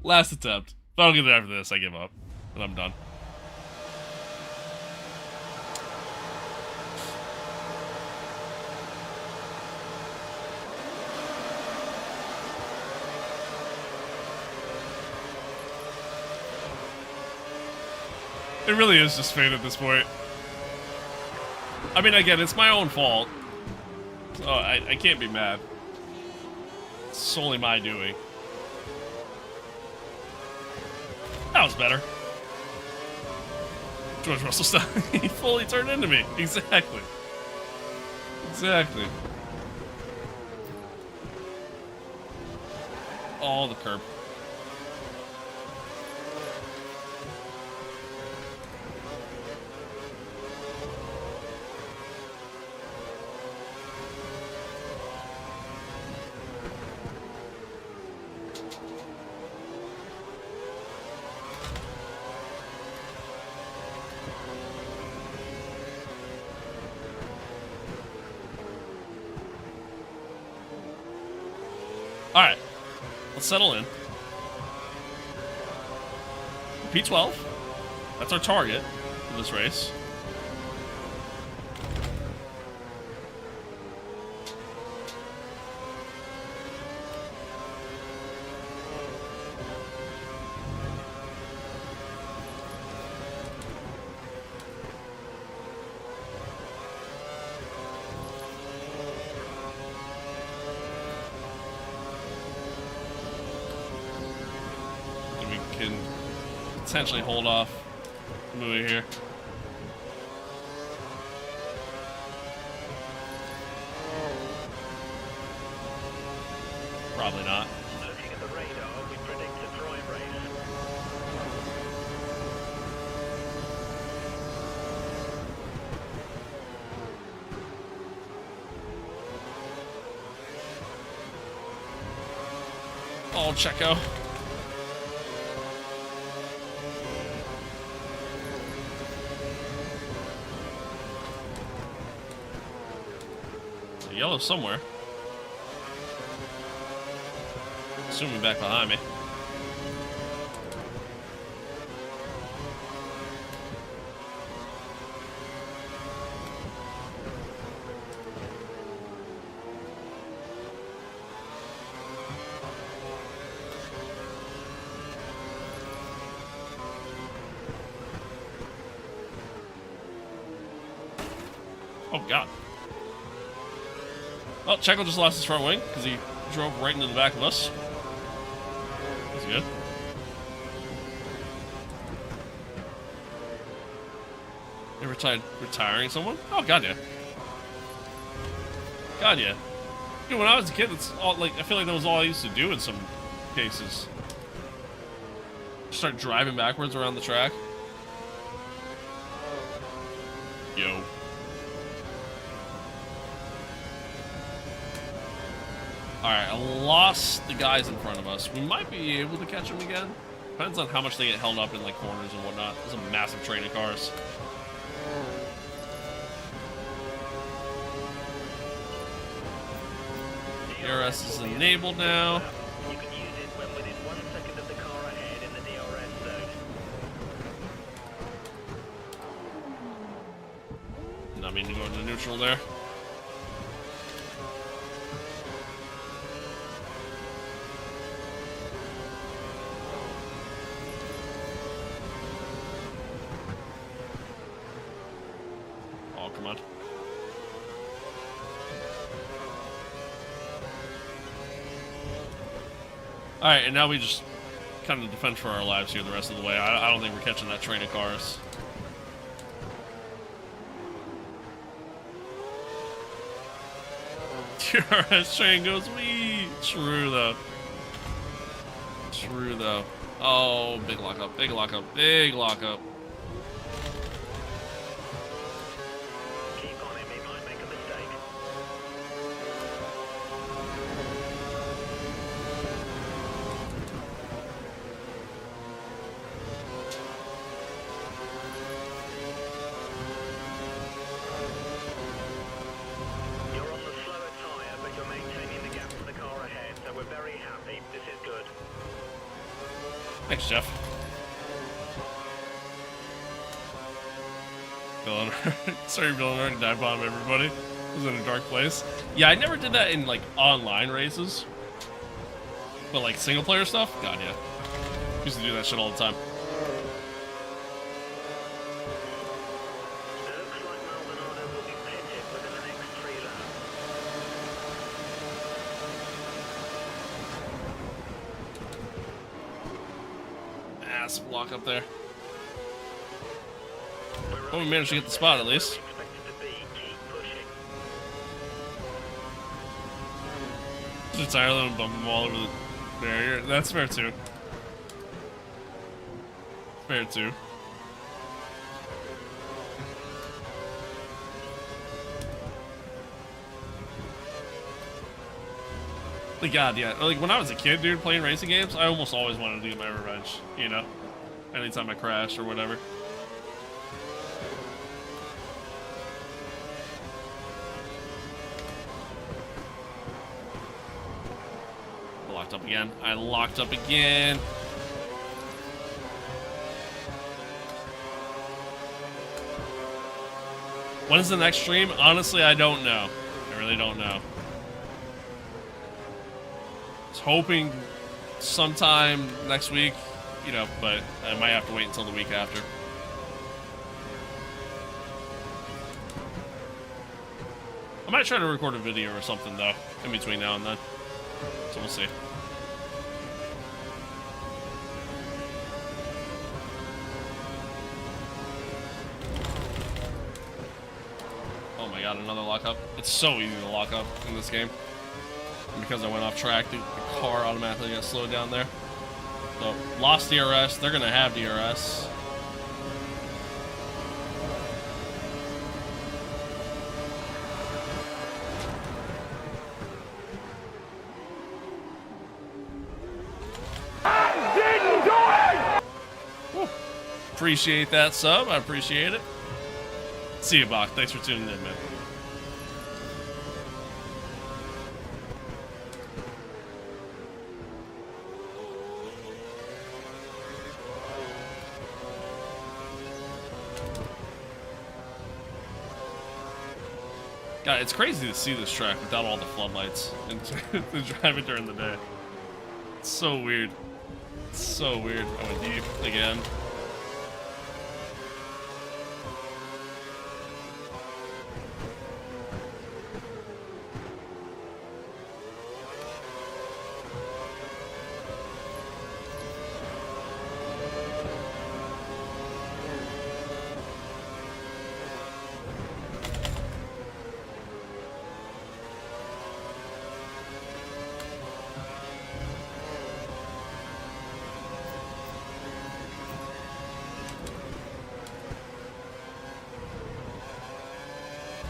Last attempt. If I don't get it after this, I give up. And I'm done. It really is just fate at this point. I mean, again, it's my own fault. So I can't be mad. It's solely my doing. That was better. George Russell style. He fully turned into me. Exactly. Exactly. Oh, the curb. Alright, let's settle in. P12, that's our target for this race. Can potentially hold off moving here. Probably not. Looking at the radar, we predict a dry race. Oh, Checo. Yellow somewhere. Assuming back behind me. Oh, God. Well, Checo just lost his front wing because he drove right into the back of us. That's good. You retiring someone? Oh, God, yeah. God, yeah. Dude, when I was a kid, that's all, like, I feel like that was all I used to do in some cases. Start driving backwards around the track. Yo. Alright, I lost the guys in front of us. We might be able to catch them again. Depends on how much they get held up in like corners and whatnot. There's a massive train of cars. DRS is enabled now. You can use it when within 1 second of the car ahead in the DRS zone. Not meaning to go into neutral there. Oh, come on. Alright, and now we just kind of defend for our lives here the rest of the way. I don't think we're catching that train of cars. DRS train goes wee. True though. True though. Oh, big lockup, big lockup, big lockup. Keep on him, he might make a mistake. You're on the slower tyre, but you're maintaining the gap to the car ahead, so we're very happy. This is good. Thanks, Jeff. Villain. Sorry, Villain, dive bomb everybody. It was in a dark place. Yeah, I never did that in like online races. But like single player stuff, God yeah. Used to do that shit all the time. Looks like Maldonado will be pitted within the next 3 laps. Massive block up there. Well, we managed to get the spot at least. Expected to be. Keep pushing. Just tired of them bumping them all over the barrier. That's fair too. Fair too. Like, God, yeah. Like, when I was a kid, dude, playing racing games, I almost always wanted to get my revenge, you know? Anytime I crash or whatever. I locked up again. I locked up again. When is the next stream? Honestly, I don't know. I really don't know. Hoping sometime next week, you know, but I might have to wait until the week after. I might try to record a video or something, though, in between now and then. So we'll see. Oh my god, another lockup. It's so easy to lock up in this game. And because I went off track, the car automatically got slowed down there. So, lost DRS. They're going to have DRS. I didn't do it! Whew. Appreciate that sub. I appreciate it. See you, Bach. Thanks for tuning in, man. God, it's crazy to see this track without all the floodlights and to drive it during the day. It's so weird. It's so weird. I went deep again.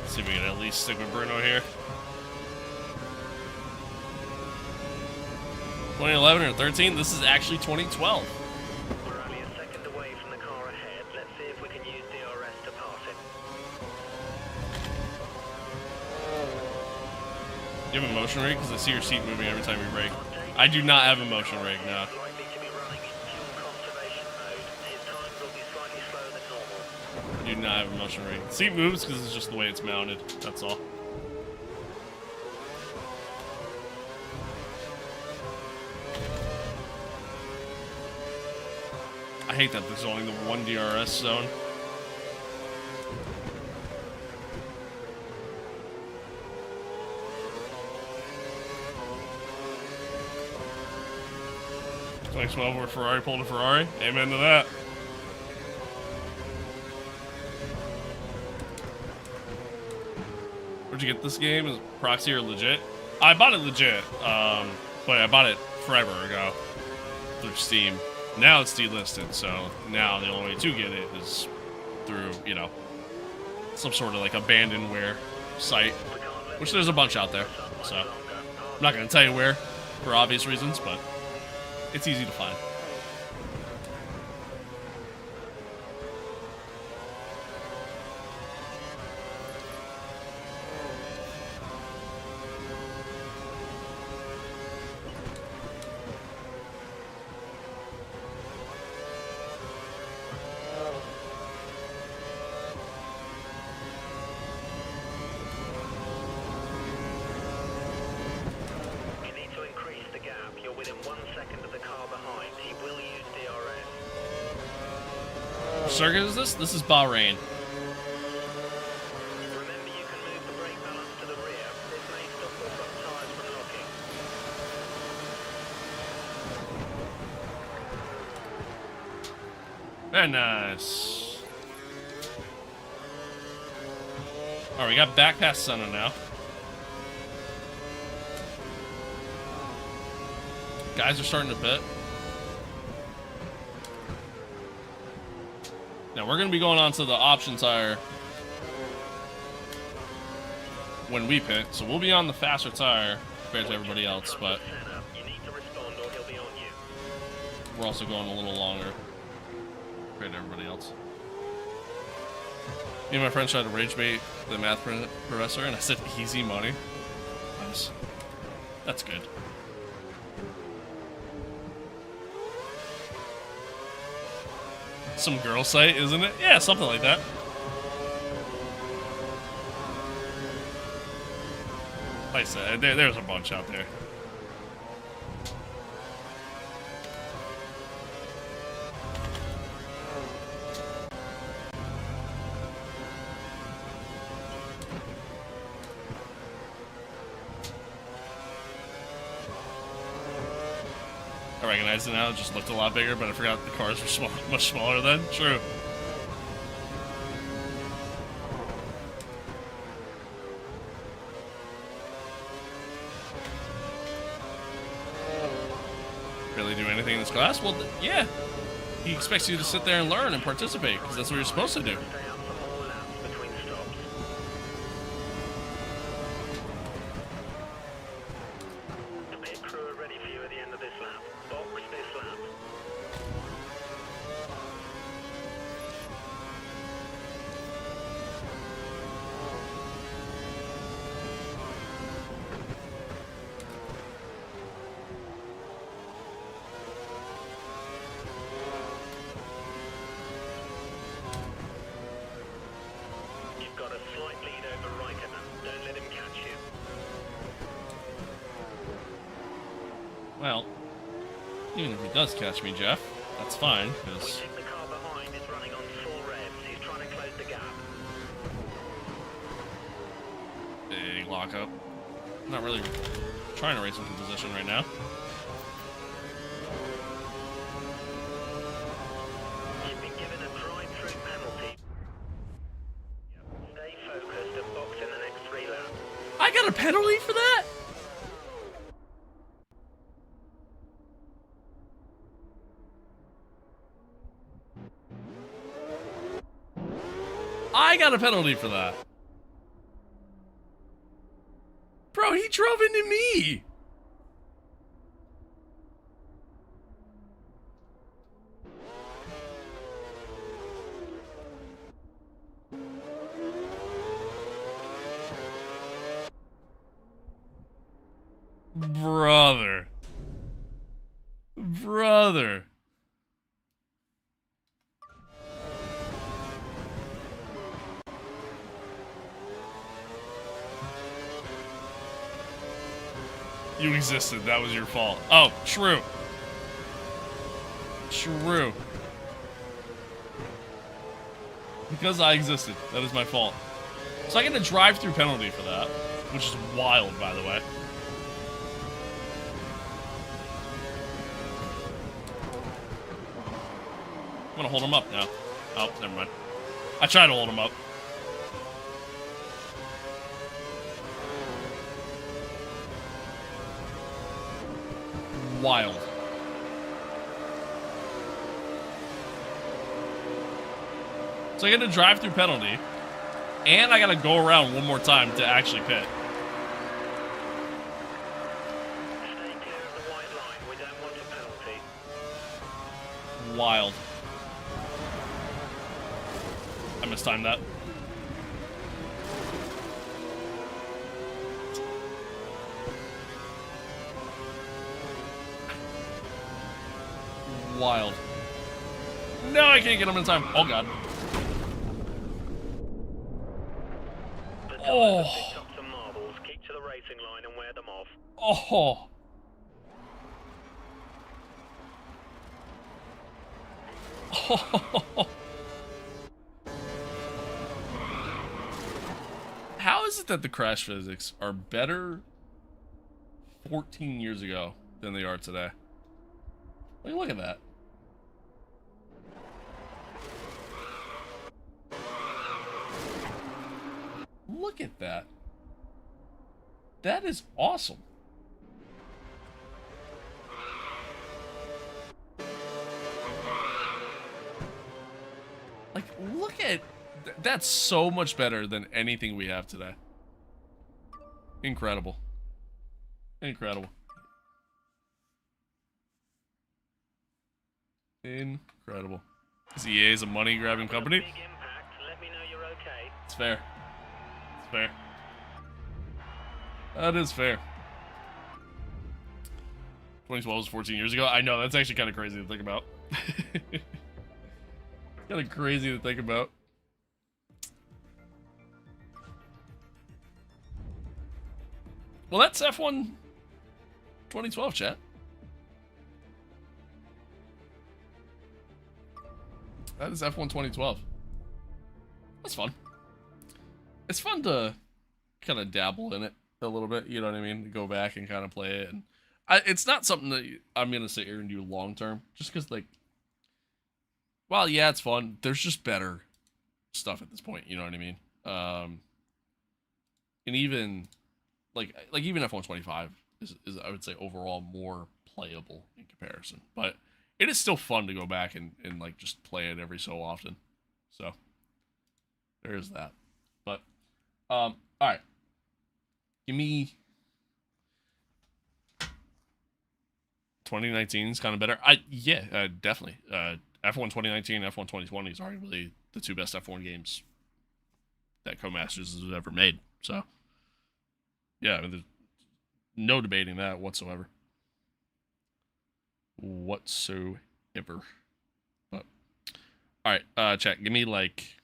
See if we can at least stick with Bruno here. 2011 or 13? This is actually 2012. We're only a second away from the car ahead. Let's see if we can use DRS to pass it. Do you have a motion rig? Because I see your seat moving every time you brake. I do not have a motion rig, no. Likely to be running in fuel conservation mode. His times will be slightly slower than normal. I do not have a motion rig. Seat moves because it's just the way it's mounted. That's all. I hate that there's only the one DRS zone. Thanks, well, where Ferrari pulled a Ferrari. Amen to that. Where'd you get this game? Is it Proxy or legit? I bought it legit, but I bought it forever ago through Steam. Now it's delisted, so now the only way to get it is through, you know, some sort of like abandonware site, which there's a bunch out there. So I'm not gonna tell you where for obvious reasons, but it's easy to find. You need to increase the gap. You're within 1 second of the car behind. He will use DRS. Which circuit is this? This is Bahrain. Remember, you can move the brake balance to the rear. This may stop the front tires from locking. Very nice. Alright, we got back past Senna now. Guys are starting to pit. Now we're going to be going on to the option tire when we pit, so we'll be on the faster tire compared to everybody else, but we're also going a little longer compared to everybody else. Me and my friends tried to rage bait the math professor, and I said easy money. Nice. That's good. Some girl site, isn't it? Yeah, something like that. Like I said, there's a bunch out there. I recognize it now, it just looked a lot bigger, but I forgot the cars were much smaller then. True. Really do anything in this class? Well, yeah. He expects you to sit there and learn and participate, because that's what you're supposed to do. Well, even if he does catch me, Jeff, that's fine, because... The car behind is running on 4 revs. He's trying to close the gap. Big lockup. I'm not really trying to race into position right now. You've been given a drive-through penalty. Stay focused and box in the next 3 laps. I got a penalty for that? I got a penalty for that. Bro, he drove into me. Brother. Brother. You existed. That was your fault. Oh, true. True. Because I existed. That is my fault. So I get a drive-through penalty for that, which is wild, by the way. I'm gonna hold him up now. Oh, never mind. I tried to hold him up. Wild. So I get a drive-through penalty, and I gotta go around one more time to actually pit. Stay clear of the white line. We don't want a penalty. Wild. I mistimed that. Wild. No, I can't get him in time. Oh, God. Oh. Picked up some marbles. Keep to the racing line and wear them off. Oh. How is it that the crash physics are better 14 years ago than they are today? Look at that. Look at that. That is awesome. Like, look at... That's so much better than anything we have today. Incredible. Incredible. Incredible. Because EA is a money-grabbing company. Big impact. Let me know you're okay. It's fair. It's fair. That is fair. 2012 was 14 years ago. I know, that's actually kind of crazy to think about. Kind of crazy to think about. Well, that's F1 2012, chat. That is F1 2012. That's fun. It's fun to kind of dabble in it a little bit, you know what I mean? Go back and kind of play it. And it's not something that I'm going to sit here and do long term, just because, like, well, yeah, it's fun. There's just better stuff at this point, you know what I mean? And even, like even F1 25 is, I would say, overall more playable in comparison. But it is still fun to go back and like, just play it every so often. So, there is that. But, alright. Give me... 2019 is kind of better. Yeah, definitely. F1 2019, F1 2020 is arguably the two best F1 games that Codemasters has ever made. So, yeah, I mean, there's no debating that whatsoever. Whatsoever. But, all right, chat. Give me like.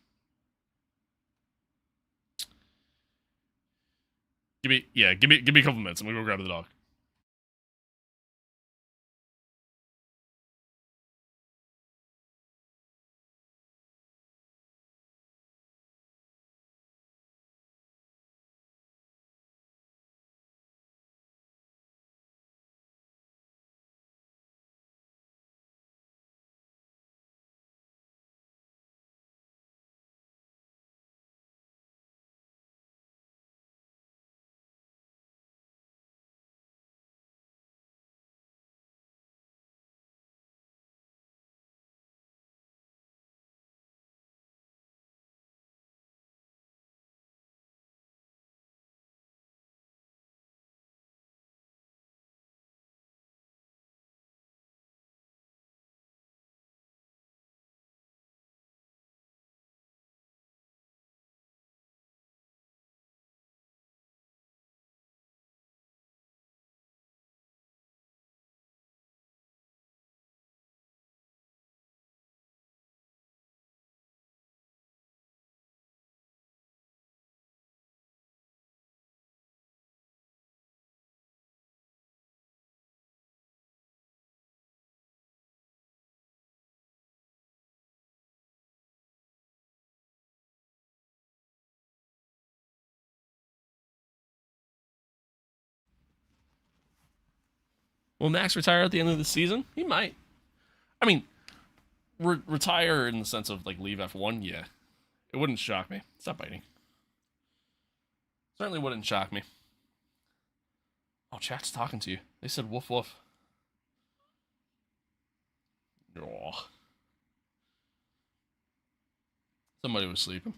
Give me a couple minutes. I'm gonna go grab the dog. Will Max retire at the end of the season? He might. I mean, retire in the sense of, like, leave F1? Yeah. It wouldn't shock me. Stop biting. Certainly wouldn't shock me. Oh, chat's talking to you. They said woof woof. Oh. Somebody was sleeping.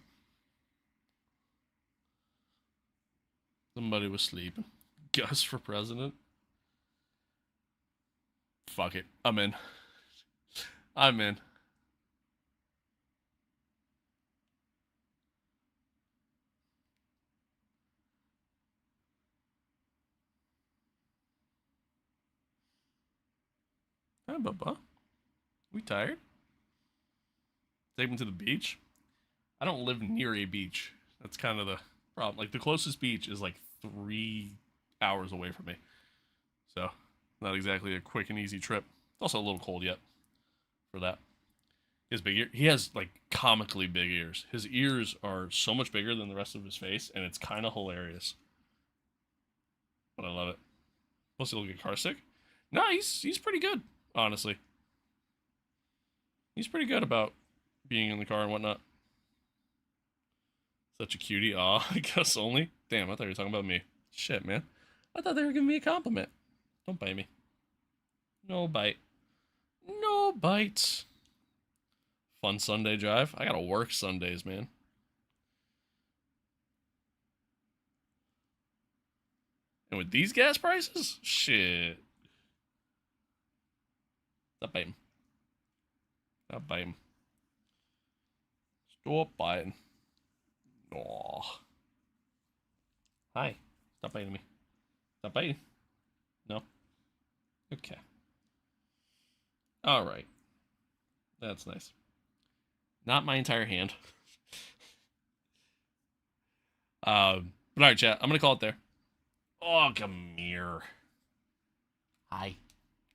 Somebody was sleeping. Gus for president? Fuck it. I'm in. I'm in. Hi, Bubba. We tired? Take him to the beach? I don't live near a beach. That's kind of the problem. Like, the closest beach is like 3 hours away from me. So, not exactly a quick and easy trip. It's also a little cold yet for that. He has big ears. He has, like, comically big ears. His ears are so much bigger than the rest of his face, and it's kind of hilarious. But I love it. Must he look at car sick? No, he's pretty good, honestly. He's pretty good about being in the car and whatnot. Such a cutie. Aw, I guess only. Damn, I thought you were talking about me. Shit, man. I thought they were giving me a compliment. Don't bite me. No bite. No bite. Fun Sunday drive. I gotta work Sundays, man. And with these gas prices? Shit. Stop biting. Stop biting. Stop biting. Aw. Hi. Stop biting me. Stop biting. No. Okay. Alright. That's nice. Not my entire hand. But alright, chat. I'm gonna call it there. Oh, come here. Hi.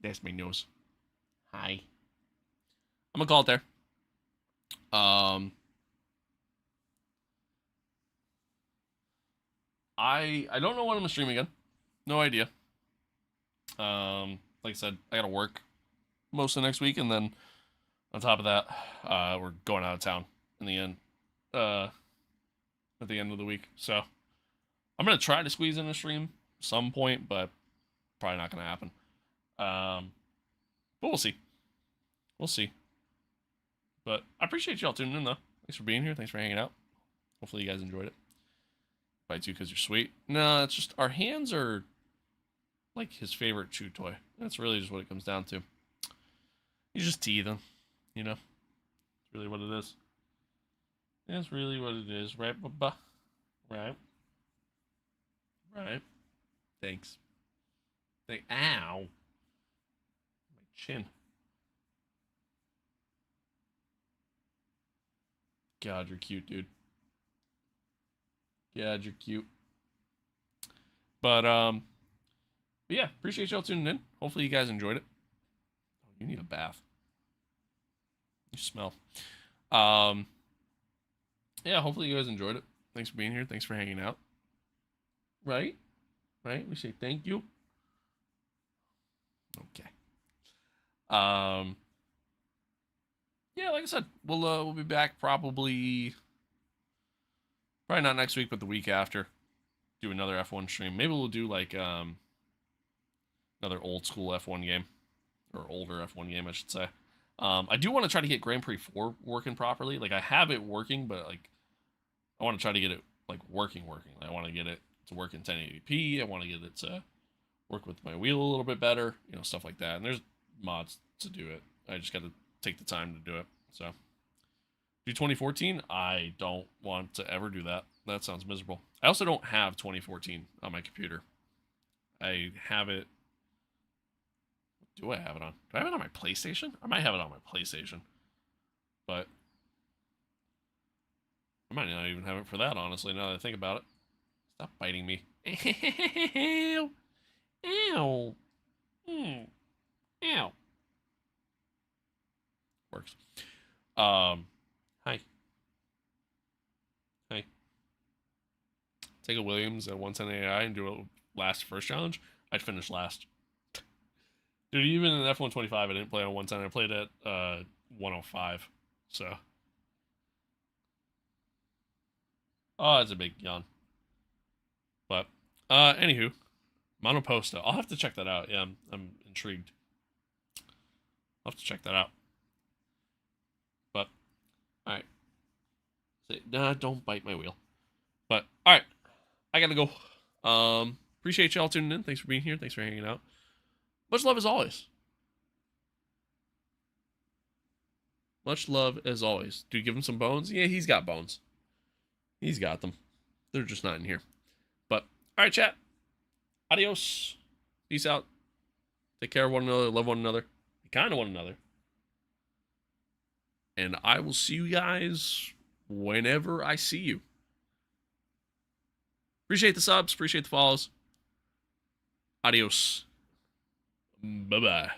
That's my nose. Hi. I'm gonna call it there. I don't know when I'm gonna stream again. No idea. Like I said, I gotta work most of next week, and then on top of that, we're going out of town in the end. At the end of the week. So I'm gonna try to squeeze in a stream some point, but probably not gonna happen. But we'll see. We'll see. But I appreciate y'all tuning in though. Thanks for being here. Thanks for hanging out. Hopefully you guys enjoyed it. Bites you because you're sweet. No, it's just our hands are like his favorite chew toy. That's really just what it comes down to. He's just teething, you know. It's really what it is. That's really what it is, right, Bubba? Right. Right. Thanks. Ow. My chin. God, you're cute, dude. God, you're cute. But yeah, appreciate y'all tuning in. Hopefully you guys enjoyed it. Oh, you need a bath. You smell. Yeah, hopefully you guys enjoyed it. Thanks for being here. Thanks for hanging out. Right? Right? We say thank you. Okay. Yeah, like I said, we'll be back probably not next week, but the week after. Do another F1 stream. Maybe we'll do like another old school F1 game, or older F1 game, I should say. I do want to try to get Grand Prix 4 working properly. Like, I have it working, but like I want to try to get it like working. I want to get it to work in 1080p. I want to get it to work with my wheel a little bit better, you know, stuff like that. And there's mods to do it. I just got to take the time to do it. So, do 2014? I don't want to ever do that. That sounds miserable. I also don't have 2014 on my computer. I have it. Do I have it on? Do I have it on my PlayStation? I might have it on my PlayStation. But I might not even have it for that, honestly, now that I think about it. Stop biting me. Ow. Ow. Ow. Works. Hi. Hi. Take a Williams at 110 AI and do a last first challenge. I'd finish last. Dude, even in F125, I didn't play on 110. I played at 105. So. Oh, that's a big yawn. But, anywho. Monoposta. I'll have to check that out. Yeah, I'm intrigued. I'll have to check that out. But, alright. Nah, don't bite my wheel. But, alright. I gotta go. Appreciate y'all tuning in. Thanks for being here. Thanks for hanging out. Much love as always. Much love as always. Do you give him some bones? Yeah, he's got bones. He's got them. They're just not in here. But, alright, chat. Adios. Peace out. Take care of one another. Love one another. Be kind to one another. And I will see you guys whenever I see you. Appreciate the subs. Appreciate the follows. Adios. Bye-bye.